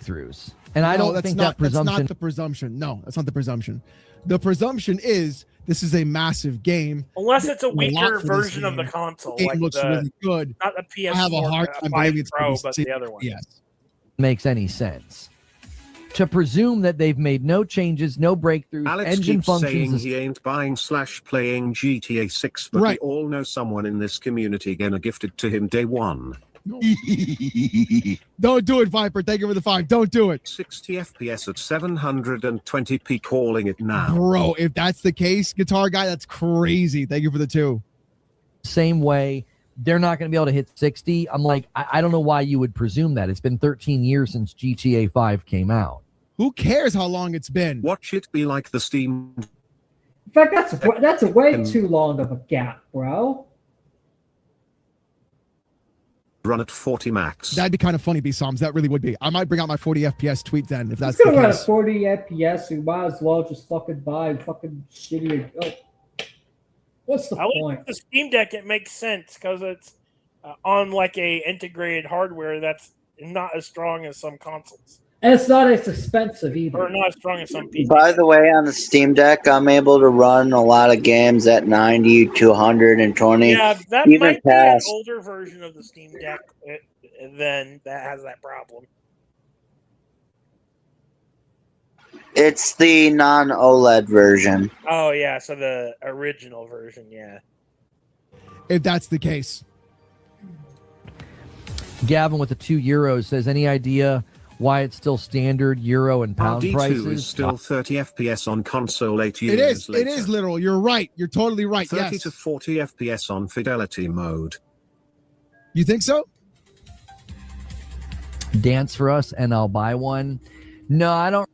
Throughs. And I don't think that presumption. That's not the presumption. No, that's not the presumption. The presumption is this is a massive game. Unless it's a lot weaker for this version of the game. console. It like looks the, really good. Not the PS4, I have a hard time believing it's Pro, gonna be but the other one. Yes. Makes any sense. To presume that they've made no changes, no breakthroughs, Alex engine keeps functions. saying he ain't buying / playing GTA 6, but we all know someone in this community gonna gift it to him day one. Don't do it, Viper. Thank you for the 5. Don't do it. 60 FPS at 720p, calling it now. Bro, if that's the case, Guitar Guy, that's crazy. Thank you for the 2. Same way, they're not going to be able to hit 60. I'm like, I don't know why you would presume that. It's been 13 years since GTA 5 came out. Who cares how long it's been? Watch it be like the Steam. In fact, that's a way too long of a gap, bro. Run at 40 max. That'd be kind of funny, B-Soms. That really would be. I might bring out my 40 FPS tweet then, if that's It's the gonna run at case. 40 FPS. You might as well just fucking buy fucking shitty. What's the point? The Steam Deck, it makes sense because it's on like a integrated hardware that's not as strong as some consoles. And it's not as expensive either. Or not as strong as some PCs. By the way, on the Steam Deck, I'm able to run a lot of games at 90 to 120. Yeah, that even might be an past. older version of the Steam Deck then that has that problem. It's the non-OLED version. Oh, yeah, so the original version, yeah. If that's the case. Gavin with the €2 says, any idea why it's still standard euro and pound RD2 prices? is still 30 FPS on console 8 years It is. later. It is literal. You're right. You're totally right. 30 Yes. to 40 FPS on fidelity mode. You think so? Dance for us and I'll buy one. No, I don't.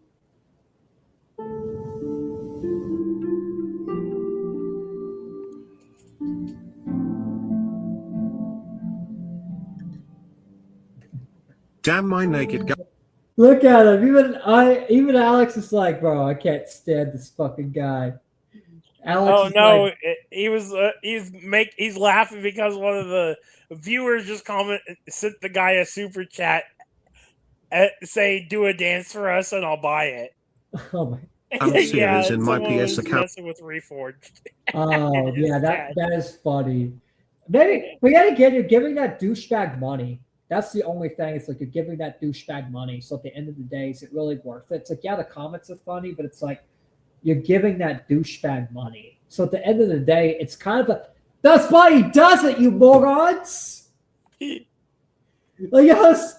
Damn my naked guy. Look at him. Even Alex is like, bro, I can't stand this fucking guy. Alex Oh is no, like, he's laughing because one of the viewers just sent the guy a super chat, say do a dance for us and I'll buy it. oh my. I'm serious Yeah, in my someone was PS account. messing with Reforged. Oh It's yeah, sad. that is funny. Maybe we gotta get you're giving that douchebag money. That's the only thing. It's like you're giving that douchebag money. So at the end of the day, is it really worth it? It's like, yeah, the comments are funny, but it's like you're giving that douchebag money. So at the end of the day, it's kind of That's why he does it, you morons. Like, yes,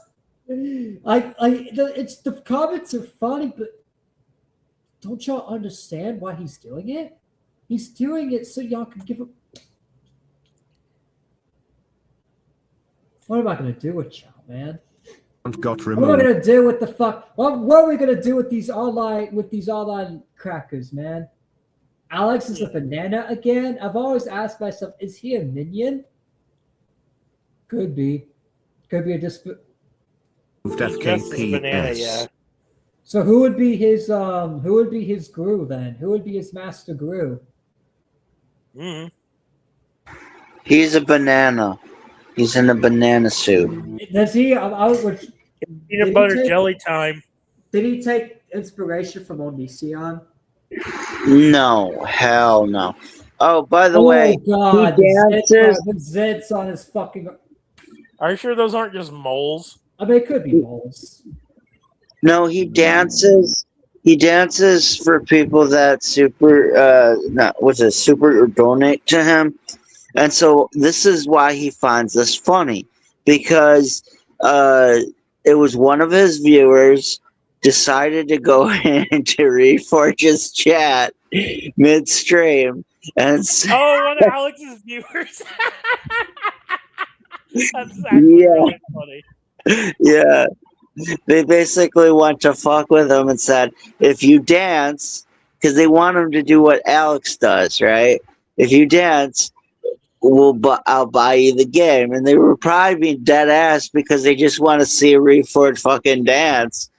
it's the comments are funny, but don't y'all understand why he's doing it? He's doing it so y'all can give him. What am I gonna do with y'all, man? Got What am I removed. gonna do with the fuck? What are we gonna do with these online crackers, man? Alex is a banana again. I've always asked myself, is he a minion? Could be a dispute. FKPS. So who would be his Gru then? Who would be his master Gru? He's a banana. He's in a banana suit. Does he? Peanut butter jelly time. Did he take inspiration from Onision? No, hell no. Oh, by the way, God, he dances. the zits on his fucking. Are you sure those aren't just moles? I mean, it could be moles. No, he dances. He dances for people that super donate to him. And so this is why he finds this funny, because it was one of his viewers decided to go into Reforge's chat midstream and one of Alex's viewers. That's actually really funny. Yeah. They basically want to fuck with him and said, if you dance, because they want him to do what Alex does, right? If you dance, I'll buy you the game. And they were probably being dead ass because they just want to see a Reforge fucking dance.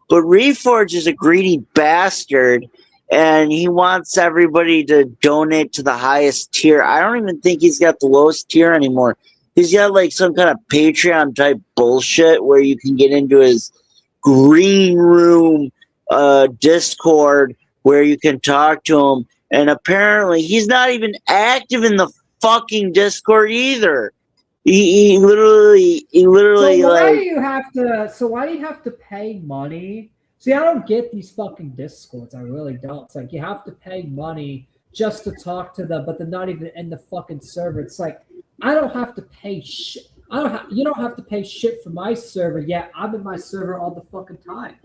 But Reforge is a greedy bastard, and he wants everybody to donate to the highest tier. I don't even think he's got the lowest tier anymore. He's got like some kind of Patreon type bullshit where you can get into his green room Discord where you can talk to him. And apparently he's not even active in the fucking Discord either. He literally So why like. do you have to? So why do you have to pay money? See, I don't get these fucking Discords. I really don't. It's like you have to pay money just to talk to them, but they're not even in the fucking server. It's like I don't have to pay shit. You don't have to pay shit for my server. Yeah, I'm in my server all the fucking time.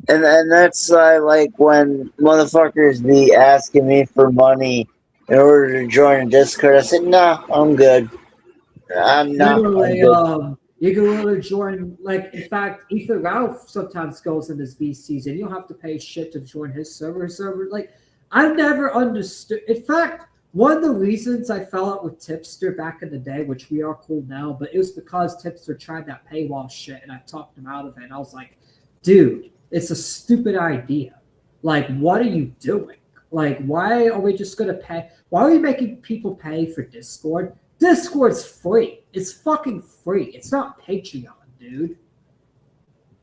And that's like when motherfuckers be asking me for money in order to join a Discord. I said, no, I'm good. I'm not. Literally, you can literally join. Like, in fact, Ethan Ralph sometimes goes in his VCs, and you don't have to pay shit to join his server. Like, I've never understood. In fact, one of the reasons I fell out with Tipster back in the day, which we are cool now, but it was because Tipster tried that paywall shit, and I talked him out of it. And I was like, dude, it's a stupid idea. Like, what are you doing? Like, why are we just going to pay? Why are we making people pay for Discord? Discord's free. It's fucking free. It's not Patreon, dude.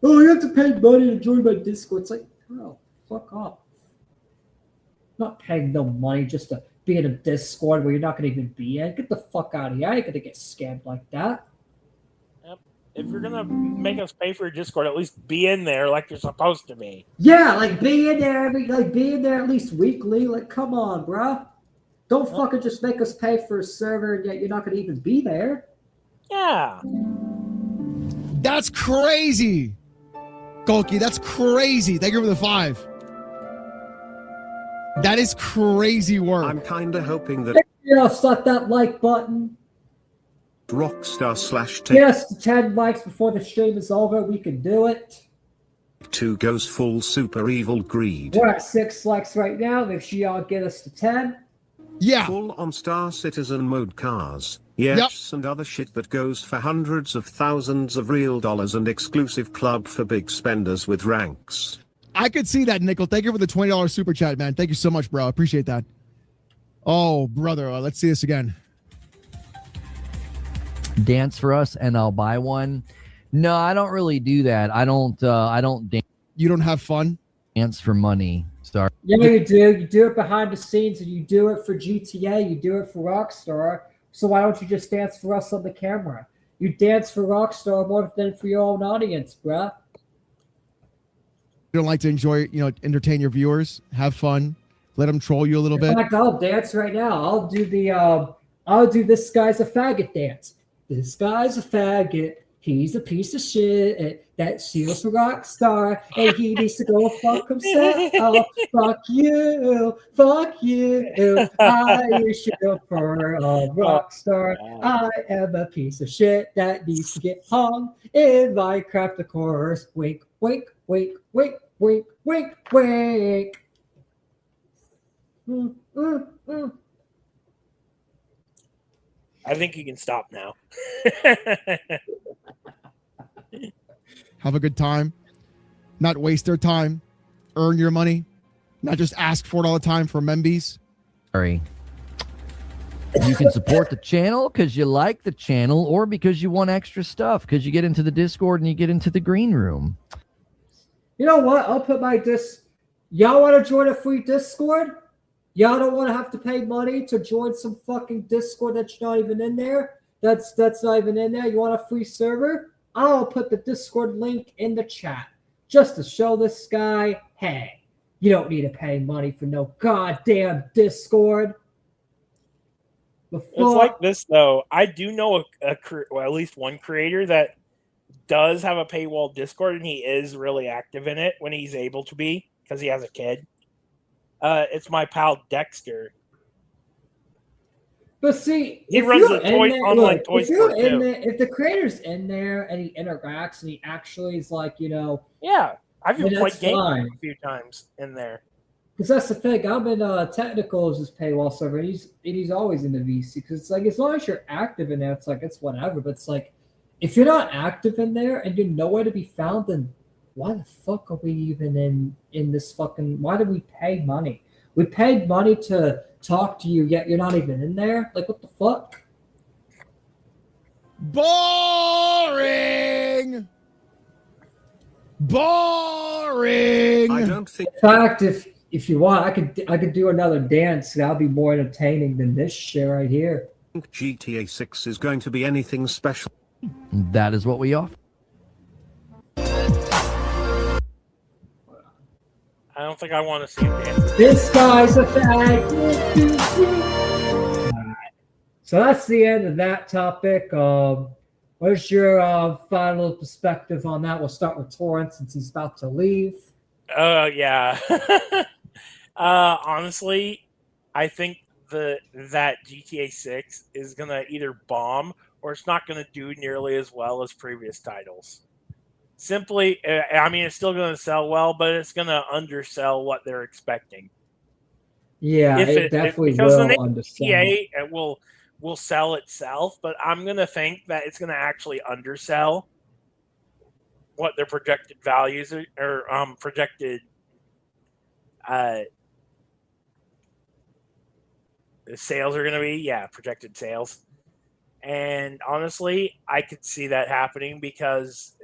Oh, you have to pay money to join my Discord. It's like, bro, fuck off. I'm not paying no money just to be in a Discord where you're not going to even be in. Get the fuck out of here. I ain't going to get scammed like that. Yep. If you're gonna make us pay for a Discord, at least be in there like you're supposed to be. Yeah, like be in there be in there at least weekly. Like, come on, bro. Don't fucking just make us pay for a server and yet you're not going to even be there. Yeah. That's crazy. Golki, that's crazy. Thank you for the 5. That is crazy work. I'm kinda hoping that Yeah, slap that like button. Rockstar / Get us to 10 likes before the stream is over. We can do it. 2 goes full super evil greed. We're at 6 likes right now. Make sure y'all get us to 10. Yeah. Full on Star Citizen mode cars. Yes, and other shit that goes for hundreds of thousands of real dollars and exclusive club for big spenders with ranks. I could see that, Nickel. Thank you for the $20 super chat, man. Thank you so much, bro. I appreciate that. Oh, brother. Let's see this again. Dance for us and I'll buy one. No, I don't really do that. I don't dance. You don't have fun? Dance for money. Sorry. Yeah, you do. You do it behind the scenes and you do it for GTA. You do it for Rockstar. So why don't you just dance for us on the camera? You dance for Rockstar more than for your own audience, bruh. You don't like to enjoy, entertain your viewers, have fun, Let him troll you a little In bit. fact, I'll dance right now. I'll do this guy's a faggot dance. This guy's a faggot. He's a piece of shit that steals for Rockstar, and he needs to go fuck himself. Oh, fuck you, fuck you. I wish you for a Rockstar. I am a piece of shit that needs to get hung in Minecraft, of course. Wink, wink, wink, wink, wink, wink, wink. I think you can stop now. Have a good time. Not waste their time. Earn your money. Not just ask for it all the time for membies. Sorry. You can support the channel because you like the channel or because you want extra stuff because you get into the Discord and you get into the green room. You know what? I'll put my Y'all want to join a free Discord? Y'all don't want to have to pay money to join some fucking Discord that's not even in there? That's not even in there. You want a free server? I'll put the Discord link in the chat just to show this guy, hey, you don't need to pay money for no goddamn Discord. It's like this, though. I do know well, at least one creator that does have a paywall Discord, and he is really active in it when he's able to be because he has a kid. It's my pal Dexter. But see, he runs a online toy store too. If the creator's in there and he interacts and he actually is like, yeah, I've even played games fine. a few times in there. Because that's the thing. I'm in technical as his paywall server, and he's always in the VC. Because it's like as long as you're active in there, it's like it's whatever. But it's like if you're not active in there and you're nowhere to be found, then why the fuck are we even in this fucking? Why do we pay money? We paid money to talk to you, yet you're not even in there. Like what the fuck? Boring. Boring. I don't think. In fact, if you want, I could do another dance. That'll be more entertaining than this shit right here. GTA 6 is going to be anything special. That is what we offer. I don't think I want to see him dance. This guy's a fag. So that's the end of that topic. What's your final perspective on that? We'll start with Torrance since he's about to leave. Yeah. Honestly, I think that GTA 6 is going to either bomb or it's not going to do nearly as well as previous titles. Simply, I mean, it's still going to sell well, but it's going to undersell what they're expecting. Yeah, it definitely because will the undersell. GTA it will sell itself, but I'm going to think that it's going to actually undersell what their projected values or projected sales are going to be. Yeah, projected sales. And honestly, I could see that happening because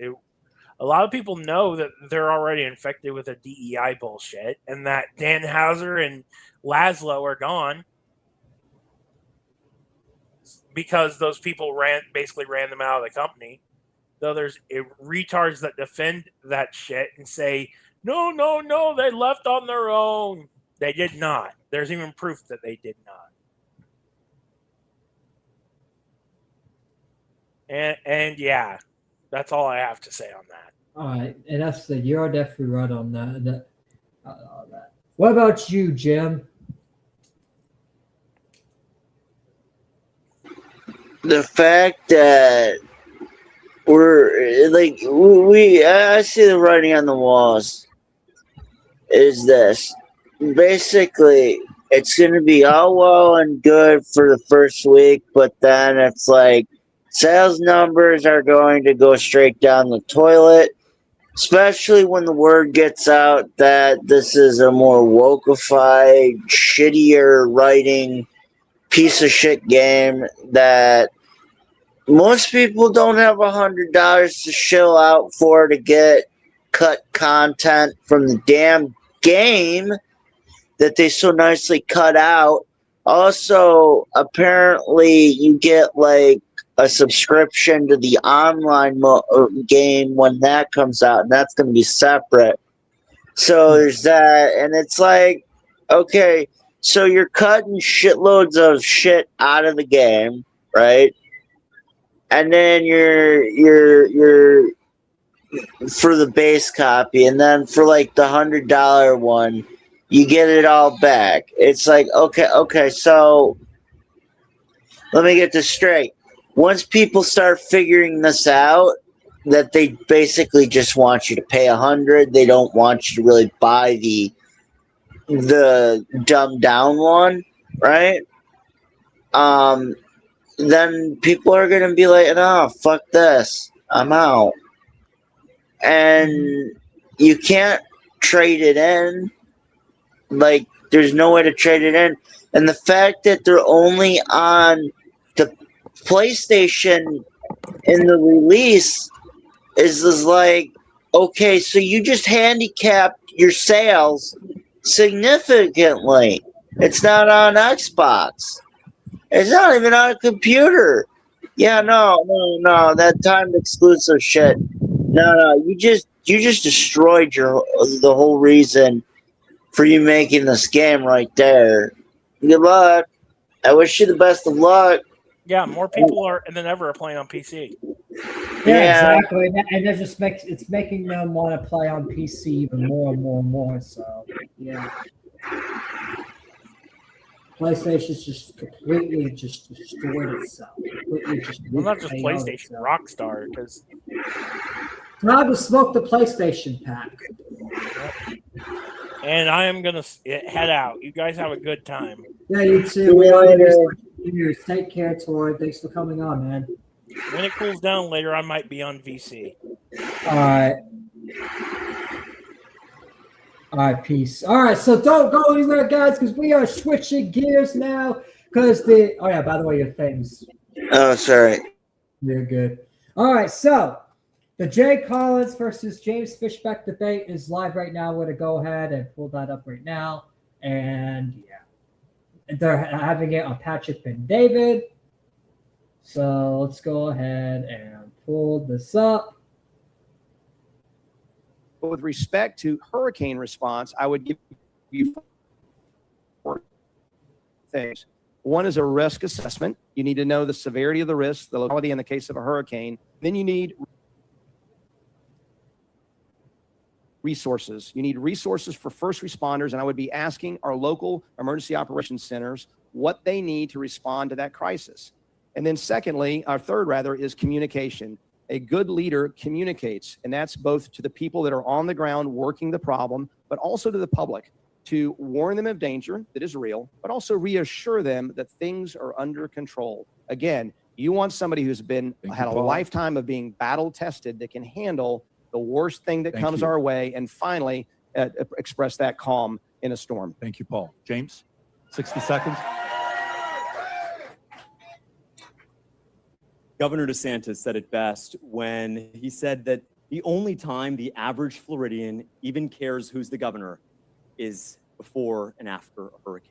a lot of people know that they're already infected with a DEI bullshit and that Dan Houser and Laszlo are gone because those people basically ran them out of the company. Though there's retards that defend that shit and say, no, they left on their own. They did not. There's even proof that they did not. And yeah, that's all I have to say on that. All right, and that's you're definitely right on that. What about you, Jim? The fact that we're like I see the writing on the walls is this. Basically, it's going to be all well and good for the first week, but then it's like sales numbers are going to go straight down the toilet, especially when the word gets out that this is a more wokeified, shittier writing piece of shit game that most people don't have $100 to shell out for to get cut content from the damn game that they so nicely cut out. Also, apparently you get like a subscription to the online game when that comes out, and that's going to be separate. So there's that, and it's like, okay, so you're cutting shitloads of shit out of the game, right? And then you're for the base copy, and then for like the $100 one, you get it all back. It's like, okay, so let me get this straight. Once people start figuring this out, that they basically just want you to pay $100, they don't want you to really buy the dumbed down one, right? Then people are gonna be like, no, fuck this, I'm out. And you can't trade it in. Like, there's no way to trade it in. And the fact that they're only on the PlayStation in the release is like, okay, so you just handicapped your sales significantly. It's not on Xbox. It's not even on a computer. Yeah, no, that timed exclusive shit. No, you just destroyed the whole reason for you making this game right there. Good luck. I wish you the best of luck. Yeah, more people than ever are playing on PC. Yeah, exactly. And that just it's making them want to play on PC even more and more and more. So yeah. PlayStation's just completely destroyed itself. Well, not just PlayStation, Rockstar, because time to smoke the PlayStation pack. And I am gonna head out. You guys have a good time. Yeah, you too. We are here. Take care, Tori. Thanks for coming on, man. When it cools down later, I might be on VC. All right. All right, peace. All right, so don't go anywhere, guys, because we are switching gears now. By the way, you're famous. Oh, sorry. You're good. All right, so the Jay Collins versus James Fishback debate is live right now. We're going to go ahead and pull that up right now. And yeah, they're having it on Patrick Ben David. So let's go ahead and pull this up. With respect to hurricane response, I would give you 4 things. One is a risk assessment. You need to know the severity of the risk, the locality in the case of a hurricane. Then you need resources. You need resources for first responders, and I would be asking our local emergency operations centers what they need to respond to that crisis. And then secondly, our third rather, is communication. A good leader communicates, and that's both to the people that are on the ground working the problem, but also to the public, to warn them of danger that is real, but also reassure them that things are under control. Again, you want somebody who's had a lifetime of being battle tested that can handle the worst thing that comes our way, and finally express that calm in a storm. Thank you, Paul. James, 60 seconds. Governor DeSantis said it best when he said that the only time the average Floridian even cares who's the governor is before and after a hurricane.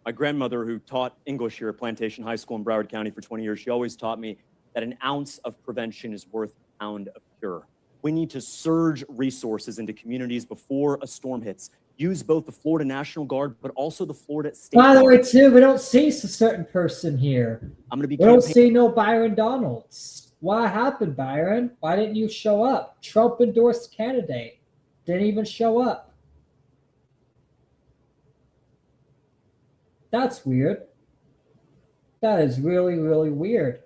My grandmother, who taught English here at Plantation High School in Broward County for 20 years, she always taught me that an ounce of prevention is worth a pound of cure. We need to surge resources into communities before a storm hits. Use both the Florida National Guard, but also the Florida State By the Guard. way, too, we don't see a certain person here. I'm going to be. We don't see no Byron Donalds. What happened, Byron? Why didn't you show up? Trump endorsed candidate. Didn't even show up. That's weird. That is really, really weird.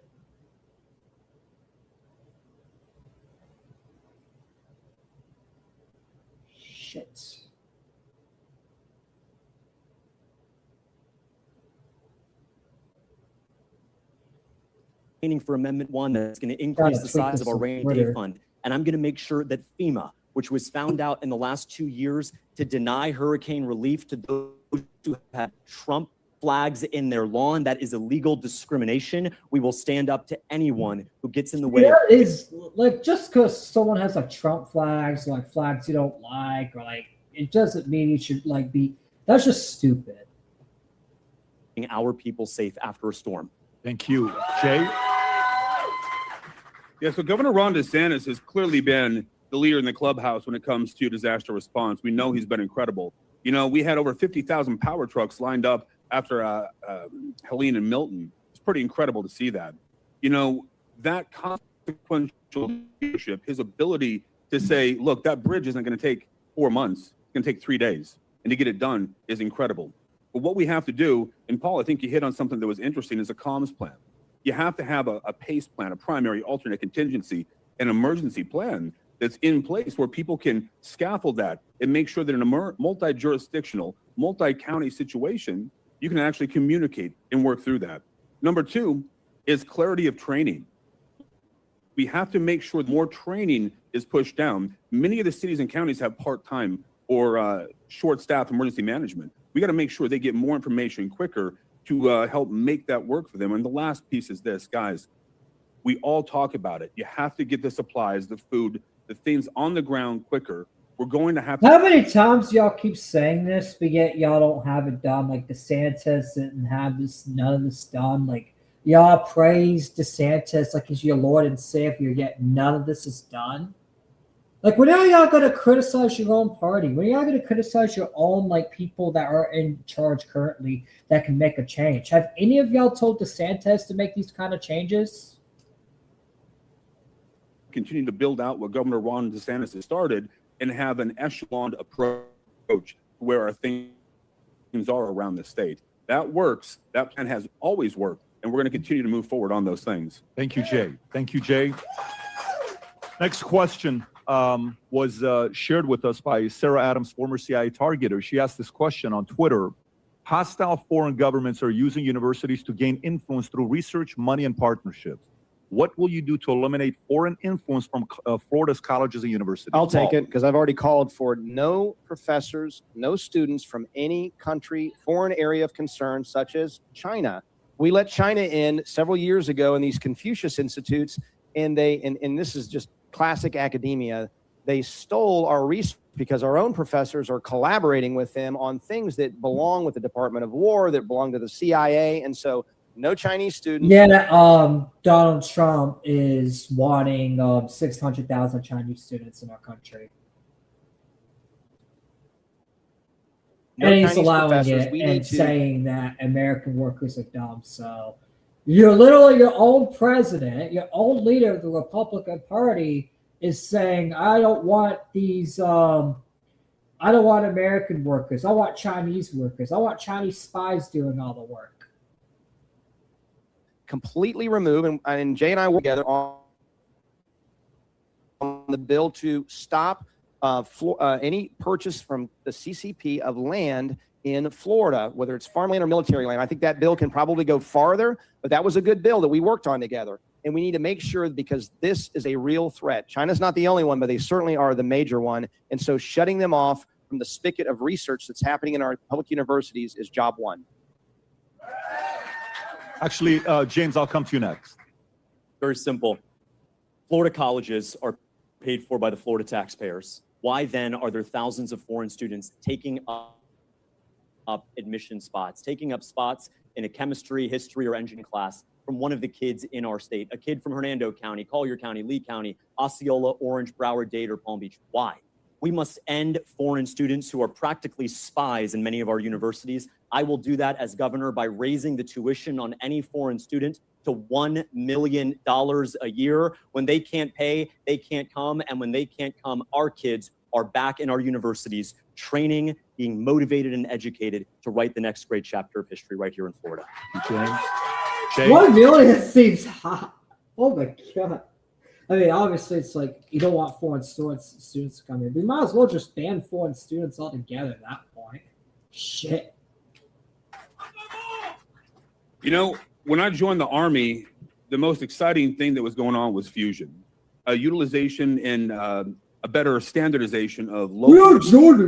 Shit. For Amendment 1 that's going to increase the size of our rainy day fund. And I'm going to make sure that FEMA, which was found out in the last 2 years to deny hurricane relief to those who have Trump flags in their lawn, that is illegal discrimination. We will stand up to anyone who gets in the way. That is like, just because someone has like Trump flags, like flags you don't like, or like, it doesn't mean you should like be. That's just stupid. Our people safe after a storm. Thank you, Jay. Yeah, so Governor Ron DeSantis has clearly been the leader in the clubhouse when it comes to disaster response. We know he's been incredible. You know, we had over 50,000 power trucks lined up after Helene and Milton. It's pretty incredible to see that. You know, that consequential leadership, his ability to say, look, that bridge isn't going to take 4 months. It's going to take 3 days. And to get it done is incredible. But what we have to do, and Paul, I think you hit on something that was interesting, is a comms plan. You have to have a PACE plan, a primary, alternate, contingency, an emergency plan that's in place where people can scaffold that and make sure that in a multi-jurisdictional, multi-county situation, you can actually communicate and work through that. Number two is clarity of training. We have to make sure more training is pushed down. Many of the cities and counties have part-time or short-staffed emergency management. We got to make sure they get more information quicker to help make that work for them. And the last piece is this, guys, we all talk about it. You have to get the supplies, the food, the things on the ground quicker. We're going to have to. How many times y'all keep saying this, but yet y'all don't have it done? Like DeSantis didn't have this, none of this done. Like y'all praise DeSantis like he's your Lord and Savior, yet none of this is done. Like when are y'all gonna criticize your own party? When are y'all gonna criticize your own like people that are in charge currently that can make a change? Have any of y'all told DeSantis to make these kind of changes? Continue to build out what Governor Ron DeSantis has started and have an echelon approach where our things are around the state. That works. That plan has always worked, and we're going to continue to move forward on those things. Thank you, Jay. Thank you, Jay. Next question was shared with us by Sarah Adams, former CIA targeter. She asked this question on Twitter. Hostile foreign governments are using universities to gain influence through research, money, and partnerships. What will you do to eliminate foreign influence from Florida's colleges and universities? I'll take it because I've already called for no professors, no students from any country, foreign area of concern, such as China. We let China in several years ago in these Confucius Institutes, and and this is just classic academia. They stole our research because our own professors are collaborating with them on things that belong with the Department of War, that belong to the CIA, and so no Chinese students. Yeah, Donald Trump is wanting 600,000 Chinese students in our country. No and he's Chinese allowing professors. it We and need to saying that American workers are dumb. So you're literally your own president, your own leader of the Republican Party is saying, I don't want these, I don't want American workers. I want Chinese workers. I want Chinese spies doing all the work. completely remove, and Jay and I work together on the bill to stop any purchase from the CCP of land in Florida, whether it's farmland or military land. I think that bill can probably go farther, but that was a good bill that we worked on together. And we need to make sure, because this is a real threat. China's not the only one, but they certainly are the major one. And so shutting them off from the spigot of research that's happening in our public universities is job one. Actually, James, I'll come to you next. Very simple. Florida colleges are paid for by the Florida taxpayers. Why then are there thousands of foreign students taking up admission spots, taking up spots in a chemistry, history, or engineering class from one of the kids in our state, a kid from Hernando County, Collier County, Lee County, Osceola, Orange, Broward, Dade, or Palm Beach? Why? We must end foreign students who are practically spies in many of our universities. I will do that as governor by raising the tuition on any foreign student to $1 million a year. When they can't pay, they can't come. And when they can't come, our kids are back in our universities, training, being motivated and educated to write the next great chapter of history right here in Florida. James? 1 million seems hot. Oh my God. I mean, obviously, it's like you don't want foreign students to come in. We might as well just ban foreign students altogether at that point. Shit. You know, when I joined the Army, the most exciting thing that was going on was fusion, utilization and a better standardization of local. We all joined the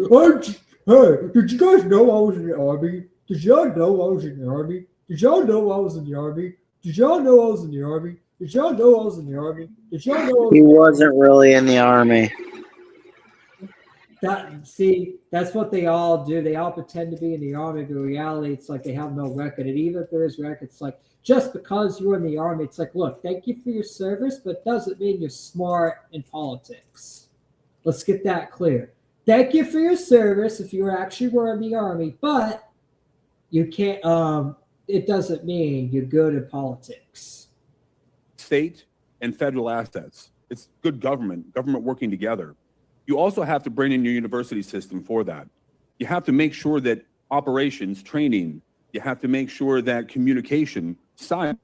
Army. Hey, did you guys know I was in the Army? Did y'all know I was in the Army? Did y'all know I was in the Army? Did y'all know I was in the Army? Did y'all know I was in the Army? Did y'all know He wasn't really in the Army. That's what they all do. They all pretend to be in the Army, but in reality, it's like they have no record. And even if there is record, it's like, just because you're in the Army, it's like, look, thank you for your service, but it doesn't mean you're smart in politics. Let's get that clear. thank you for your service if you were in the army, but you can't. It doesn't mean you're good at politics. State and federal assets. It's good government working together. You also have to bring in your university system for that. You have to make sure that operations, training, you have to make sure that communication, cyber,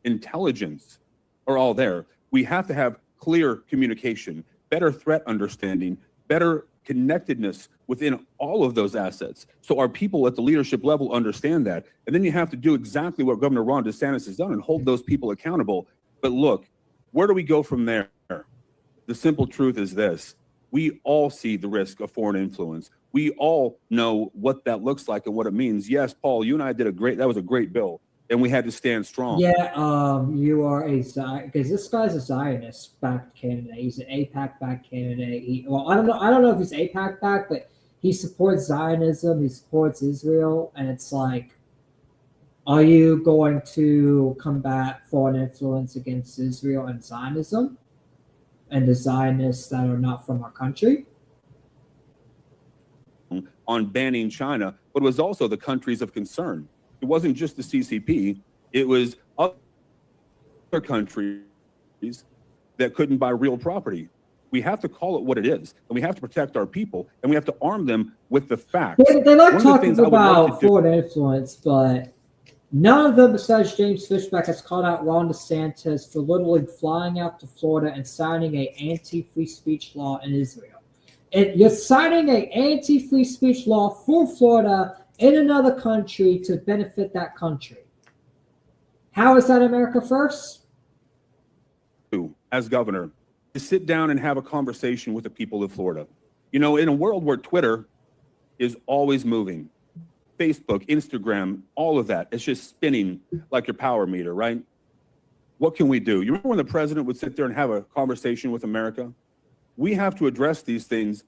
intelligence are all there. We have to have clear communication, better threat understanding, better connectedness within all of those assets. So our people at the leadership level understand that. And then you have to do exactly what Governor Ron DeSantis has done and hold those people accountable. But look, where do we go from there? The simple truth is this. We all see the risk of foreign influence. We all know what that looks like and what it means. Yes, Paul, you and I that was a great bill, and we had to stand strong. Yeah, you are because this guy's a Zionist-backed candidate. He's an AIPAC-backed candidate. I don't know if he's AIPAC-backed, but he supports Zionism. He supports Israel, and it's like, are you going to combat foreign influence against Israel and Zionism and the Zionists that are not from our country? On banning China, but it was also the countries of concern. It wasn't just the CCP. It was other countries that couldn't buy real property. We have to call it what it is, and we have to protect our people, and we have to arm them with the facts. They like talking about foreign influence, but none of them besides James Fishback has called out Ron DeSantis for literally flying out to Florida and signing an anti-free speech law in Israel. And you're signing an anti-free speech law for Florida in another country to benefit that country. How is that America first? As governor, to sit down and have a conversation with the people of Florida. You know, in a world where Twitter is always moving, Facebook, Instagram, all of that, it's just spinning like your power meter, right? What can we do? You remember when the president would sit there and have a conversation with America? We have to address these things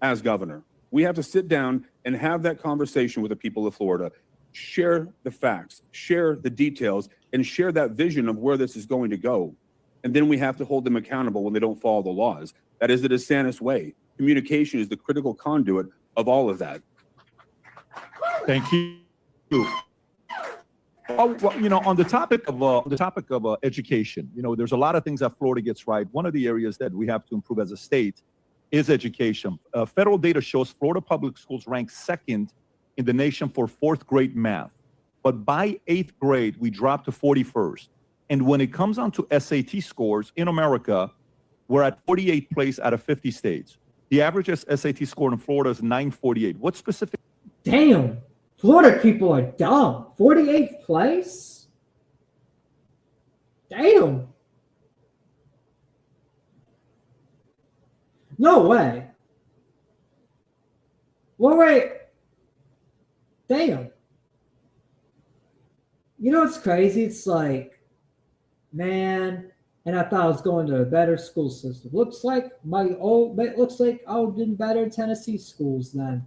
as governor. We have to sit down and have that conversation with the people of Florida, share the facts, share the details, and share that vision of where this is going to go. And then we have to hold them accountable when they don't follow the laws. That is the DeSantis way. Communication is the critical conduit of all of that. Thank you. Oh, well, you know, on the topic of education, you know, there's a lot of things that Florida gets right. One of the areas that we have to improve as a state is education. Federal data shows Florida public schools rank second in the nation for 4th grade math. But by 8th grade, we dropped to 41st. And when it comes on to SAT scores in America, we're at 48th place out of 50 states. The average SAT score in Florida is 948. What specific? Damn, Florida people are dumb. 48th place? Damn. No way. Well, wait. Damn. You know what's crazy? It's like, man, and I thought I was going to a better school system. Looks like I was in better Tennessee schools then.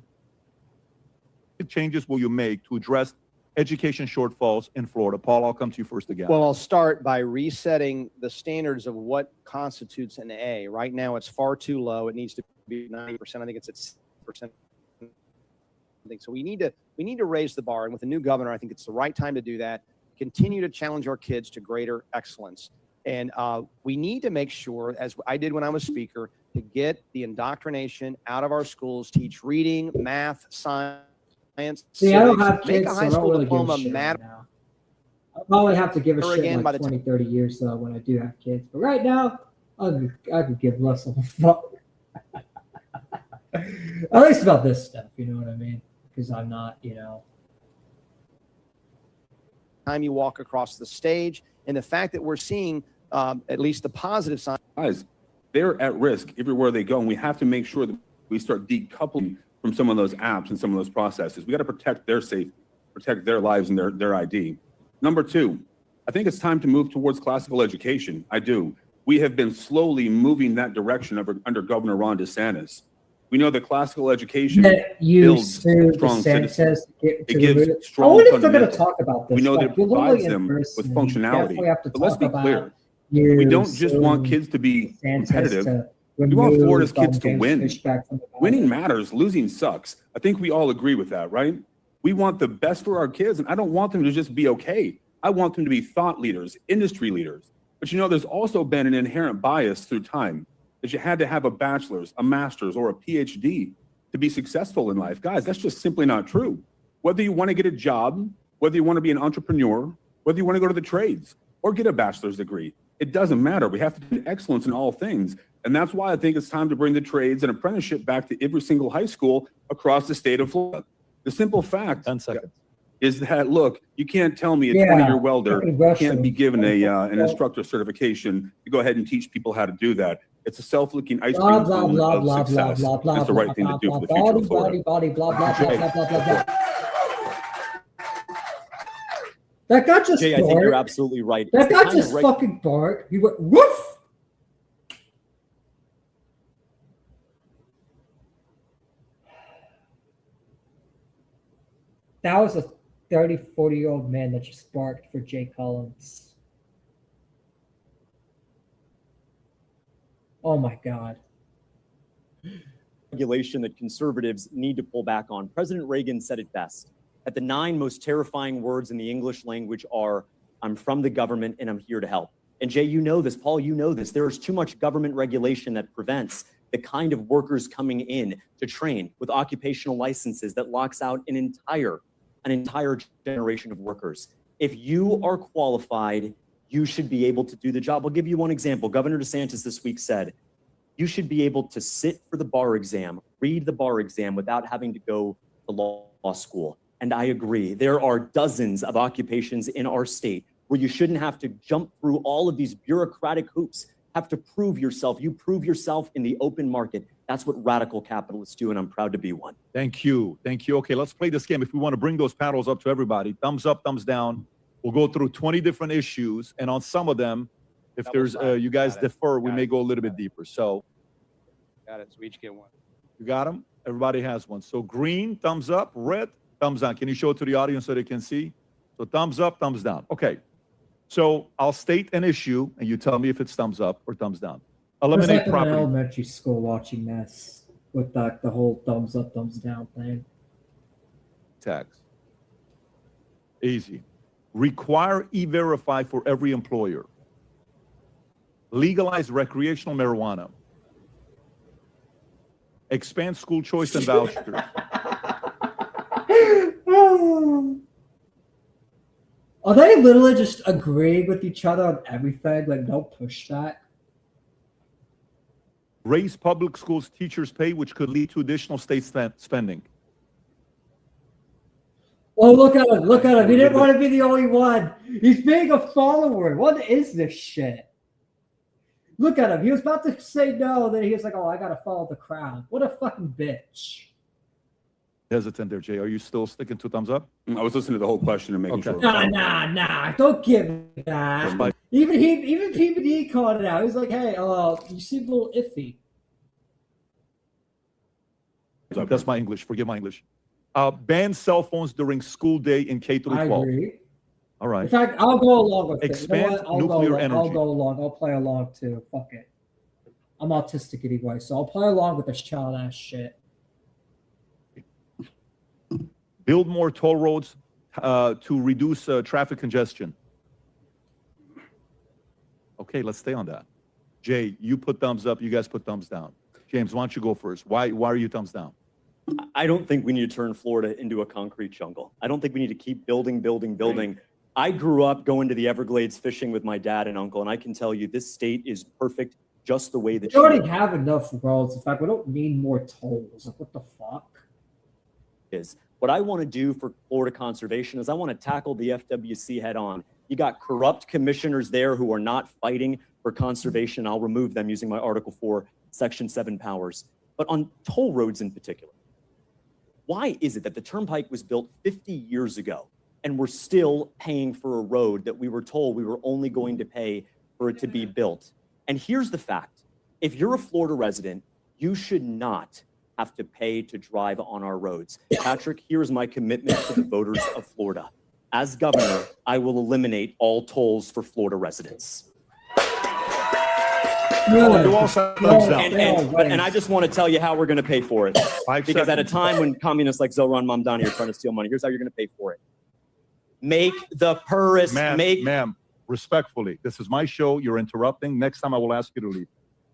Changes will you make to address education shortfalls in Florida? Paul, I'll come to you first again. Well, I'll start by resetting the standards of what constitutes an A. Right now, it's far too low. It needs to be 90%. I think it's at 6%. So we need to raise the bar. And with the new governor, I think it's the right time to do that. Continue to challenge our kids to greater excellence. And we need to make sure, as I did when I was speaker, to get the indoctrination out of our schools, teach reading, math, science. See, I don't have kids, make a high so I school don't really diploma give a shit matter. right now. I'll probably have to give a shit Again, by like the 20, 30 years though when I do have kids. But right now, I could give less of a fuck. At least about this stuff, you know what I mean? Because I'm not, you know. Time you walk across the stage, and the fact that we're seeing at least the positive signs. Guys, they're at risk everywhere they go, and we have to make sure that we start decoupling from some of those apps and some of those processes. We got to protect their safety, protect their lives and their ID. Number two, I think it's time to move towards classical education. I do. We have been slowly moving that direction under Governor Ron DeSantis. We know that classical education builds strong citizens. It gives strong fundamentals. We're going to talk about this. We know that it provides them with functionality. But let's be clear. We don't just want kids to be competitive. We want remove Florida's kids to James win. Fishback from the ballot. Winning matters. Losing sucks. I think we all agree with that, right? We want the best for our kids, and I don't want them to just be okay. I want them to be thought leaders, industry leaders. But there's also been an inherent bias through time that you had to have a bachelor's, a master's, or a PhD to be successful in life. Guys, that's just simply not true. Whether you want to get a job, whether you want to be an entrepreneur, whether you want to go to the trades or get a bachelor's degree, it doesn't matter. We have to do excellence in all things. And that's why I think it's time to bring the trades and apprenticeship back to every single high school across the state of Florida. The simple fact is that, look, you can't tell me a 20-year welder can't be given an instructor certification to go ahead and teach people how to do that. It's a self-looking ice cream cone of success. It's the right thing to do for the future of Florida. That guy just Jay, I think you're absolutely right. That guy just fucking barked. He went, woof! That was a 30, 40-year-old man that just barked for Jay Collins. Oh my God. Regulation that conservatives need to pull back on. President Reagan said it best, that the 9 most terrifying words in the English language are, I'm from the government and I'm here to help. And Jay, you know this. Paul, you know this. There is too much government regulation that prevents the kind of workers coming in to train with occupational licenses that locks out an entire generation of workers. If you are qualified, you should be able to do the job. I'll give you one example. Governor DeSantis this week said, you should be able to sit for the bar exam, read the bar exam without having to go to law school. And I agree. There are dozens of occupations in our state where you shouldn't have to jump through all of these bureaucratic hoops, have to prove yourself. You prove yourself in the open market. That's what radical capitalists do, and I'm proud to be one. Thank you. Thank you. Okay, let's play this game. If we want to bring those paddles up to everybody, thumbs up, thumbs down. We'll go through 20 different issues, and on some of them, if there's you guys defer, we may go a little bit deeper. So, got it. So we each get one. You got them? Everybody has one. So green, thumbs up. Red, thumbs down. Can you show it to the audience so they can see? So thumbs up, thumbs down. Okay. So I'll state an issue, and you tell me if it's thumbs up or thumbs down. Eliminate like property in elementary school watching this with the whole thumbs up, thumbs down thing. tax. Easy. Require E-Verify for every employer. Legalize recreational marijuana. Expand school choice and vouchers. Are they literally just agreeing with each other on everything? Like, no pushback? Raise public schools teachers' pay, which could lead to additional state spending. Oh, look at him. Look at him. He didn't want to be the only one. He's being a follower. What is this shit? Look at him. He was about to say no, then he was like, oh, I got to follow the crowd. What a fucking bitch. Hesitant there, Jay. Are you still sticking to thumbs up? I was listening to the whole question and making sure. Nah. Don't give me that. Even PBD called it out. He was like, hey, you seem a little iffy. That's my English. Forgive my English. Ban cell phones during school day in K through 12. I agree. All right. In fact, I'll go along with Expand it. You know nuclear energy. I'll go along. I'll play along too. Fuck it. I'm autistic anyway, so I'll play along with this child ass shit. Build more toll roads to reduce traffic congestion. Okay, let's stay on that. Jay, you put thumbs up. You guys put thumbs down. James, why don't you go first? Why are you thumbs down? I don't think we need to turn Florida into a concrete jungle. I don't think we need to keep building. I grew up going to the Everglades fishing with my dad and uncle, and I can tell you this state is perfect just the way that We already have enough roads. In fact, we don't need more tolls. Like, what the fuck? is. What I want to do for Florida conservation is I want to tackle the FWC head on. You got corrupt commissioners there who are not fighting for conservation. I'll remove them using my Article 4, Section 7 powers. But on toll roads in particular, why is it that the Turnpike was built 50 years ago and we're still paying for a road that we were told we were only going to pay for it to be built? And here's the fact. If you're a Florida resident, you should not have to pay to drive on our roads. Patrick, here's my commitment to the voters of Florida. As governor, I will eliminate all tolls for Florida residents. You also thumbs down. And I just want to tell you how we're going to pay for it. Because at a time when communists like Zoran Mamdani are trying to steal money, here's how you're going to pay for it. Make the purist Ma'am, respectfully, this is my show. You're interrupting. Next time I will ask you to leave.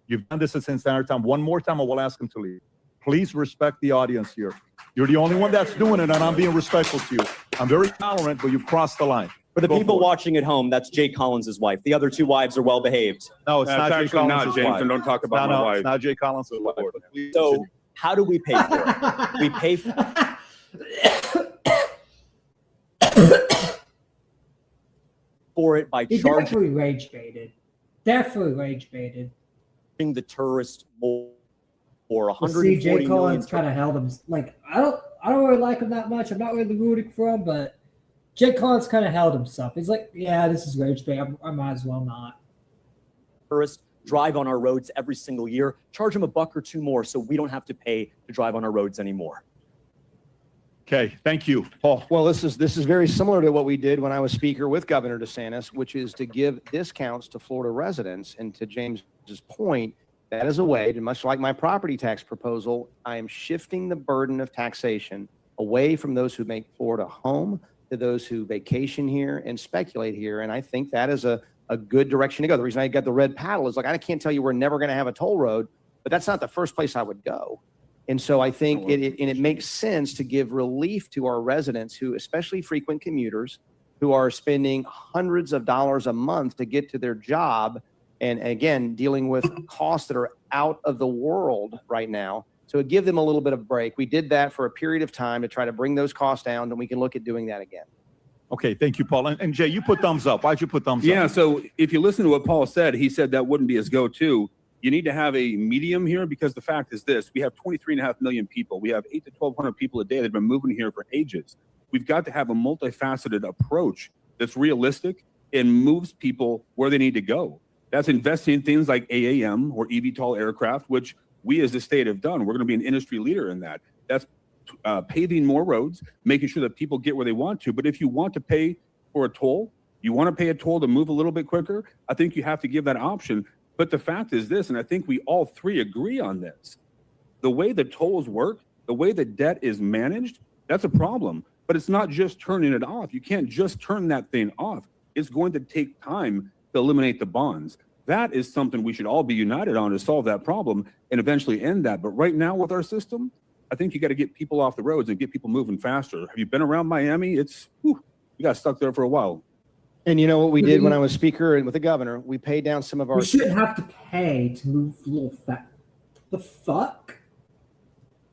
You've done this since standard time. One more time, I will ask him to leave. Please respect the audience here. You're the only one that's doing it, and I'm being respectful to you. I'm very tolerant, but you've crossed the line. For the people watching at home, that's Jay Collins' wife. The other 2 wives are well behaved. No, it's not Jay Collins' James, wife. and don't talk about my wife. It's not Jay Collins' wife. So how do we pay for it? We pay for it by He charging definitely rage baited. Definitely rage baited. the tourist more or Well, 140 see, Jay million. Collins kind of held him. Like I don't really like him that much. I'm not really rooting for him, but Jay Collins kind of held himself. He's like, yeah, this is rage bait. I might as well not. Tourists drive on our roads every single year. Charge them $1 or 2 more, so we don't have to pay to drive on our roads anymore. Okay, thank you, Paul. Well, this is very similar to what we did when I was speaker with Governor DeSantis, which is to give discounts to Florida residents. And to James's point, that is a way to, much like my property tax proposal, I am shifting the burden of taxation away from those who make Florida home to those who vacation here and speculate here. And I think that is a good direction to go. The reason I got the red paddle is like, I can't tell you we're never going to have a toll road, but that's not the first place I would go. And so I think it makes sense to give relief to our residents who, especially frequent commuters, who are spending hundreds of dollars a month to get to their job. And again, dealing with costs that are out of the world right now. So give them a little bit of break. We did that for a period of time to try to bring those costs down, and we can look at doing that again. Okay, thank you, Paul. And Jay, you put thumbs up. Why'd you put thumbs up? Yeah, so if you listen to what Paul said, he said that wouldn't be his go-to. You need to have a medium here because the fact is this: we have 23.5 million people. We have 800 to 1,200 people a day that have been moving here for ages. We've got to have a multifaceted approach that's realistic and moves people where they need to go. That's investing in things like AAM or eVTOL aircraft, which we as the state have done. We're going to be an industry leader in that. That's paving more roads, making sure that people get where they want to. But if you want to pay for a toll, you want to pay a toll to move a little bit quicker, I think you have to give that option. But the fact is this, and I think we all three agree on this, the way the tolls work, the way the debt is managed, that's a problem. But it's not just turning it off. You can't just turn that thing off. It's going to take time to eliminate the bonds. That is something we should all be united on to solve that problem and eventually end that. But right now with our system, I think you got to get people off the roads and get people moving faster. Have you been around Miami? You got stuck there for a while. And you know what we did when I was speaker and with the governor? We paid down some of our. We shouldn't have to pay to move a little fat. The fuck?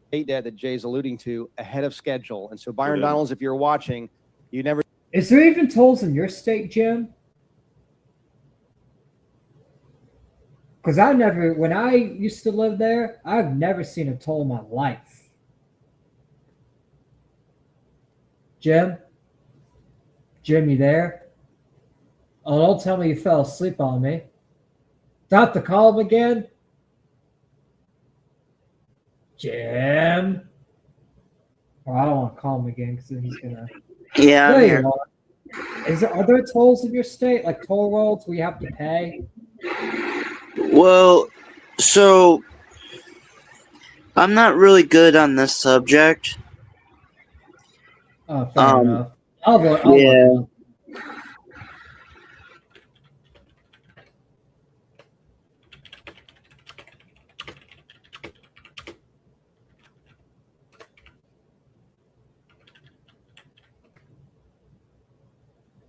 State debt that Jay's alluding to ahead of schedule. And so Byron Donalds, if you're watching, you never. Is there even tolls in your state, Jim? Because when I used to live there, I've never seen a toll in my life. Jim, you there? Oh, don't tell me you fell asleep on me. Do I have to call him again? Jim? Oh, I don't want to call him again because then he's gonna. Yeah. There you are. Are there tolls in your state, like toll roads, where you have to pay? Well, so I'm not really good on this subject. Oh, fair enough. I'll yeah.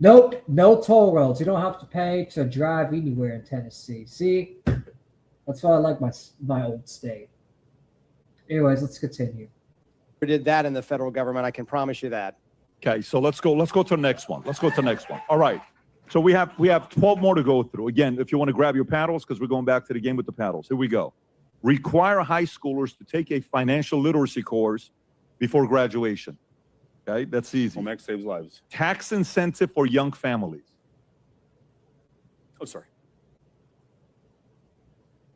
Nope, no toll roads. You don't have to pay to drive anywhere in Tennessee. See, that's why I like my old state. Anyways, let's continue. We did that in the federal government. I can promise you that. Okay, so let's go to the next one. All right. So we have 12 more to go through. Again, if you want to grab your paddles, because we're going back to the game with the paddles. Here we go. Require high schoolers to take a financial literacy course before graduation. Okay, that's easy. Home Ec saves lives. Tax incentive for young families. Oh, sorry.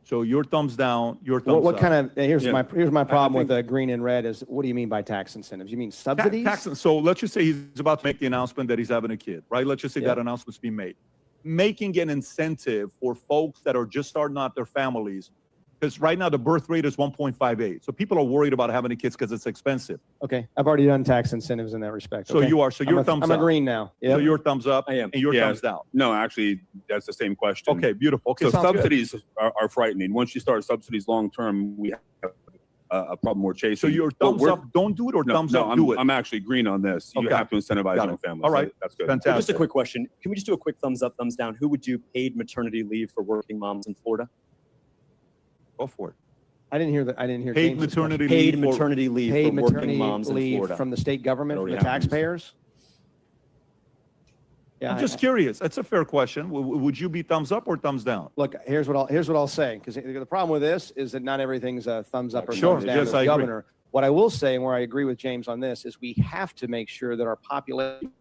So your thumbs down, your thumbs what up. kind of, here's my problem with green and red is, what do you mean by tax incentives? You mean subsidies? So let's just say he's about to make the announcement that he's having a kid, right? Let's just say that announcement's being made. making an incentive for folks that are just starting out their families, because right now the birth rate is 1.58. So people are worried about having kids because it's expensive. Okay, I've already done tax incentives in that respect. So okay? you are. So your thumbs I'm up. agreeing now. So Yep. your thumbs up. I am. And your Yeah. thumbs down. No, actually, that's the same question. Okay, beautiful. Okay, So sounds good. subsidies are frightening. Once you start subsidies long term, we have a problem we're chasing. So your But thumbs we're- up, don't do it, or no, thumbs no, up, I'm, do it. I'm actually green on this. You Okay. have to incentivize Got young it. families. All right. That's good. Fantastic. Just a quick question. Can we just do a quick thumbs up, thumbs down? Who would do paid maternity leave for working moms in Florida? Go for it. I didn't hear that. I didn't hear Paid James's maternity question. Paid leave for- maternity leave Paid for working maternity moms in leave Florida. from the state government, That from the already happens. taxpayers. Yeah, I'm just curious. That's a fair question. Would you be thumbs up or thumbs down? Look, here's what I'll say, because the problem with this is that not everything's a thumbs up or Sure, thumbs down yes, as I agree. governor. What I will say, and where I agree with James on this, is we have to make sure that our population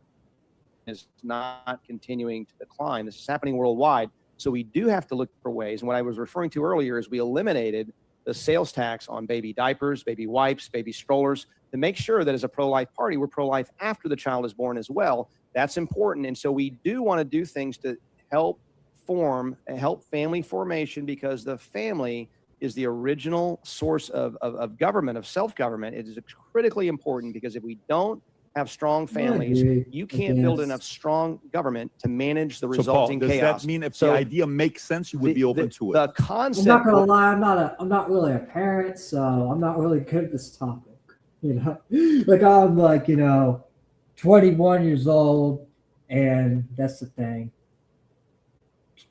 is not continuing to decline. This is happening worldwide, so we do have to look for ways. And what I was referring to earlier is we eliminated the sales tax on baby diapers, baby wipes, baby strollers, to make sure that as a pro-life party, we're pro-life after the child is born as well. That's important. And so we do want to do things to help family formation, because the family is the original source of government, of self-government. It is critically important, because if we don't have strong families, agree. you can't build enough strong government to manage the So Paul, resulting does chaos. that mean if So the idea makes sense, you would be open to it? The I'm concept. not gonna lie, I'm not really a parent, so I'm not really good at this topic. You know, like I'm like 21 years old, and that's the thing.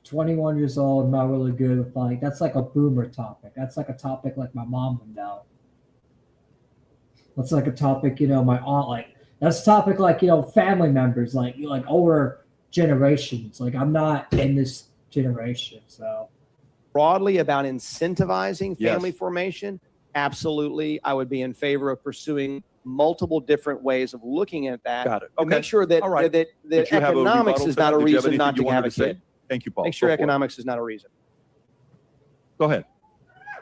21 years old, not really good with that's like a boomer topic. That's like a topic like my mom would know. That's like a topic my aunt That's a topic like family members like older generations. Like I'm not in this generation, so. Broadly about incentivizing Yes. family formation, absolutely, I would be in favor of pursuing multiple different ways of looking at that. Got it. To Okay. make sure that All right. that Did you have a economics rebuttal is to not that? a Did you have reason anything not you to have wanted a to say? kid. Thank you, Paul. Make sure Go for it. economics is not a reason. Go ahead.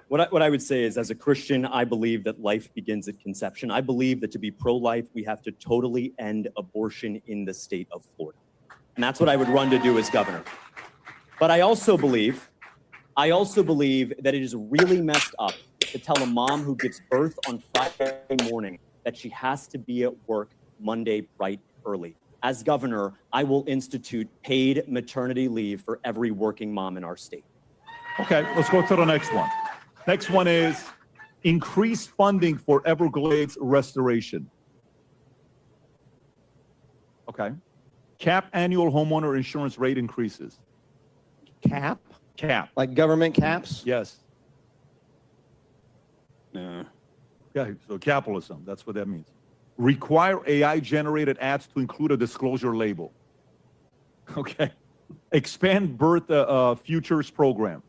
What I would say is, as a Christian, I believe that life begins at conception. I believe that to be pro-life, we have to totally end abortion in the state of Florida. And that's what I would run to do as governor. But I also believe that it is really messed up to tell a mom who gives birth on Friday morning that she has to be at work Monday bright early. As governor, I will institute paid maternity leave for every working mom in our state. Okay, let's go to the next one. Next one is increase funding for Everglades restoration. Okay. Cap annual homeowner insurance rate increases. Cap? Cap. Like government caps? Yes. Nah. Okay, so capitalism, that's what that means. Require AI-generated ads to include a disclosure label. Okay. Expand birth futures program.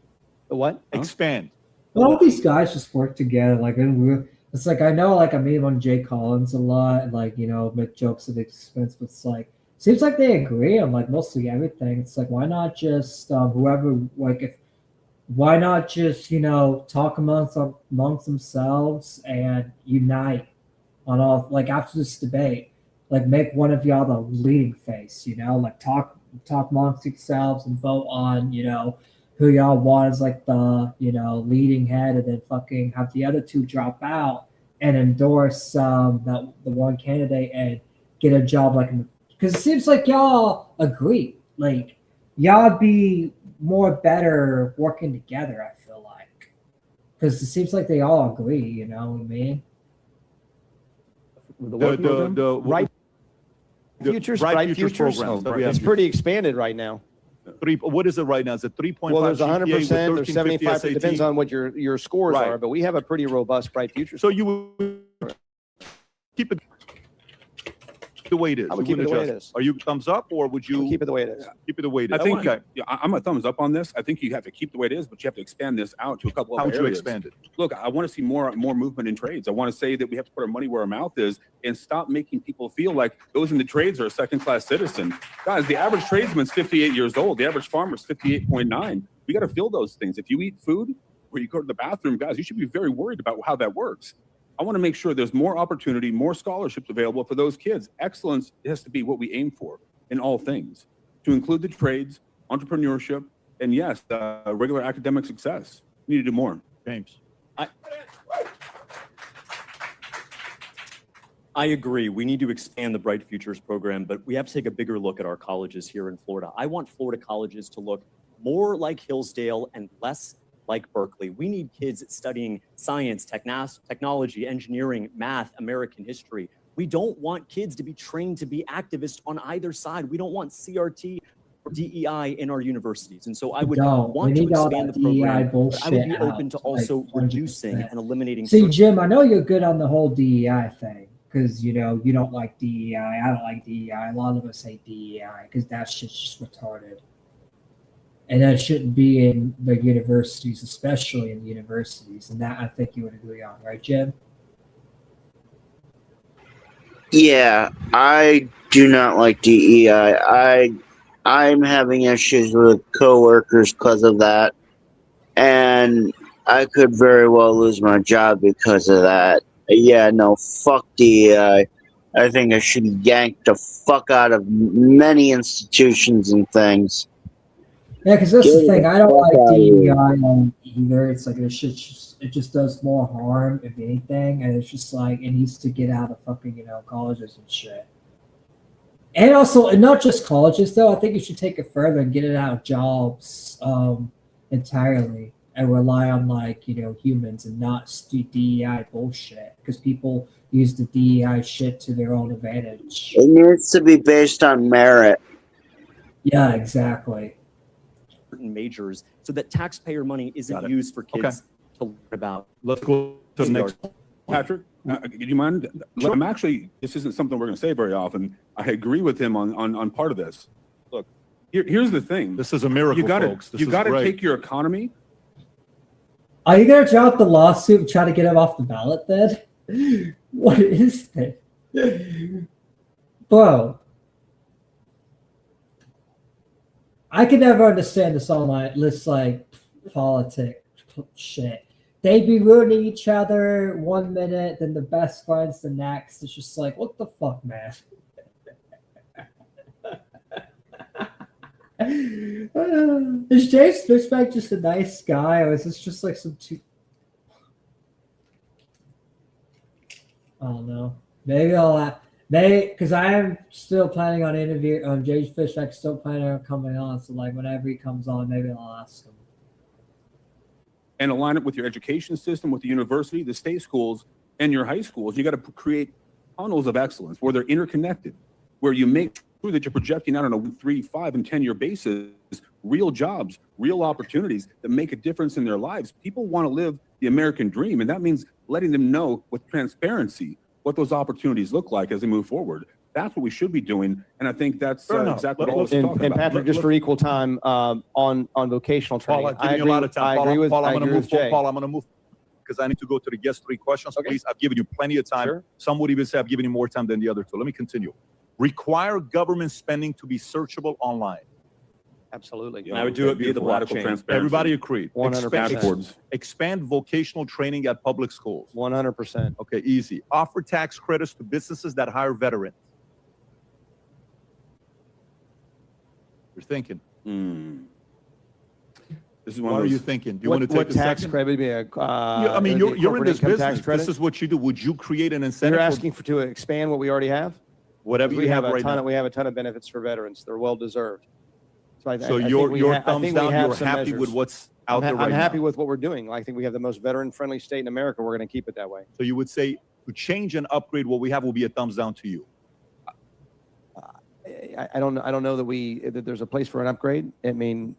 The what? Expand. All these guys just work together. It's like I know I meet on Jay Collins a lot, and make jokes at the expense, but it's seems like they agree on mostly everything. It's why not just why not just talk amongst themselves and unite on all after this debate, make one of y'all the leading face, talk amongst yourselves and vote on who y'all want as the leading head, and then fucking have the other two drop out and endorse the one candidate and get a job because it seems like y'all agree, y'all be more better working together. I feel because it seems like they all agree. You know what I mean? Right futures, Bright bright Futures futures. programs that we have It's pretty expanded right now. What is it right now? Is it 3.5? Well, there's 100%, GPA with there's 1350 75%. SAT? Depends on what your scores Right. are, but we have a pretty robust bright futures. So you would keep it the way it is. I would You keep it wouldn't the way it adjust is. Are you thumbs up, or would you keep it the way it is? Keep it the way it is. I think Okay. I'm a thumbs up on this. I think you have to keep the way it is, but you have to expand this out to a couple How other would you areas. expand it? Look, I want to see more movement in trades. I want to say that we have to put our money where our mouth is and stop making people feel like those in the trades are a second-class citizen. Guys, the average tradesman's 58 years old. The average farmer's 58.9. We got to fill those things. If you eat food or you go to the bathroom, guys, you should be very worried about how that works. I want to make sure there's more opportunity, more scholarships available for those kids. Excellence has to be what we aim for in all things, to include the trades, entrepreneurship, and yes, regular academic success. We need to do more. James. I agree. We need to expand the Bright Futures program, but we have to take a bigger look at our colleges here in Florida. I want Florida colleges to look more like Hillsdale and less like Berkeley. We need kids studying science, technology, engineering, math, American history. We don't want kids to be trained to be activists on either side. We don't want CRT or DEI in our universities. And so I would want to expand the program, but I would be open to also reducing and eliminating. See, Jim, I know you're good on the whole DEI thing because, you know, you don't like DEI. I don't like DEI. A lot of us hate DEI because that shit's just retarded. And that shouldn't be in the universities, especially in the universities. And that I think you would agree on, right, Jim? Yeah, I do not like DEI. I'm having issues with coworkers because of that, and I could very well lose my job because of that. Yeah, no, fuck DEI. I think I should yank the fuck out of many institutions and things. Yeah, because that's the thing. I don't like DEI either. It's like it just does more harm, if anything. And it's just like it needs to get out of fucking, you know, colleges and shit. And also, and not just colleges, though. I think you should take it further and get it out of jobs entirely and rely on, like, you know, humans and not DEI bullshit. Because people use the DEI shit to their own advantage. It needs to be based on merit. Yeah, exactly. Majors so that taxpayer money isn't used for kids to learn about. Let's go to the next. Patrick, do you mind? Sure. I'm actually, this isn't something we're going to say very often. I agree with him on part of this. Look, here's the thing. This is a miracle, folks. You got to take your economy. Are you going to drop the lawsuit and try to get him off the ballot then? What is this? Bro. I can never understand this online, this like politic shit. They be ruining each other 1 minute, then the best friends the next. It's just like, what the fuck, man? Is James Fishback just a nice guy, or is this just like some I don't know. Maybe I'll. Because I am still planning on interviewing James Fishback, still planning on coming on. So like whenever he comes on, maybe I'll ask him. And align it with your education system, with the university, the state schools, and your high schools. You got to create tunnels of excellence where they're interconnected, where you make sure that you're projecting out on a 3, 5, and 10-year basis real jobs, real opportunities that make a difference in their lives. People want to live the American dream, and that means letting them know with transparency what those opportunities look like as they move forward. That's what we should be doing, and I think that's exactly what I was talking about. And Patrick, just for equal time, on vocational training, Paul, give me a lot of time. Paul, I'm going to move because I need to go to the guest 3 questions. Okay. Please, I've given you plenty of time. Sure. Some would even say I've given you more time than the other 2. Let me continue. Require government spending to be searchable online. Absolutely. And I would do it via the blockchain. Everybody agreed. 100%. Expand vocational training at public schools. 100%. Okay, easy. Offer tax credits to businesses that hire veterans. You're thinking. This is one what of those, are you thinking? Do you want to take what a tax second? credit would be a? I mean, you're in this business. This is what you do. Would you create an incentive? You're asking to expand what we already have. Whatever you have right now. We have a ton of benefits for veterans. They're well deserved. So your thumbs down. You're happy with what's out there right now. I'm happy with what we're doing. I think we have the most veteran-friendly state in America. We're going to keep it that way. So you would say to change and upgrade what we have will be a thumbs down to you. I don't know that there's a place for an upgrade. I mean,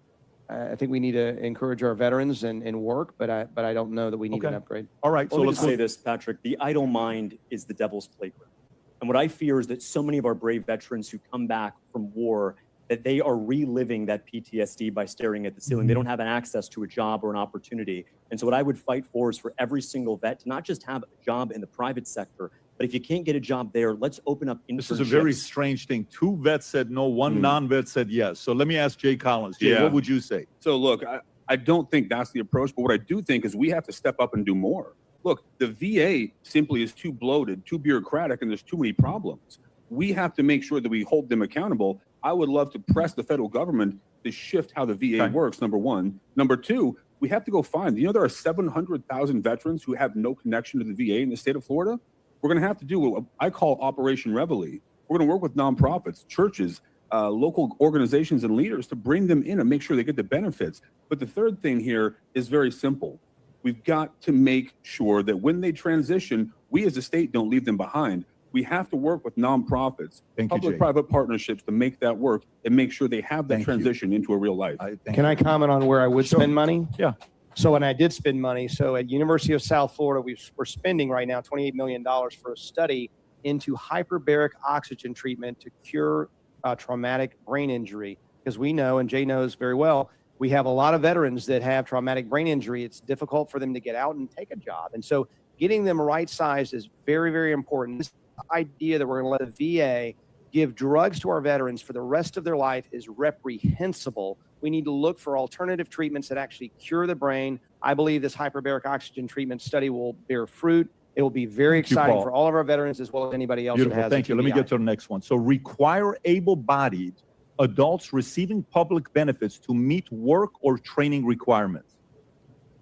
I think we need to encourage our veterans and work, but I don't know that we need an upgrade. All right. So let's say this, Patrick. The idle mind is the devil's playground. And what I fear is that so many of our brave veterans who come back from war, that they are reliving that PTSD by staring at the ceiling. They don't have an access to a job or an opportunity. And so what I would fight for is for every single vet to not just have a job in the private sector, but if you can't get a job there, let's open up internships. This is a very strange thing. 2 vets said no, 1 non-vet said yes. So let me ask Jay Collins. Jay, what would you say? So look, I don't think that's the approach, but what I do think is we have to step up and do more. Look, the VA simply is too bloated, too bureaucratic, and there's too many problems. We have to make sure that we hold them accountable I would love to press the federal government to shift how the VA works, number one. Number two, we have to go find, there are 700,000 veterans who have no connection to the VA in the state of Florida. We're going to have to do what I call Operation Reveille. We're going to work with nonprofits, churches, local organizations and leaders to bring them in and make sure they get the benefits. But the third thing here is very simple. We've got to make sure that when they transition, we as a state don't leave them behind. We have to work with nonprofits, public-private partnerships to make that work and make sure they have that transition into a real life. Can I comment on where I would spend money? Yeah. So when I did spend money, so at University of South Florida, we're spending right now $28 million for a study into hyperbaric oxygen treatment to cure traumatic brain injury. Because we know, and Jay knows very well, we have a lot of veterans that have traumatic brain injury. It's difficult for them to get out and take a job. And so getting them right sized is very, very important. This idea that we're going to let the VA give drugs to our veterans for the rest of their life is reprehensible. We need to look for alternative treatments that actually cure the brain. I believe this hyperbaric oxygen treatment study will bear fruit. It will be very exciting for all of our veterans as well as anybody else Beautiful. that has Thank you. Let me get to the next one. So require able-bodied adults receiving public benefits to meet work or training requirements.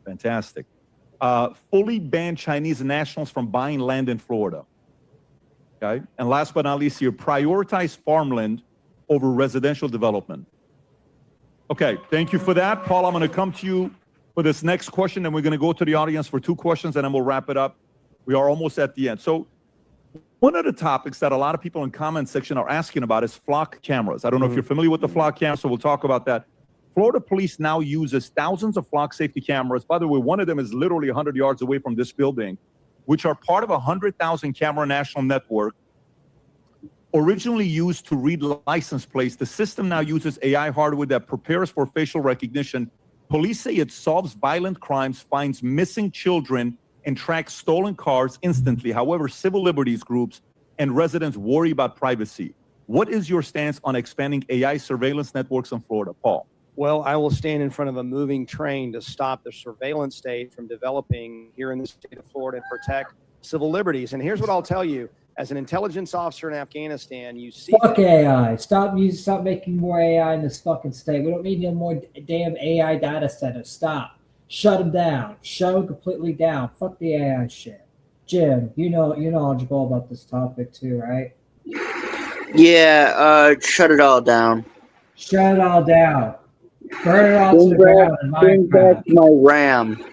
Fantastic. Fully ban Chinese nationals from buying land in Florida. Okay. And last but not least here, prioritize farmland over residential development. Okay. Thank you for that. Paul, I'm going to come to you for this next question, and we're going to go to the audience for 2 questions, and then we'll wrap it up. We are almost at the end. So one of the topics that a lot of people in comment section are asking about is flock cameras. I don't know if you're familiar with the flock camera, so we'll talk about that. Florida police now uses thousands of flock safety cameras. By the way, one of them is literally 100 yards away from this building, which are part of a 100,000 camera national network. Originally used to read license plates, the system now uses AI hardware that prepares for facial recognition. Police say it solves violent crimes, finds missing children, and tracks stolen cars instantly. However, civil liberties groups and residents worry about privacy. What is your stance on expanding AI surveillance networks in Florida, Paul? Well, I will stand in front of a moving train to stop the surveillance state from developing here in the state of Florida and protect civil liberties. And here's what I'll tell you. As an intelligence officer in Afghanistan, you see... Fuck AI. Stop making more AI in this fucking state. We don't need no more damn AI data centers. Stop. Shut them down. Shut them completely down. Fuck the AI shit. Jim, you're knowledgeable about this topic too, right? Yeah, shut it all down. Shut it all down. Burn it all to the ground in Bring back Minecraft. my RAM.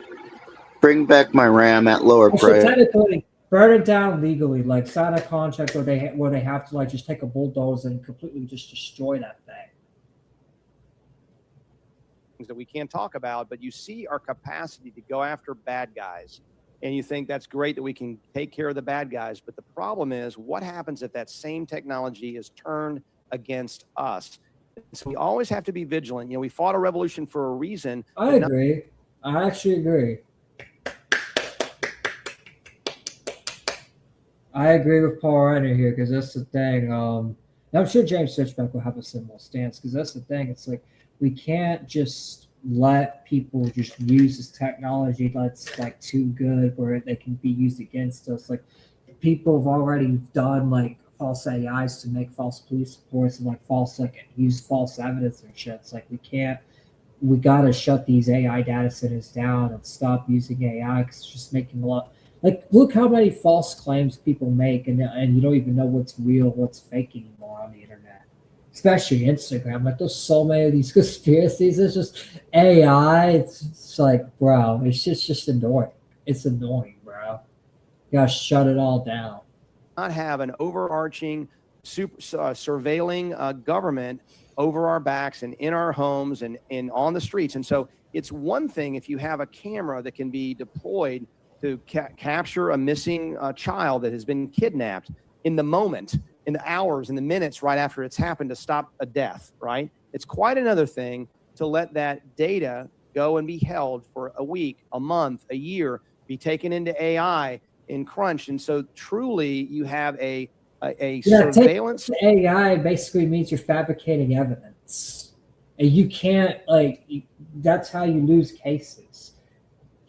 Bring back my RAM at lower Actually, price. technically, burn it down legally, like sign a contract where they have to like just take a bulldozer and completely just destroy that thing. That we can't talk about, but you see our capacity to go after bad guys. And you think that's great that we can take care of the bad guys. But the problem is, what happens if that same technology is turned against us? So we always have to be vigilant. We fought a revolution for a reason. I agree. I actually agree. I agree with Paul Reiner here because that's the thing. I'm sure James Switchback will have a similar stance because that's the thing. It's like we can't just let people just use this technology that's like too good where they can be used against us. Like people have already done like false AIs to make false police reports and like use false evidence and shit. It's like we gotta shut these AI data centers down and stop using AI because it's just making a lot. Like, look how many false claims people make, and you don't even know what's real, what's fake anymore on the internet. Especially Instagram. Like, there's so many of these conspiracies. It's just AI. It's like, bro, it's just annoying. It's annoying, bro. You gotta shut it all down. Not have an overarching surveilling government over our backs and in our homes and on the streets. And so it's one thing if you have a camera that can be deployed to capture a missing child that has been kidnapped in the moment, in the hours, in the minutes right after it's happened to stop a death, right? It's quite another thing to let that data go and be held for a week, a month, a year, be taken into AI and crunched. And so truly you have a surveillance. AI basically means you're fabricating evidence. And you can't, that's how you lose cases.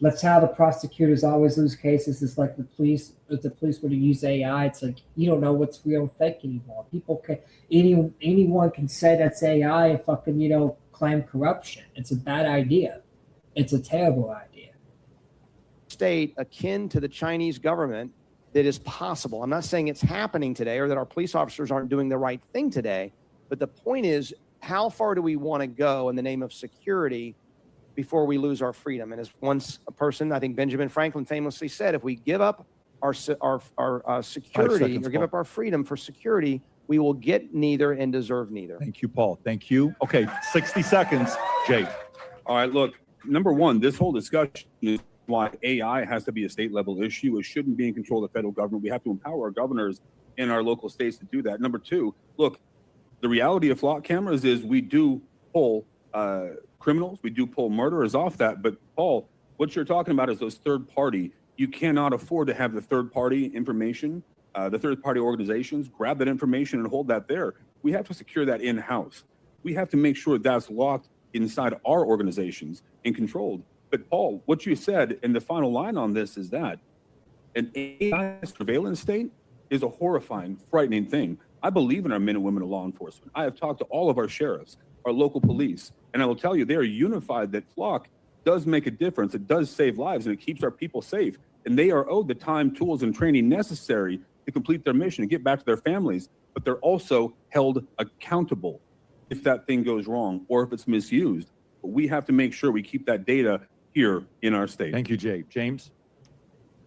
That's how the prosecutors always lose cases. It's like the police, if the police were to use AI, it's like you don't know what's real and fake anymore. People can, anyone can say that's AI and fucking, claim corruption. It's a bad idea. It's a terrible idea. State akin to the Chinese government that is possible. I'm not saying it's happening today or that our police officers aren't doing the right thing today, but the point is, how far do we want to go in the name of security before we lose our freedom? And as once a person, I think Benjamin Franklin famously said, if we give up our security or give up our freedom for security, we will get neither and deserve neither. Thank you, Paul. Thank you. Okay, 60 seconds, Jay. All right, look, number one, this whole discussion is why AI has to be a state level issue. It shouldn't be in control of the federal government. We have to empower our governors in our local states to do that. Number two, look, the reality of flock cameras is we do pull criminals, we do pull murderers off that. But Paul, what you're talking about is those third party. You cannot afford to have the third party information, the third party organizations grab that information and hold that there. We have to secure that in-house. We have to make sure that's locked inside our organizations and controlled. But Paul, what you said in the final line on this is that an AI surveillance state is a horrifying, frightening thing. I believe in our men and women of law enforcement. I have talked to all of our sheriffs, our local police, and I will tell you they are unified that flock does make a difference. It does save lives and it keeps our people safe. And they are owed the time, tools, and training necessary to complete their mission and get back to their families. But they're also held accountable if that thing goes wrong or if it's misused. But we have to make sure we keep that data here in our state. Thank you, Jay. James?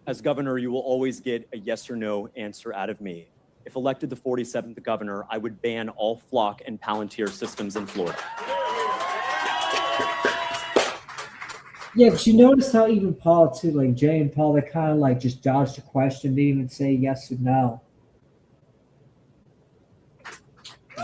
As governor, you will always get a yes or no answer out of me. If elected the 47th governor, I would ban all flock and Palantir systems in Florida. Yeah, but you notice how even Paul too, like Jay and Paul, they kind of like just dodged the question, didn't even say yes or no.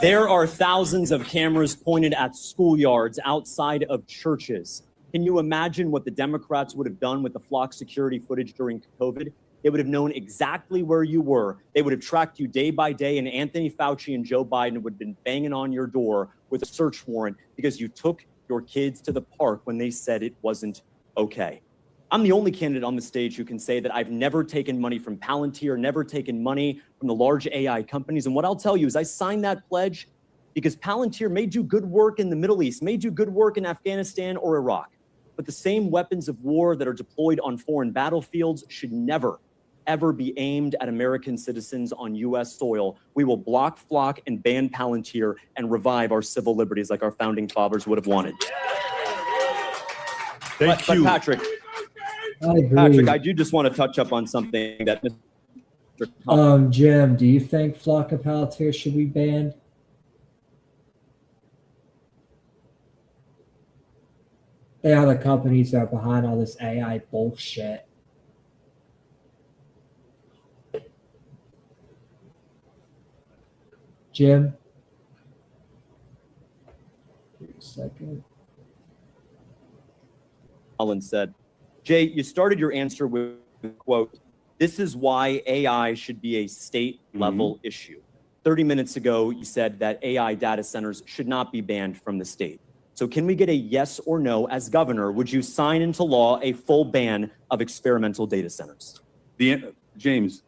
There are thousands of cameras pointed at schoolyards outside of churches. Can you imagine what the Democrats would have done with the flock security footage during COVID? They would have known exactly where you were. They would have tracked you day by day, and Anthony Fauci and Joe Biden would have been banging on your door with a search warrant because you took your kids to the park when they said it wasn't okay. I'm the only candidate on the stage who can say that I've never taken money from Palantir, never taken money from the large AI companies. And what I'll tell you is I signed that pledge because Palantir may do good work in the Middle East, may do good work in Afghanistan or Iraq, but the same weapons of war that are deployed on foreign battlefields should never, ever be aimed at American citizens on U.S. soil. We will block flock and ban Palantir and revive our civil liberties like our founding fathers would have wanted. Thank you. But Patrick, I do just want to touch up on something that Mr. Jim, do you think flock and Palantir should be banned? They are the companies that are behind all this AI bullshit. Jim? Give me a second. Allen said, Jay, you started your answer with, quote, this is why AI should be a state level issue. 30 minutes ago, you said that AI data centers should not be banned from the state. So can we get a yes or no as governor? Would you sign into law a full ban of experimental data centers? James,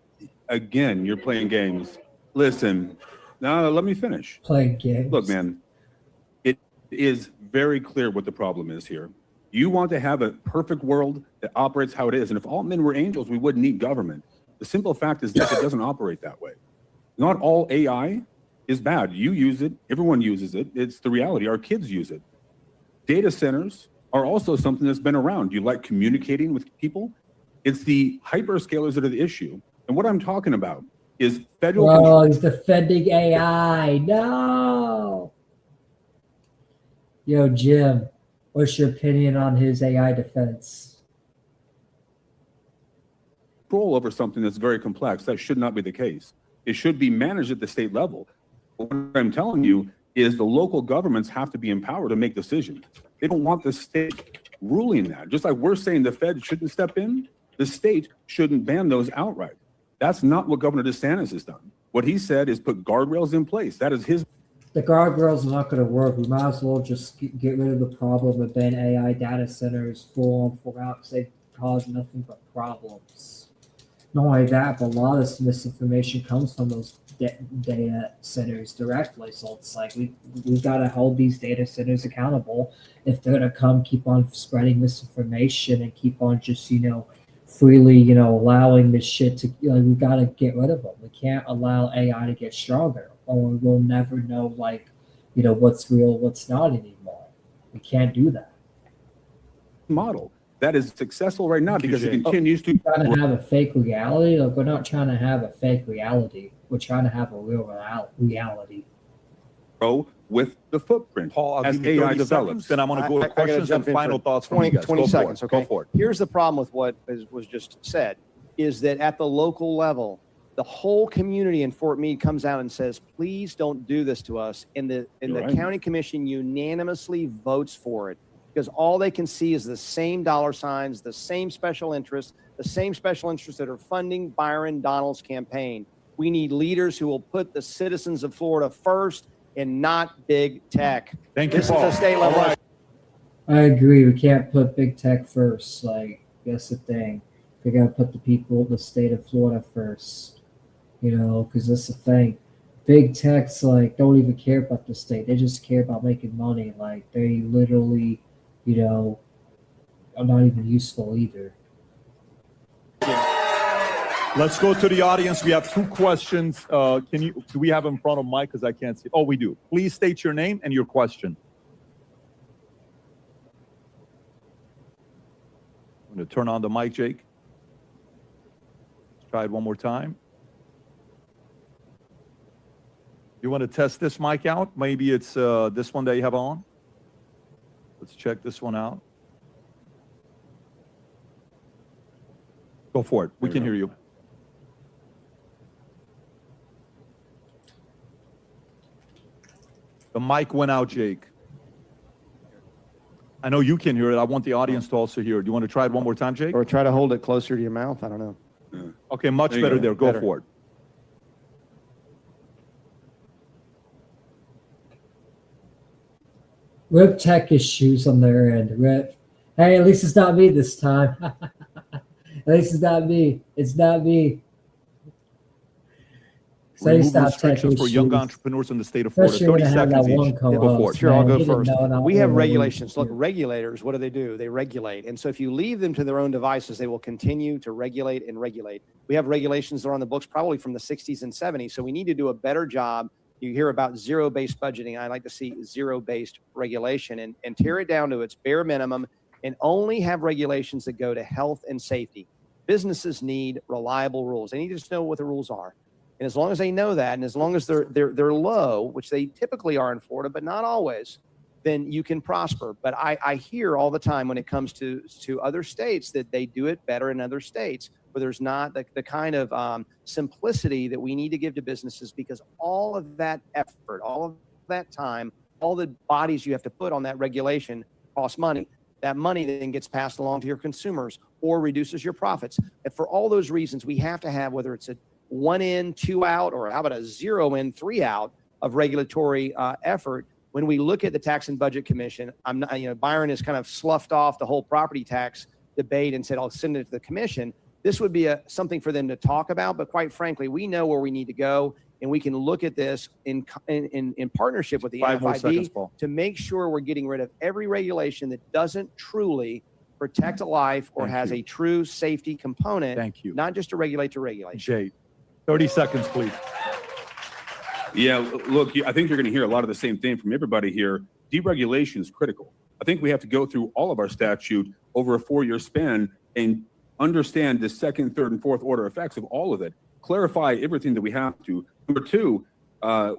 again, you're playing games. Listen, now let me finish. Playing games. Look, man, it is very clear what the problem is here. You want to have a perfect world that operates how it is. And if all men were angels, we wouldn't need government. The simple fact is that it doesn't operate that way. Not all AI is bad. You use it. Everyone uses it. It's the reality. Our kids use it. Data centers are also something that's been around. You like communicating with people? It's the hyperscalers that are the issue. And what I'm talking about is federal control. He's defending AI. No. Yo, Jim, what's your opinion on his AI defense? Control over something that's very complex. That should not be the case. It should be managed at the state level. But what I'm telling you is the local governments have to be empowered to make decisions. They don't want the state ruling that. Just like we're saying the Fed shouldn't step in, the state shouldn't ban those outright. That's not what Governor DeSantis has done. What he said is put guardrails in place. That is his. The guardrails are not going to work. We might as well just get rid of the problem and ban AI data centers full on, full out. Because they cause nothing but problems. Not only that, but a lot of this misinformation comes from those data centers directly. So it's like we got to hold these data centers accountable if they're going to keep on spreading misinformation and keep on just freely allowing this shit to. We got to get rid of them. We can't allow AI to get stronger, or we'll never know what's real, what's not anymore. We can't do that. Model that is successful right now because it continues to trying to have a fake reality. Like, we're not trying to have a fake reality. We're trying to have a real reality. grow with the footprint. Paul, I'll as give you 30 AI develops. seconds, then I'm going to go to I gotta questions jump and in for final thoughts from 20, you guys. 20 Go seconds, for it. okay? Go for it. Here's the problem with what was just said, is that at the local level, the whole community in Fort Meade comes out and says, please don't do this to us. And the right. county commission unanimously votes for it, because all they can see is the same dollar signs, the same special interests that are funding Byron Donald's campaign. We need leaders who will put the citizens of Florida first and not big tech. Thank you, This Paul. is a state level. All right. I agree. We can't put big tech first. Like, that's the thing. We got to put the people, the state of Florida first. Because that's the thing. Big techs don't even care about the state. They just care about making money. Like, they literally, are not even useful either. Let's go to the audience. We have 2 questions. Do we have them in front of Mike? Because I can't see. Oh, we do. Please state your name and your question. I'm going to turn on the mic, Jake. Let's try it one more time. You want to test this mic out? Maybe it's this one that you have on. Let's check this one out. Go for it. We can hear you. The mic went out, Jake. I know you can hear it. I want the audience to also hear it. Do you want to try it one more time, Jake? Or try to hold it closer to your mouth. I don't know. Okay, much There you better go. there. Go Better. for it. Rip tech issues on their end. Rip. Hey, at least it's not me this time. At least it's not me. It's not me. Say Remove stop tech restrictions for young issues. entrepreneurs in the state of Florida. Especially when 30 I have seconds that each. one Go for co-host, it. Sure, I'll man. go He didn't first. know, and I We have don't know. regulations. Look, regulators, what do? They regulate. And so if you leave them to their own devices, they will continue to regulate and regulate. We have regulations that are on the books probably from the 60s and 70s. So we need to do a better job. You hear about zero-based budgeting. I like to see zero-based regulation and tear it down to its bare minimum and only have regulations that go to health and safety. Businesses need reliable rules. They need to just know what the rules are. And as long as they know that, and as long as they're low, which they typically are in Florida, but not always, then you can prosper. But I hear all the time when it comes to other states that they do it better in other states where there's not the kind of simplicity that we need to give to businesses, because all of that effort, all of that time, all the bodies you have to put on that regulation costs money. That money then gets passed along to your consumers or reduces your profits. And for all those reasons, we have to have, whether it's a 1 in, 2 out, or how about a 0 in, 3 out of regulatory effort. When we look at the Tax and Budget Commission, I'm not, Byron has kind of sloughed off the whole property tax debate and said, I'll send it to the commission. This would be something for them to talk about. But quite frankly, we know where we need to go, and we can look at this in partnership with the 5 more seconds, NFIB Paul. to make sure we're getting rid of every regulation that doesn't truly protect a life or Thank has you. a true safety component. Thank you. Not just to regulate to regulation. Jay, 30 seconds, please. Yeah, look, I think you're going to hear a lot of the same thing from everybody here. Deregulation is critical. I think we have to go through all of our statute over a 4-year span and understand the second, third, and fourth order effects of all of it. Clarify everything that we have to. Number 2,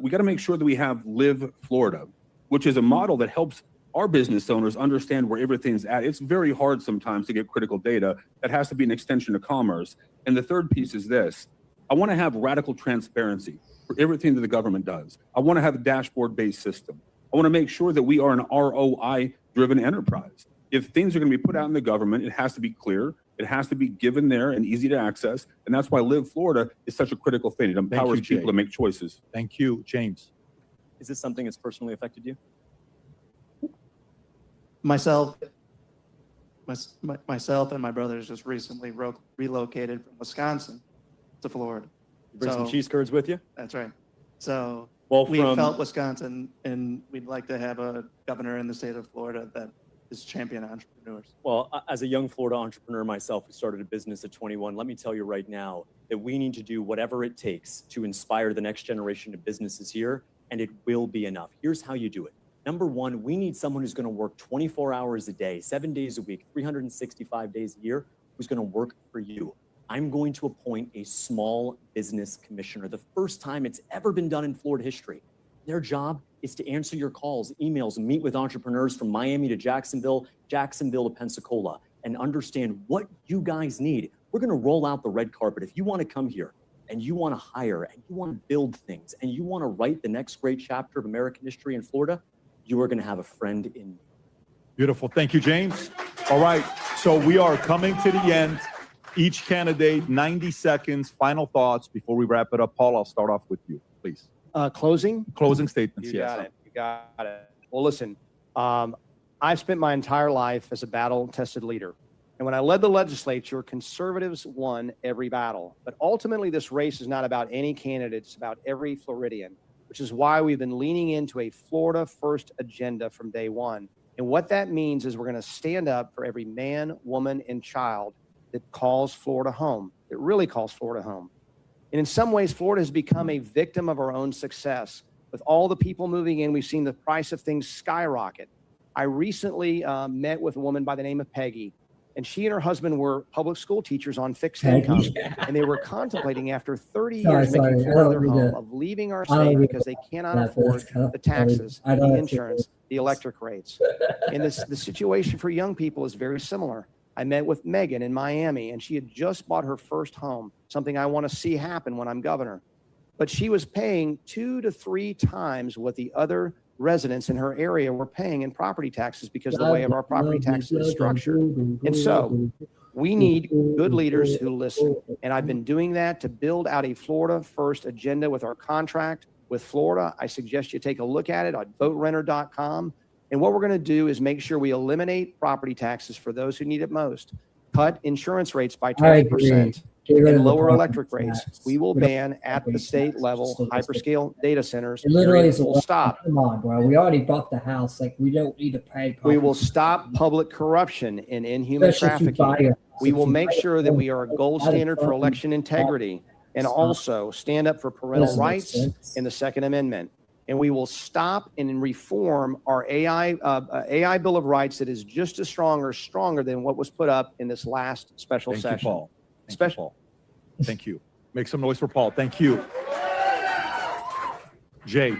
we got to make sure that we have Live Florida, which is a model that helps our business owners understand where everything's at. It's very hard sometimes to get critical data. That has to be an extension of commerce. And the third piece is this. I want to have radical transparency for everything that the government does. I want to have a dashboard-based system. I want to make sure that we are an ROI-driven enterprise. If things are going to be put out in the government, it has to be clear. It has to be given there and easy to access. And that's why Live Florida is such a critical thing. It empowers Jay. people to make choices. Thank you, James. Is this something that's personally affected you? Myself, myself and my brothers just recently relocated from Wisconsin to Florida. Bring some cheese curds with you? That's right. So Well, we from- felt Wisconsin, and we'd like to have a governor in the state of Florida that is champion entrepreneurs. Well, as a young Florida entrepreneur myself who started a business at 21, let me tell you right now that we need to do whatever it takes to inspire the next generation of businesses here, and it will be enough. Here's how you do it. Number one, we need someone who's going to work 24 hours a day, 7 days a week, 365 days a year, who's going to work for you. I'm going to appoint a small business commissioner, the first time it's ever been done in Florida history. Their job is to answer your calls, emails, and meet with entrepreneurs from Miami to Jacksonville, Jacksonville to Pensacola, and understand what you guys need. We're going to roll out the red carpet. If you want to come here and you want to hire and you want to build things and you want to write the next great chapter of American history in Florida, you are going to have a friend in me. Beautiful. Thank you, James. All right. So we are coming to the end. Each candidate, 90 seconds, final thoughts before we wrap it up. Paul, I'll start off with you, please. Closing? Closing statements, You yes. got it. You got it. Well, listen, I've spent my entire life as a battle-tested leader. And when I led the legislature, conservatives won every battle. But ultimately, this race is not about any candidate. It's about every Floridian, which is why we've been leaning into a Florida first agenda from day one. And what that means is we're going to stand up for every man, woman, and child that calls Florida home, that really calls Florida home. And in some ways, Florida has become a victim of our own success. With all the people moving in, we've seen the price of things skyrocket. I recently met with a woman by the name of Peggy, and she and her husband were public school teachers on fixed income. And they were contemplating after 30 years making Florida their home of leaving our state because they cannot afford the taxes, the insurance, the electric rates. And the situation for young people is very similar. I met with Megan in Miami, and she had just bought her first home, something I want to see happen when I'm governor. But she was paying 2 to 3 times what the other residents in her area were paying in property taxes because of the way of our property taxes is structured. And so we need good leaders who listen. And I've been doing that to build out a Florida first agenda with our contract with Florida. I suggest you take a look at it on voterenter.com. And what we're going to do is make sure we eliminate property taxes for those who need it most, cut insurance rates by 20%, and lower electric rates. We will ban at the state level hyperscale data centers. It literally is Full stop. Come on, bro. We already bought the house. Like, we don't need to pay. We will stop public corruption and inhuman Especially if you buy trafficking. a- We will if you make buy a sure that we are a home, gold buy the standard for fucking election integrity and stop. also stand up for parental Doesn't make rights sense. in the Second Amendment. And we will stop and reform our AI Bill of Rights that is just as strong or stronger than what was put up in this last special Thank you, session. Paul. Thank you, Paul. Thank you. Make some noise for Paul. Thank you. Jake.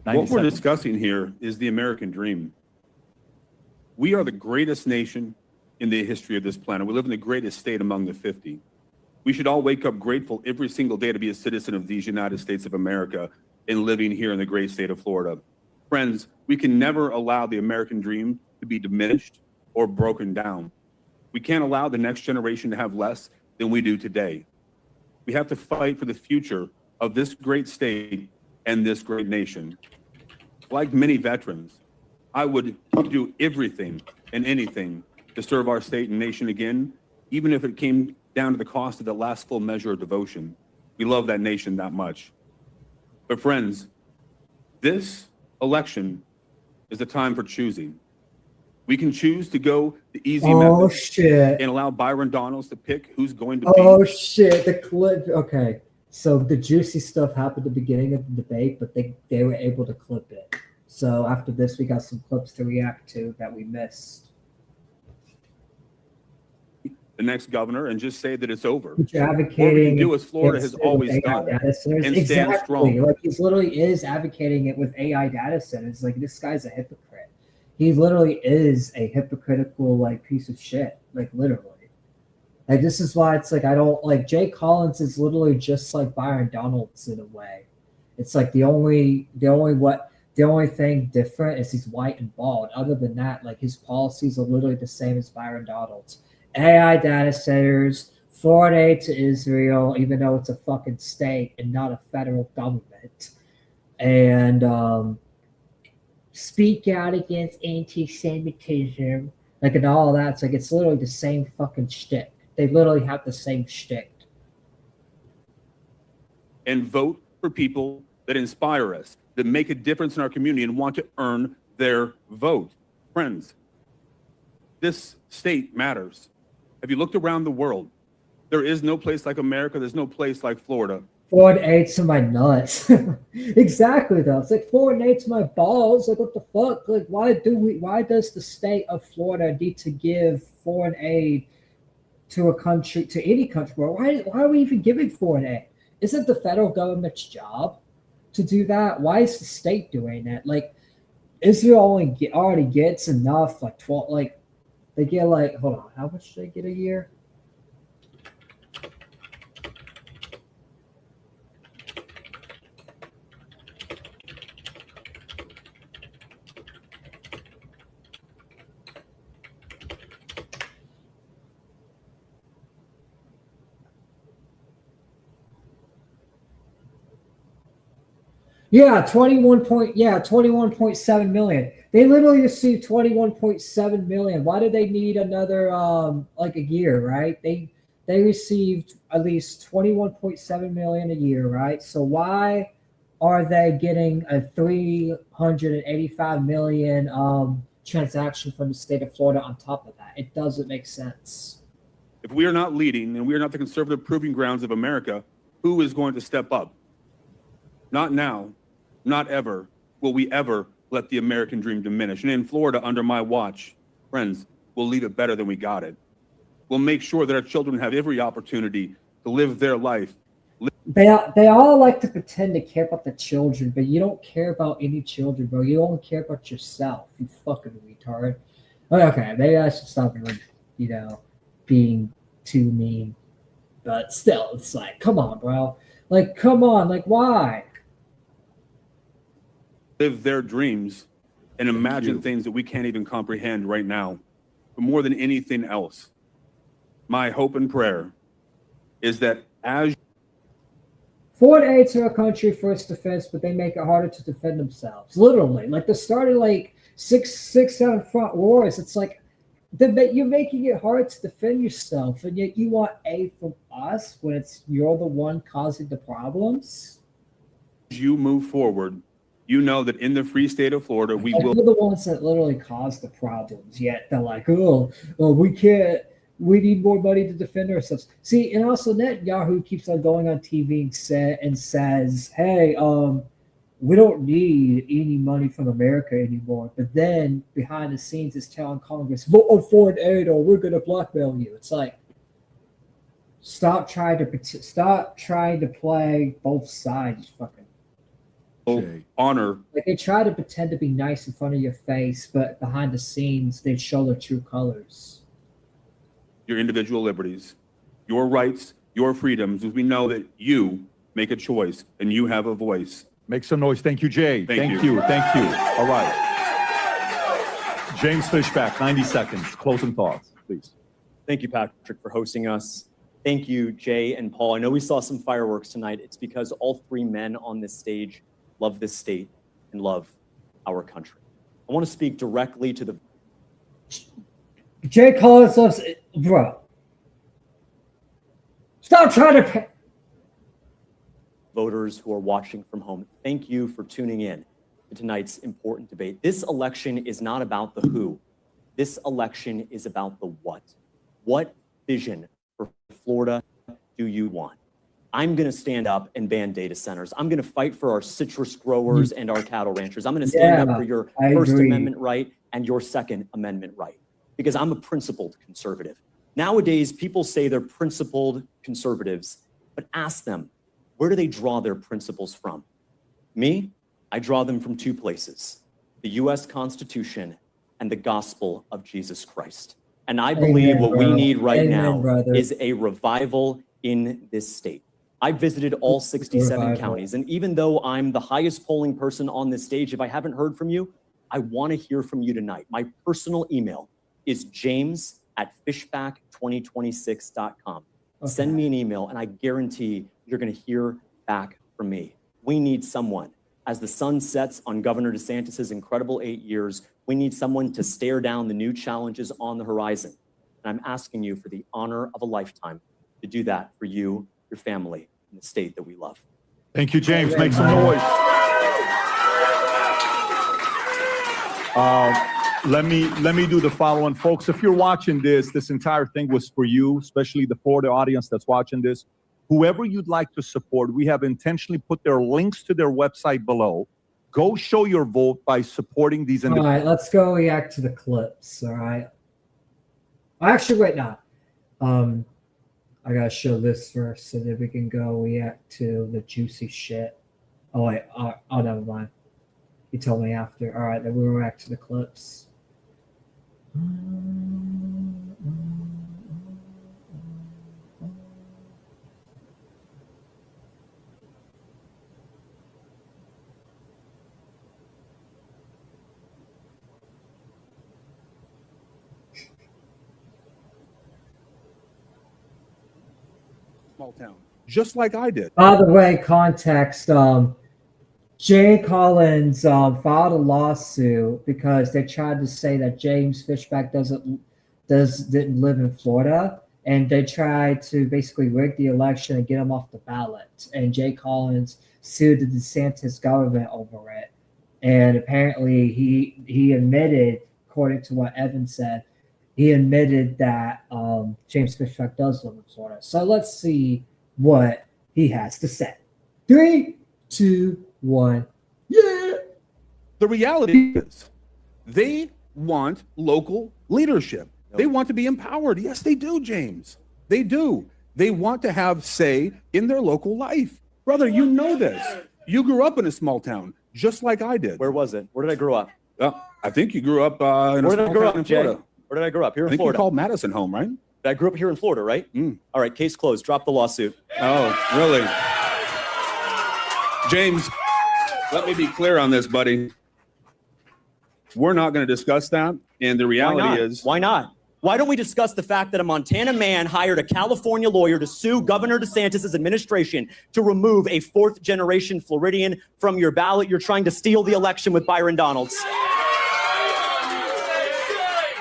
90 What we're seconds. discussing here is the American dream. We are the greatest nation in the history of this planet. We live in the greatest state among the 50. We should all wake up grateful every single day to be a citizen of these United States of America and living here in the great state of Florida. Friends, we can never allow the American dream to be diminished or broken down. We can't allow the next generation to have less than we do today. We have to fight for the future of this great state and this great nation. Like many veterans, I would do everything and anything to serve our state and nation again, even if it came down to the cost of the last full measure of devotion. We love that nation that much. But friends, this election is the time for choosing. We can choose to go the easy Oh, method shit. and allow Byron Donalds to pick who's going to Oh be. shit, the clip. Okay, so the juicy stuff happened at the beginning of the debate, but they were able to clip it. So after this, we got some clips to react to that we missed. The next governor and just say that it's over. But you're What we can advocating do as Florida against has it with always AI done data centers. and stand Exactly. strong. Like, he's literally is advocating it with AI data centers. Like, this guy's a hypocrite. He literally is a hypocritical like piece of shit. Like, literally. Like, this is why it's like I don't like Jay Collins is literally just like Byron Donalds in a way. It's like the only thing different is he's white and bald. Other than that, like, his policies are literally the same as Byron Donalds. AI data centers, foreign aid to Israel, even though it's a fucking state and not a federal government, and speak out against anti-Semitism, Like, and all that. It's like, it's literally the same fucking shtick. They literally have the same shtick. And vote for people that inspire us, that make a difference in our community and want to earn their vote. Friends, this state matters. Have you looked around the world? There is no place like America. There's no place like Florida. 4 and 8 to my nuts. Exactly though. It's like 4 and 8 to my balls. Like, what the fuck? Like, why does the state of Florida need to give foreign aid to a country, to any country, bro? Why are we even giving foreign aid? Isn't the federal government's job to do that? Why is the state doing that? Like, Israel already gets enough, like 12, like they get like, hold on, how much do they get a year? Yeah, 21.7 million. They literally received 21.7 million. Why do they need another like a year, right? They received at least 21.7 million a year, right? So why are they getting a 385 million transaction from the state of Florida on top of that? It doesn't make sense. If we are not leading and we are not the conservative proving grounds of America, who is going to step up? Not now, not ever will we ever let the American dream diminish. And in Florida, under my watch, friends, we'll leave it better than we got it. We'll make sure that our children have every opportunity to live their life. They all like to pretend to care about the children, but you don't care about any children, bro. You only care about yourself, you fucking retard. Okay, maybe I should stop being too mean. But still, it's like, come on, bro. Like, come on, like, why? Live their dreams and imagine things that we can't even comprehend right now. But more than anything else, my hope and prayer is that as foreign aid to a country for its defense, but they make it harder to defend themselves. Literally, like the start of like six, 7 front wars. It's like you're making it hard to defend yourself, and yet you want aid from us when you're the one causing the problems. you move forward, you know that in the free state of Florida, we will. We're the ones that literally cause the problems. Yet they're like, oh, we can't. We need more money to defend ourselves. See, and also Netanyahu keeps on going on TV and says, hey, we don't need any money from America anymore. But then behind the scenes is telling Congress, vote on foreign aid or we're going to blackmail you. It's like, stop trying to play both sides, fucking. Honor. Like, they try to pretend to be nice in front of your face, but behind the scenes, they show their true colors. Your individual liberties, your rights, your freedoms, as we know that you make a choice and you have a voice. Make some noise. Thank you, Jay. Thank you. Thank you. All right. James Fishback, 90 seconds. Closing thoughts, please. Thank you, Patrick, for hosting us. Thank you, Jay and Paul. I know we saw some fireworks tonight. It's because all three men on this stage love this state and love our country. I want to speak directly to the Jay calls us, bro. Stop trying to voters who are watching from home. Thank you for tuning in to tonight's important debate. This election is not about the who. This election is about the what. What vision for Florida do you want? I'm going to stand up and ban data centers. I'm going to fight for our citrus growers and our cattle ranchers. I'm going to stand up for your First Amendment right and your Second Amendment right, because I'm a principled conservative. Nowadays, people say they're principled conservatives, but ask them, where do they draw their principles from? Me, I draw them from two places, the U.S. Constitution and the gospel of Jesus Christ. And I believe what we need right now is a revival in this state. I visited all 67 counties, and even though I'm the highest polling person on this stage, if I haven't heard from you, I want to hear from you tonight. My personal email is james@fishback2026.com. Okay. Send me an email, and I guarantee you're going to hear back from me. We need someone. As the sun sets on Governor DeSantis's incredible 8 years, We need someone to stare down the new challenges on the horizon. And I'm asking you for the honor of a lifetime to do that for you, your family, and the state that we love. Thank you, James. Make some noise. Let me do the following, folks. If you're watching this entire thing was for you, especially the Florida audience that's watching this. Whoever you'd like to support, we have intentionally put their links to their website below. Go show your vote by supporting these All right, let's go react to the clips. All right. Actually, wait, not. I gotta show this first so that we can go react to the juicy shit. Oh wait, oh never mind. He told me after. All right, then we'll react to the clips. Small town, just like I did. By the way, context. Jay Collins filed a lawsuit because they tried to say that James Fishback didn't live in Florida, and they tried to basically rig the election and get him off the ballot. And Jay Collins sued the DeSantis government over it. And apparently, he admitted, according to what Evan said, he admitted that James Fishback does live in Florida. So let's see what he has to say. 3, 2, 1. Yeah. The reality is they want local leadership. They want to be empowered. Yes, they do, James. They do. They want to have say in their local life. Brother, you know this. You grew up in a small town, just like I did. Where was it? Where did I grow up? I think you grew up in a small town in Florida. Where did I grow up? Here in I think Florida. you called Madison home, right? I grew up here in Florida, right? All right, case closed. Drop the lawsuit. Oh, really? James, let me be clear on this, buddy. We're not going to discuss that. And the reality is... Why not? Why don't we discuss the fact that a Montana man hired a California lawyer to sue Governor DeSantis' administration to remove a fourth-generation Floridian from your ballot? You're trying to steal the election with Byron Donalds.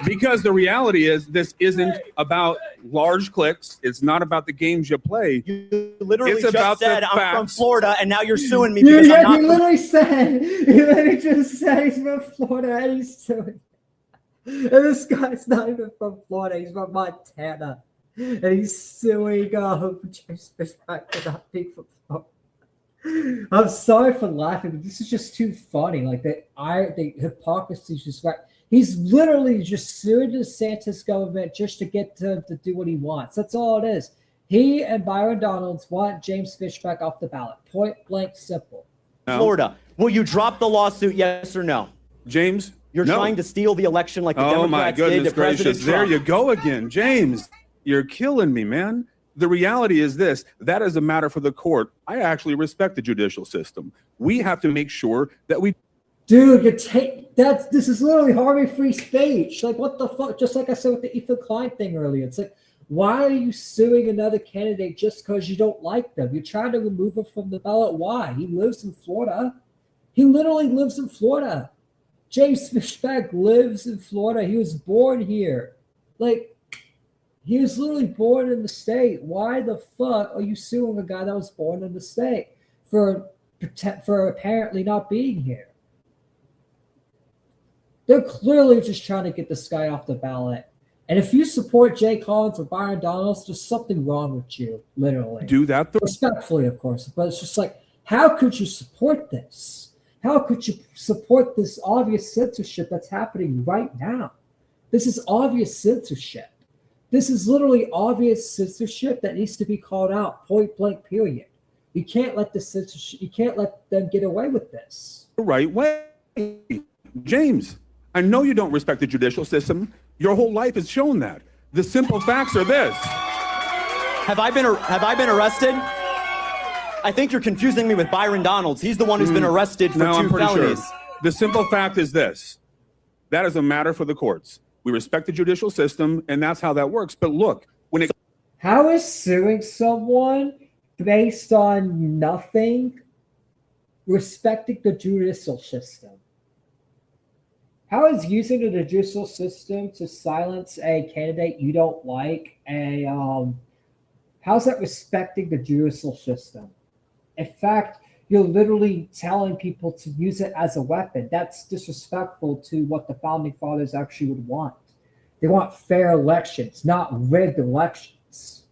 Because the reality is this isn't about large clicks. It's not about the games you play. You literally it's just about said the I'm facts. from Florida, and now you're suing me because I'm not. He literally just said he's from Florida and he's suing. And this guy's not even from Florida. He's from Montana. And he's suing James Fishback for not being from Florida. I'm sorry for laughing, but this is just too funny. Like the hypocrisy is just right. He's literally just suing the DeSantis government just to get to do what he wants. That's all it is. He and Byron Donalds want James Fishback off the ballot. Point blank simple. Florida. Will you drop the lawsuit, yes or no? James? You're trying to steal the election like the Oh my Democrats did goodness to President gracious. There Trump. you go again. James, you're killing me, man. The reality is this. That is a matter for the court. I actually respect the judicial system. We have to make sure that we... Dude, this is literally harming free speech. Like, what the fuck? Just like I said with the Ethan Klein thing earlier. It's like, why are you suing another candidate just because you don't like them? You're trying to remove him from the ballot. Why? He lives in Florida. He literally lives in Florida. James Fishback lives in Florida. He was born here. Like, he was literally born in the state. Why the fuck are you suing a guy that was born in the state for apparently not being here? They're clearly just trying to get this guy off the ballot. And if you support Jay Collins or Byron Donalds, there's something wrong with you, literally. Do that. Respectfully, of course. But it's just like, how could you support this? How could you support this obvious censorship that's happening right now? This is obvious censorship. This is literally obvious censorship that needs to be called out, point blank, period. You can't let the censorship, you can't let them get away with this. The right way. James, I know you don't respect the judicial system. Your whole life has shown that. The simple facts are this. Have I been arrested? I think you're confusing me with Byron Donalds. He's the one who's been arrested for I'm two pretty felonies. Sure. The simple fact is this. That is a matter for the courts. We respect the judicial system, and that's how that works. But look, when it... How is suing someone based on nothing respecting the judicial system? How is using the judicial system to silence a candidate you don't like how's that respecting the judicial system? In fact, you're literally telling people to use it as a weapon. That's disrespectful to what the founding fathers actually would want. They want fair elections, not rigged elections.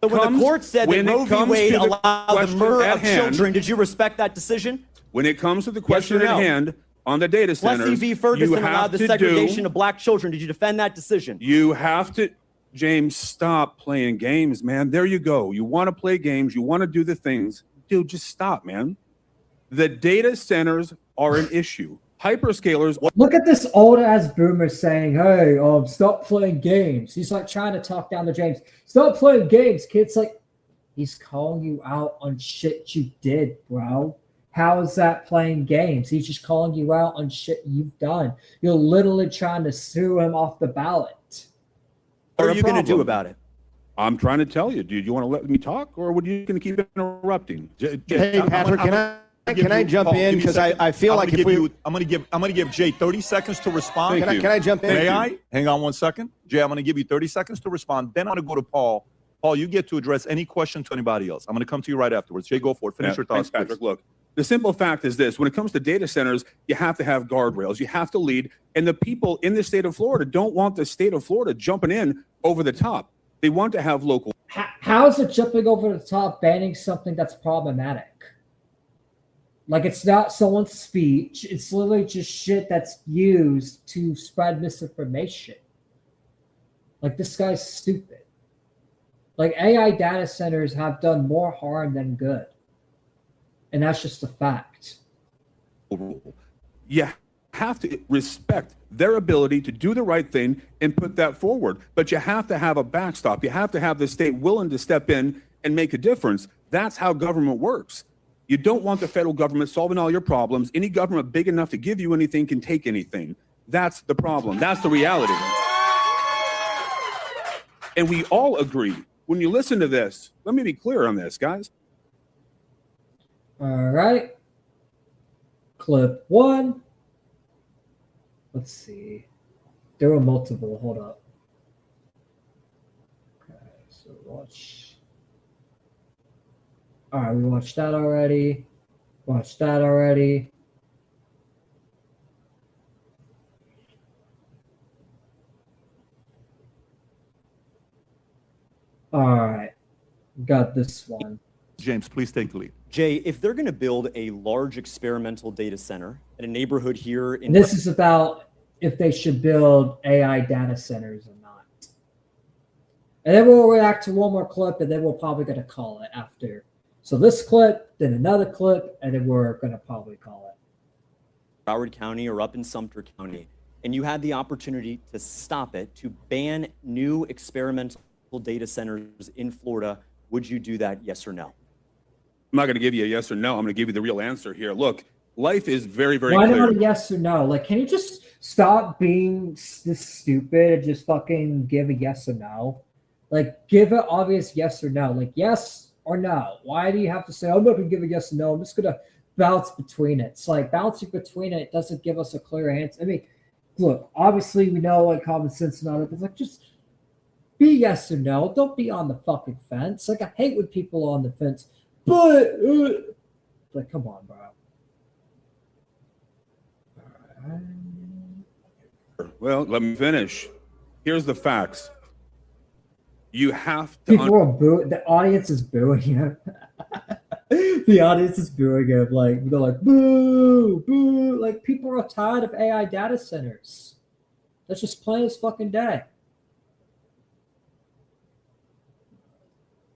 So when the court said that Roe v. Wade allowed the murder of children, did you respect that decision? When it comes to the question at hand on the data centers, Plessy v. Ferguson allowed the segregation of black children. Did you defend that decision? You have to, James, stop playing games, man. There you go. You want to play games. You want to do the things. Dude, just stop, man. The data centers are an issue. Hyperscalers. Look at this old ass boomer saying, "Hey, stop playing games." He's like trying to talk down to James. Stop playing games, kids. Like, he's calling you out on shit you did, bro. How is that playing games? He's just calling you out on shit you've done. You're literally trying to sue him off the ballot. What are you going to do about it? I'm trying to tell you, dude. You want to let me talk, or would you going to keep interrupting? Hey, Patrick, can I jump in, because I feel like if we I'm gonna give Jay 30 seconds to respond. Can I jump in? May I? Hang on 1 second. Jay, I'm gonna give you 30 seconds to respond. Then I'm gonna go to Paul. Paul, you get to address any question to anybody else. I'm gonna come to you right afterwards. Jay, go for it. Finish your thoughts, thanks, Patrick. Look, the simple fact is this: when it comes to data centers, you have to have guardrails. You have to lead, and the people in the state of Florida don't want the state of Florida jumping in over the top. They want to have local. How is it jumping over the top, banning something that's problematic? Like, it's not someone's speech. It's literally just shit that's used to spread misinformation. Like, this guy's stupid. Like, AI data centers have done more harm than good. And that's just a fact. You have to respect their ability to do the right thing and put that forward. But you have to have a backstop. You have to have the state willing to step in and make a difference. That's how government works. You don't want the federal government solving all your problems. Any government big enough to give you anything can take anything. That's the problem. That's the reality. And we all agree. When you listen to this, let me be clear on this, guys. All right. Clip 1. Let's see. There were multiple. Hold up. Okay, so watch. All right, we watched that already. Watched that already. All right, got this one. James, please take the lead. Jay, if they're going to build a large experimental data center in a neighborhood here in This is about if they should build AI data centers or not. And then we'll react to one more clip, and then we're probably going to call it after. So this clip, then another clip, and then we're going to probably call it. Broward County or up in Sumter County, and you had the opportunity to stop it, to ban new experimental data centers in Florida, would you do that, yes or no? I'm not going to give you a yes or no. I'm going to give you the real answer here. Look, life is very, very Why clear. not a yes or no? Like, can you just stop being this stupid and just fucking give a yes or no? Like, give an obvious yes or no. Like, yes or no. Why do you have to say, I'm not going to give a yes or no? I'm just going to bounce between it. It's like bouncing between it doesn't give us a clear answer. I mean, look, obviously we know like common sense and all that. It's like, just be yes or no. Don't be on the fucking fence. Like, I hate when people are on the fence. But, like, come on, bro. Well, let me finish. Here's the facts. You have to. People are booing. The audience is booing him. The audience is booing him. Like, they're like, boo, boo. Like, people are tired of AI data centers. Let's just play this fucking day.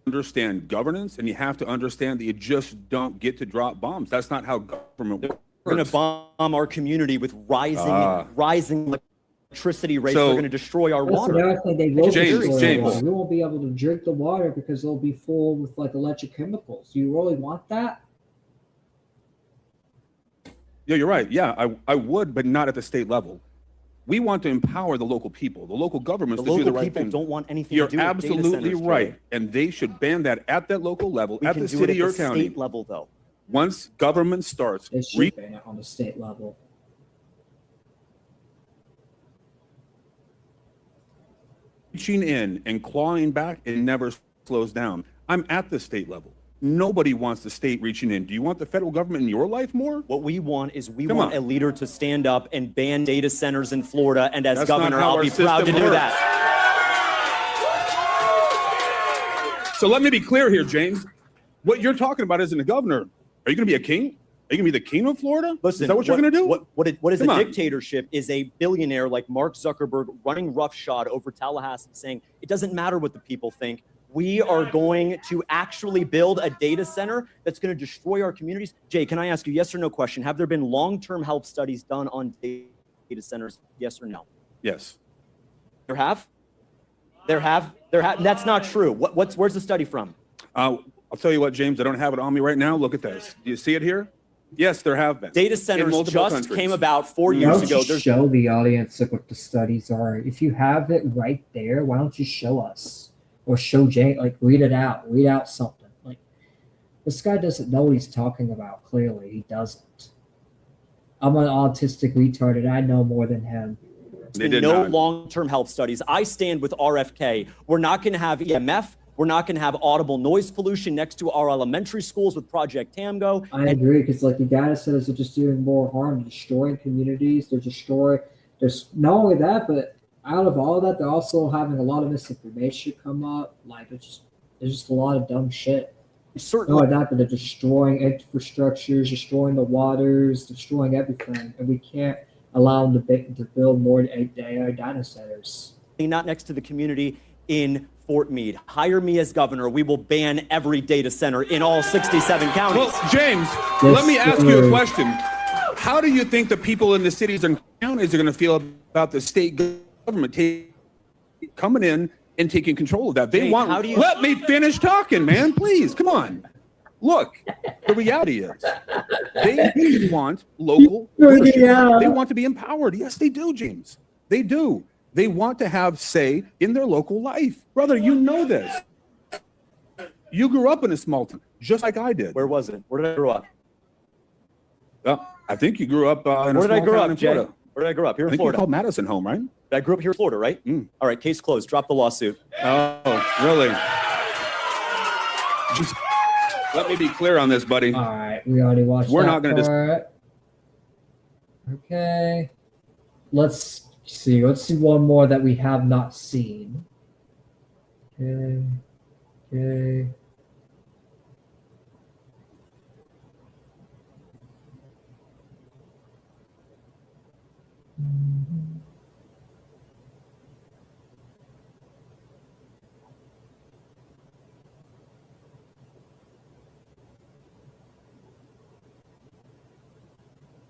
Understand governance, and you have to understand that you just don't get to drop bombs. That's not how government works. We're going to bomb our community with rising electricity rates. So- They're going to destroy our That's water. another thing. They will James, destroy James. our water. We won't be able to drink the water because it'll be full with like electric chemicals. Do you really want that? Yeah, you're right. Yeah, I would, but not at the state level. We want to empower the local people, the local governments The to do the local right people thing. don't want anything You're to do with data absolutely centers, right, Jay. and they should ban that at that local level, We at can the do it city at or the county. state level, though. Once government starts, They should ban it on the state level. reaching in and clawing back, it never slows down. I'm at the state level. Nobody wants the state reaching in. Do you want the federal government in your life more? What we want is we Come want on. a leader to stand up and ban data centers in Florida. And as That's not governor, how I'll our be proud to system do works. that. So let me be clear here, James. What you're talking about isn't a governor. Are you going to be a king? Are you going to be the king of Florida? Listen, is that what you're going to do? What is Come a on. dictatorship is a billionaire like Mark Zuckerberg running roughshod over Tallahassee saying, it doesn't matter what the people think. We are going to actually build a data center that's going to destroy our communities. Jay, can I ask you, yes or no question? Have there been long-term health studies done on data centers? Yes or no? Yes. There have? There have? That's not true. Where's the study from? I'll tell you what, James, I don't have it on me right now. Look at this. Do you see it here? Yes, there have been. Data In centers multiple just countries. came about 4 Why years don't ago. you show the audience like what the studies are? If you have it right there, why don't you show us or show Jay? Like read it out. Read out something. Like this guy doesn't know what he's talking about. Clearly, he doesn't. I'm an autistic retard, and I know more than him. They did no not. long-term health studies. I stand with RFK. We're not going to have EMF. We're not going to have audible noise pollution next to our elementary schools with Project Tamgo. I agree, because like the data centers are just doing more harm, destroying communities. They're destroying. There's not only that, but out of all that, they're also having a lot of misinformation come up. Like there's just a lot of dumb shit. Certainly. Not only that, but they're destroying infrastructures, destroying the waters, destroying everything, and we can't allow them to build more AI data centers. Not next to the community in Fort Meade. Hire me as governor. We will ban every data center in all 67 counties. Well, James, let me ask you a question. How do you think the people in the cities and counties are going to feel about the state government coming in and taking control of that? They Jake, want. how do you- Let me finish talking, man. Please, come on. Look, the reality is they want local leadership. They want to be empowered. Yes, they do, James. They do. They want to have say in their local life. Brother, you know this. You grew up in a small town, just like I did. Where was it? Where did I grow up? I think you grew up in a Where did I small grow town up, in Jay? Florida. Where did I grow up? Here I in think you Florida. called Madison home, right? I grew up here in Florida, right? All right, case closed. Drop the lawsuit. Oh, really? Just let me be clear on this, buddy. All right, we already watched. We're that not going to just. part. Okay, let's see. Let's see one more that we have not seen. Okay. Okay.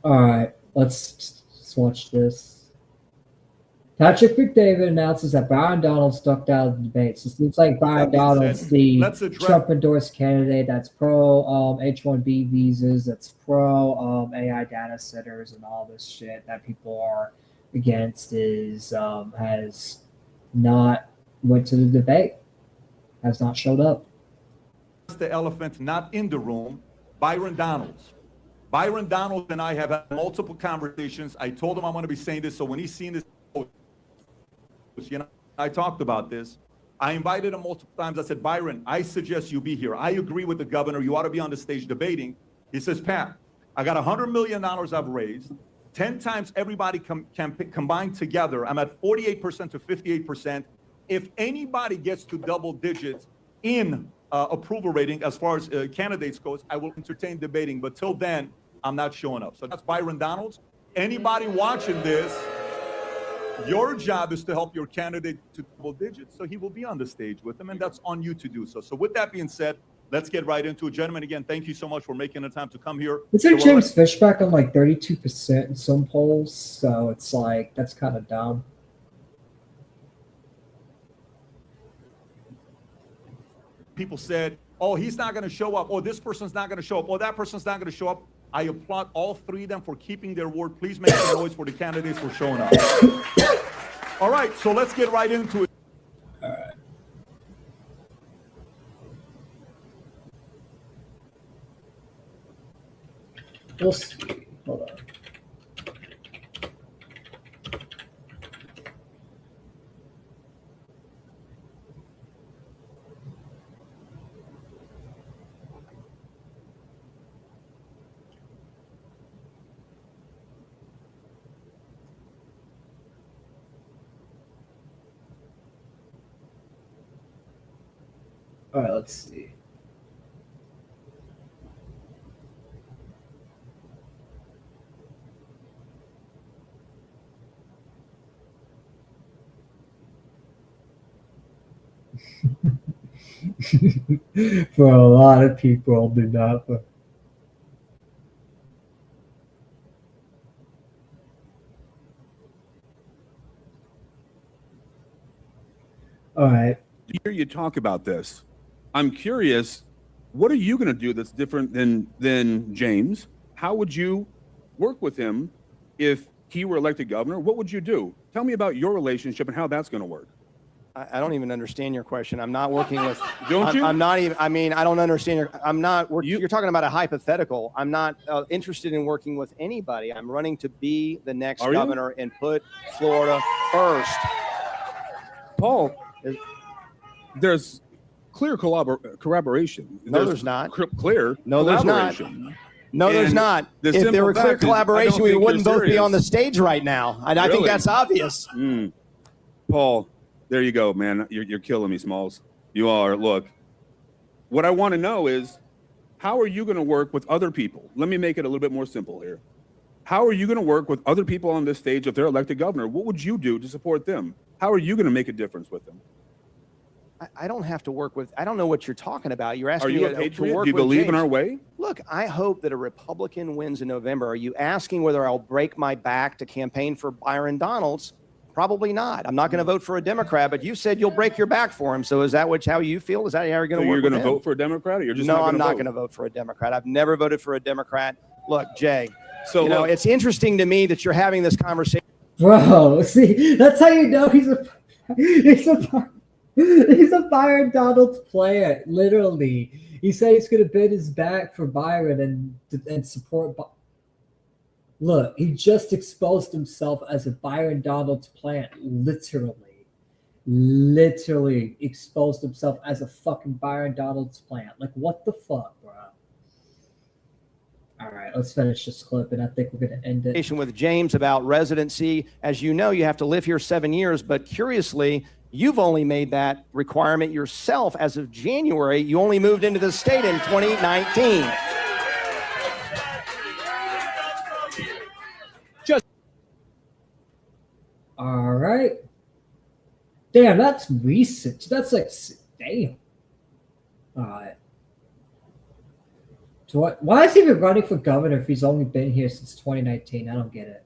All right, let's watch this. Patrick McDavid announces that Byron Donalds ducked out of the debate. So it seems like Byron Donalds, the Trump-endorsed candidate that's pro H-1B visas, that's pro AI data centers and all this shit that people are against, is has not went to the debate, has not showed up. The elephant not in the room, Byron Donalds. Byron Donalds and I have had multiple conversations. I told him I'm going to be saying this, so when he's seen this, I talked about this. I invited him multiple times. I said, Byron, I suggest you be here. I agree with the governor. You ought to be on the stage debating. He says, Pat, I got $100 million I've raised. 10 times everybody combined together. I'm at 48% to 58%. If anybody gets to double digits in approval rating as far as candidates goes, I will entertain debating. But till then, I'm not showing up. So that's Byron Donalds. Anybody watching this, your job is to help your candidate to double digits. So he will be on the stage with them, and that's on you to do so. So with that being said, let's get right into it. Gentlemen, again, thank you so much for making the time to come here. It's like James Fishback on like 32% in some polls. So it's like, that's kind of dumb. People said, oh, he's not going to show up. Oh, this person's not going to show up. Oh, that person's not going to show up. I applaud all three of them for keeping their word. Please make some noise for the candidates for showing up. All right, so let's get right into it. All right. We'll see. Hold on. All right, let's see. For a lot of people, do not. All right. To hear you talk about this, I'm curious, what are you going to do that's different than James? How would you work with him if he were elected governor? What would you do? Tell me about your relationship and how that's going to work. I don't even understand your question. I'm not working with. Don't you? I'm not even. I mean, I don't understand your. I'm not. You're talking about a hypothetical. I'm not interested in working with anybody. I'm running to be the next Are you? governor and put Florida first. Paul, there's clear corroboration. No, there's not. Clear. No, there's not. collaboration. No, there's And not. the If there simple were clear fact is, I collaboration, don't we think wouldn't you're both be on the serious. stage right now. And I think Really? that's obvious. Paul, there you go, man. You're killing me, Smalls. You are. Look, what I want to know is, how are you going to work with other people? Let me make it a little bit more simple here. How are you going to work with other people on this stage if they're elected governor? What would you do to support them? How are you going to make a difference with them? I don't have to work with. I don't know what you're talking about. You're asking Are you me a to patriot? work Do you with believe in James. our way? Look, I hope that a Republican wins in November. Are you asking whether I'll break my back to campaign for Byron Donalds? Probably not. I'm not going to vote for a Democrat, but you said you'll break your back for him. So is that how you feel? Is that how you're going So to work? you're going to with him? vote for a Democrat, or you're just no, not I'm gonna not vote? going to vote for a Democrat. I've never voted for a Democrat. Look, Jay. So you know, look- it's interesting to me that you're having this conversation. Bro, see, that's how you know he's a Byron Donalds player. Literally, he said he's going to bend his back for Byron and support. Look, he just exposed himself as a Byron Donalds plant. Literally exposed himself as a fucking Byron Donalds plant. Like, what the fuck, bro? All right, let's finish this clip, and I think we're going to end it. With James about residency. As you know, you have to live here 7 years, but curiously, you've only made that requirement yourself as of January. You only moved into the state in 2019. All right. Damn, that's recent. That's like, damn. All right. So why is he even running for governor if he's only been here since 2019? I don't get it.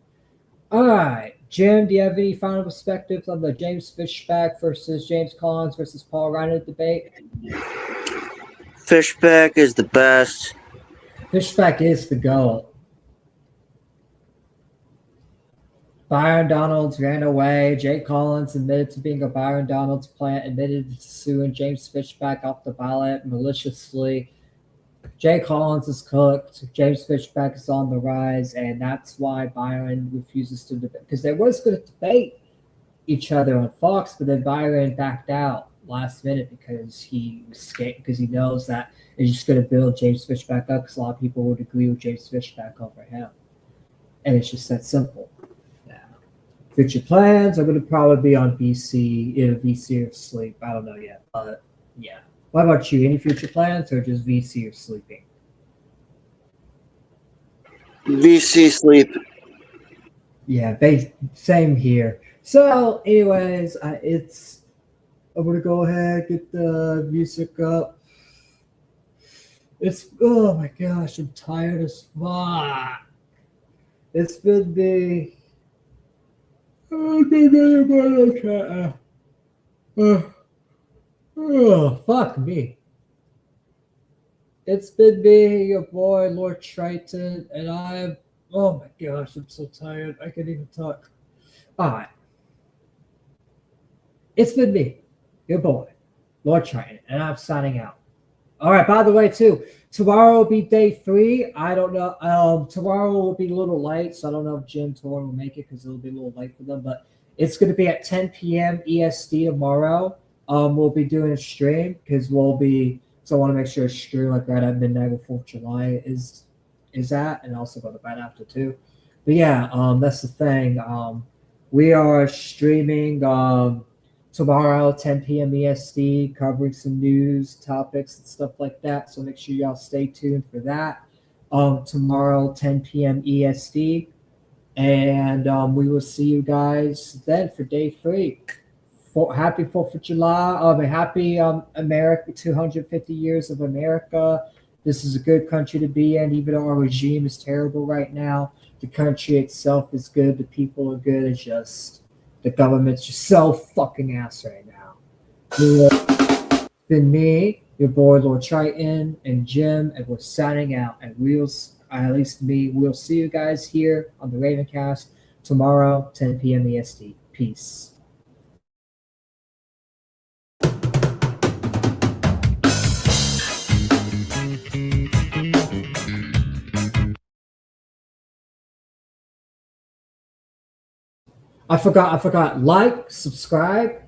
All right. Jim, do you have any final perspectives on the James Fishback versus James Collins versus Paul Reiner debate? Fishback is the best. Fishback is the GOAT. Byron Donalds ran away. Jay Collins admitted to being a Byron Donalds plant, admitted to suing James Fishback off the ballot maliciously. Jay Collins is cooked. James Fishback is on the rise, and that's why Byron refuses to debate. Because they was going to debate each other on Fox, but then Byron backed out last minute because he escaped, because he knows that it's just going to build James Fishback up, because a lot of people would agree with James Fishback over him. And it's just that simple. Future plans are going to probably be on VC, either VC or sleep. I don't know yet, but yeah. What about you? Any future plans or just VC or sleeping? VC sleep. Yeah, same here. So, anyways, I'm going to go ahead, get the music up. Oh my gosh, I'm tired as fuck. It's been the... fuck me. It's been me, your boy, Lord Triton, and oh my gosh, I'm so tired. I can't even talk. All right. It's been me, your boy, Lord Triton, and I'm signing out. All right, by the way, too, tomorrow will be day 3. I don't know. Tomorrow will be a little late, so I don't know if Jim Torn will make it because it'll be a little late for them. But it's going to be at 10 p.m. EST tomorrow. We'll be doing a stream because so I want to make sure it's stream like right at midnight before 4th of July is at, and also go to bed after too. But yeah, that's the thing. We are streaming tomorrow, 10 p.m. EST, covering some news topics and stuff like that. So make sure y'all stay tuned for that. Tomorrow, 10 p.m. EST. And we will see you guys then for day 3. Happy 4th of July. Happy America, 250 years of America. This is a good country to be in, even though our regime is terrible right now. The country itself is good. The people are good. It's just the government's just so fucking ass right now. It's been me, your boy Lord Triton, and Jim, and we're signing out. And at least me, we'll see you guys here on the Ravencast tomorrow, 10 p.m. EST. Peace. I forgot. Like, subscribe,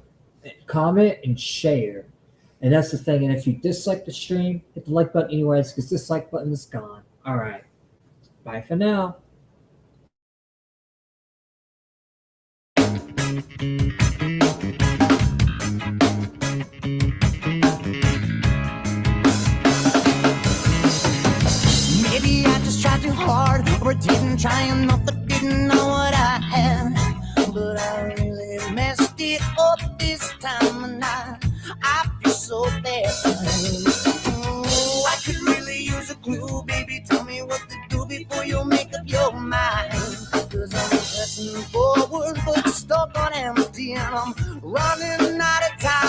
comment, and share. And that's the thing. And if you dislike the stream, hit the like button anyways, because this like button is gone. All right. Bye for now. Maybe I just tried too hard, or didn't try enough, but didn't know what I had. But I really messed it up this time, and I feel so bad. Oh, I could really use a clue, baby. Tell me what to do before you make up your mind. Cause I'm pressing forward, but stuck on empty, and I'm running out of time.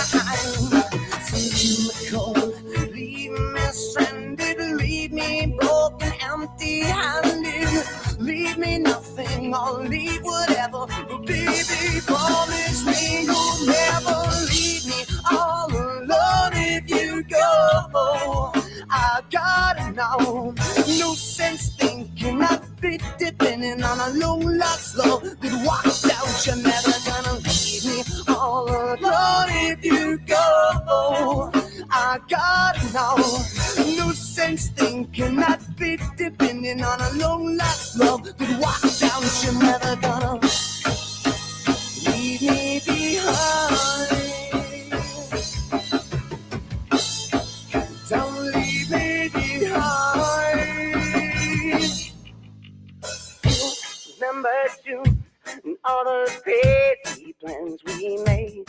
So leave me cold, leave me stranded, leave me broken, empty-handed. Leave me nothing, I'll leave whatever. But baby, promise me you'll never leave me all alone if you go. I gotta know, no sense thinking I'd be depending on a long lost love that walks out. You're never gonna leave me all alone if you go. I gotta know, no sense thinking I'd be depending on a long lost love that walks out. You're never gonna leave me behind. Don't leave me behind. You remember June and all the crazy plans we made.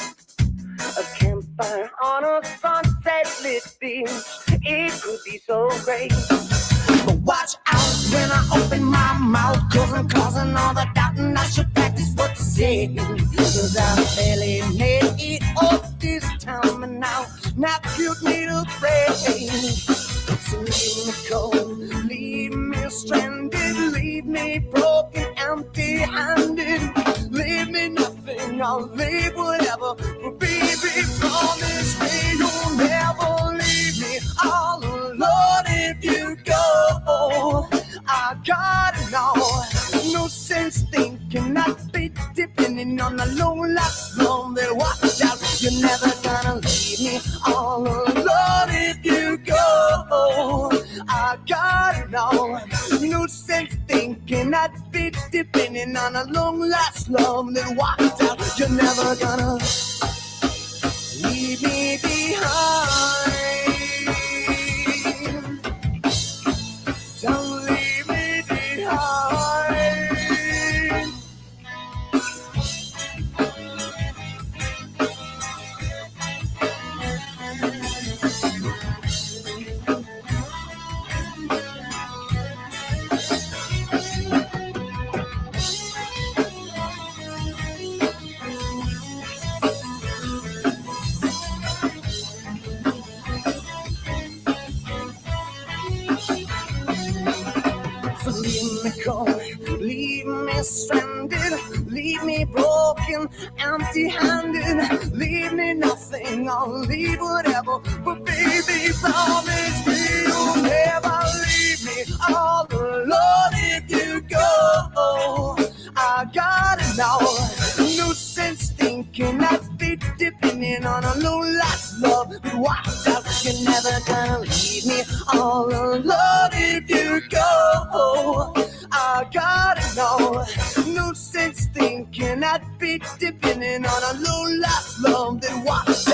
A campfire on a sunset lit beach. It could be so great. But watch out when I open my mouth, cause I'm causing all the doubt, and I should practice what to say. Cause I barely made it up this time, and now you need to pray. So leave me cold, leave me stranded, leave me broken, empty-handed. Leave me nothing, I'll leave whatever. But baby, promise me you'll never leave me all alone if you go. I gotta know, no sense thinking I'd be depending on a long lost love that walks out. You're never gonna leave me all alone if you go. I gotta know, no sense thinking I'd be depending on a long lost love that walks out. You're never gonna leave me behind. Don't leave me behind. So leave me cold, leave me stranded, leave me broken, empty-handed. Leave me nothing, I'll leave whatever. But baby, promise me you'll never leave me all alone if you go. I gotta know, no sense thinking I'd be depending on a long lost love that walks out. You're never gonna leave me all alone if you go. I gotta know, no sense thinking I'd be depending on a long lost love. what?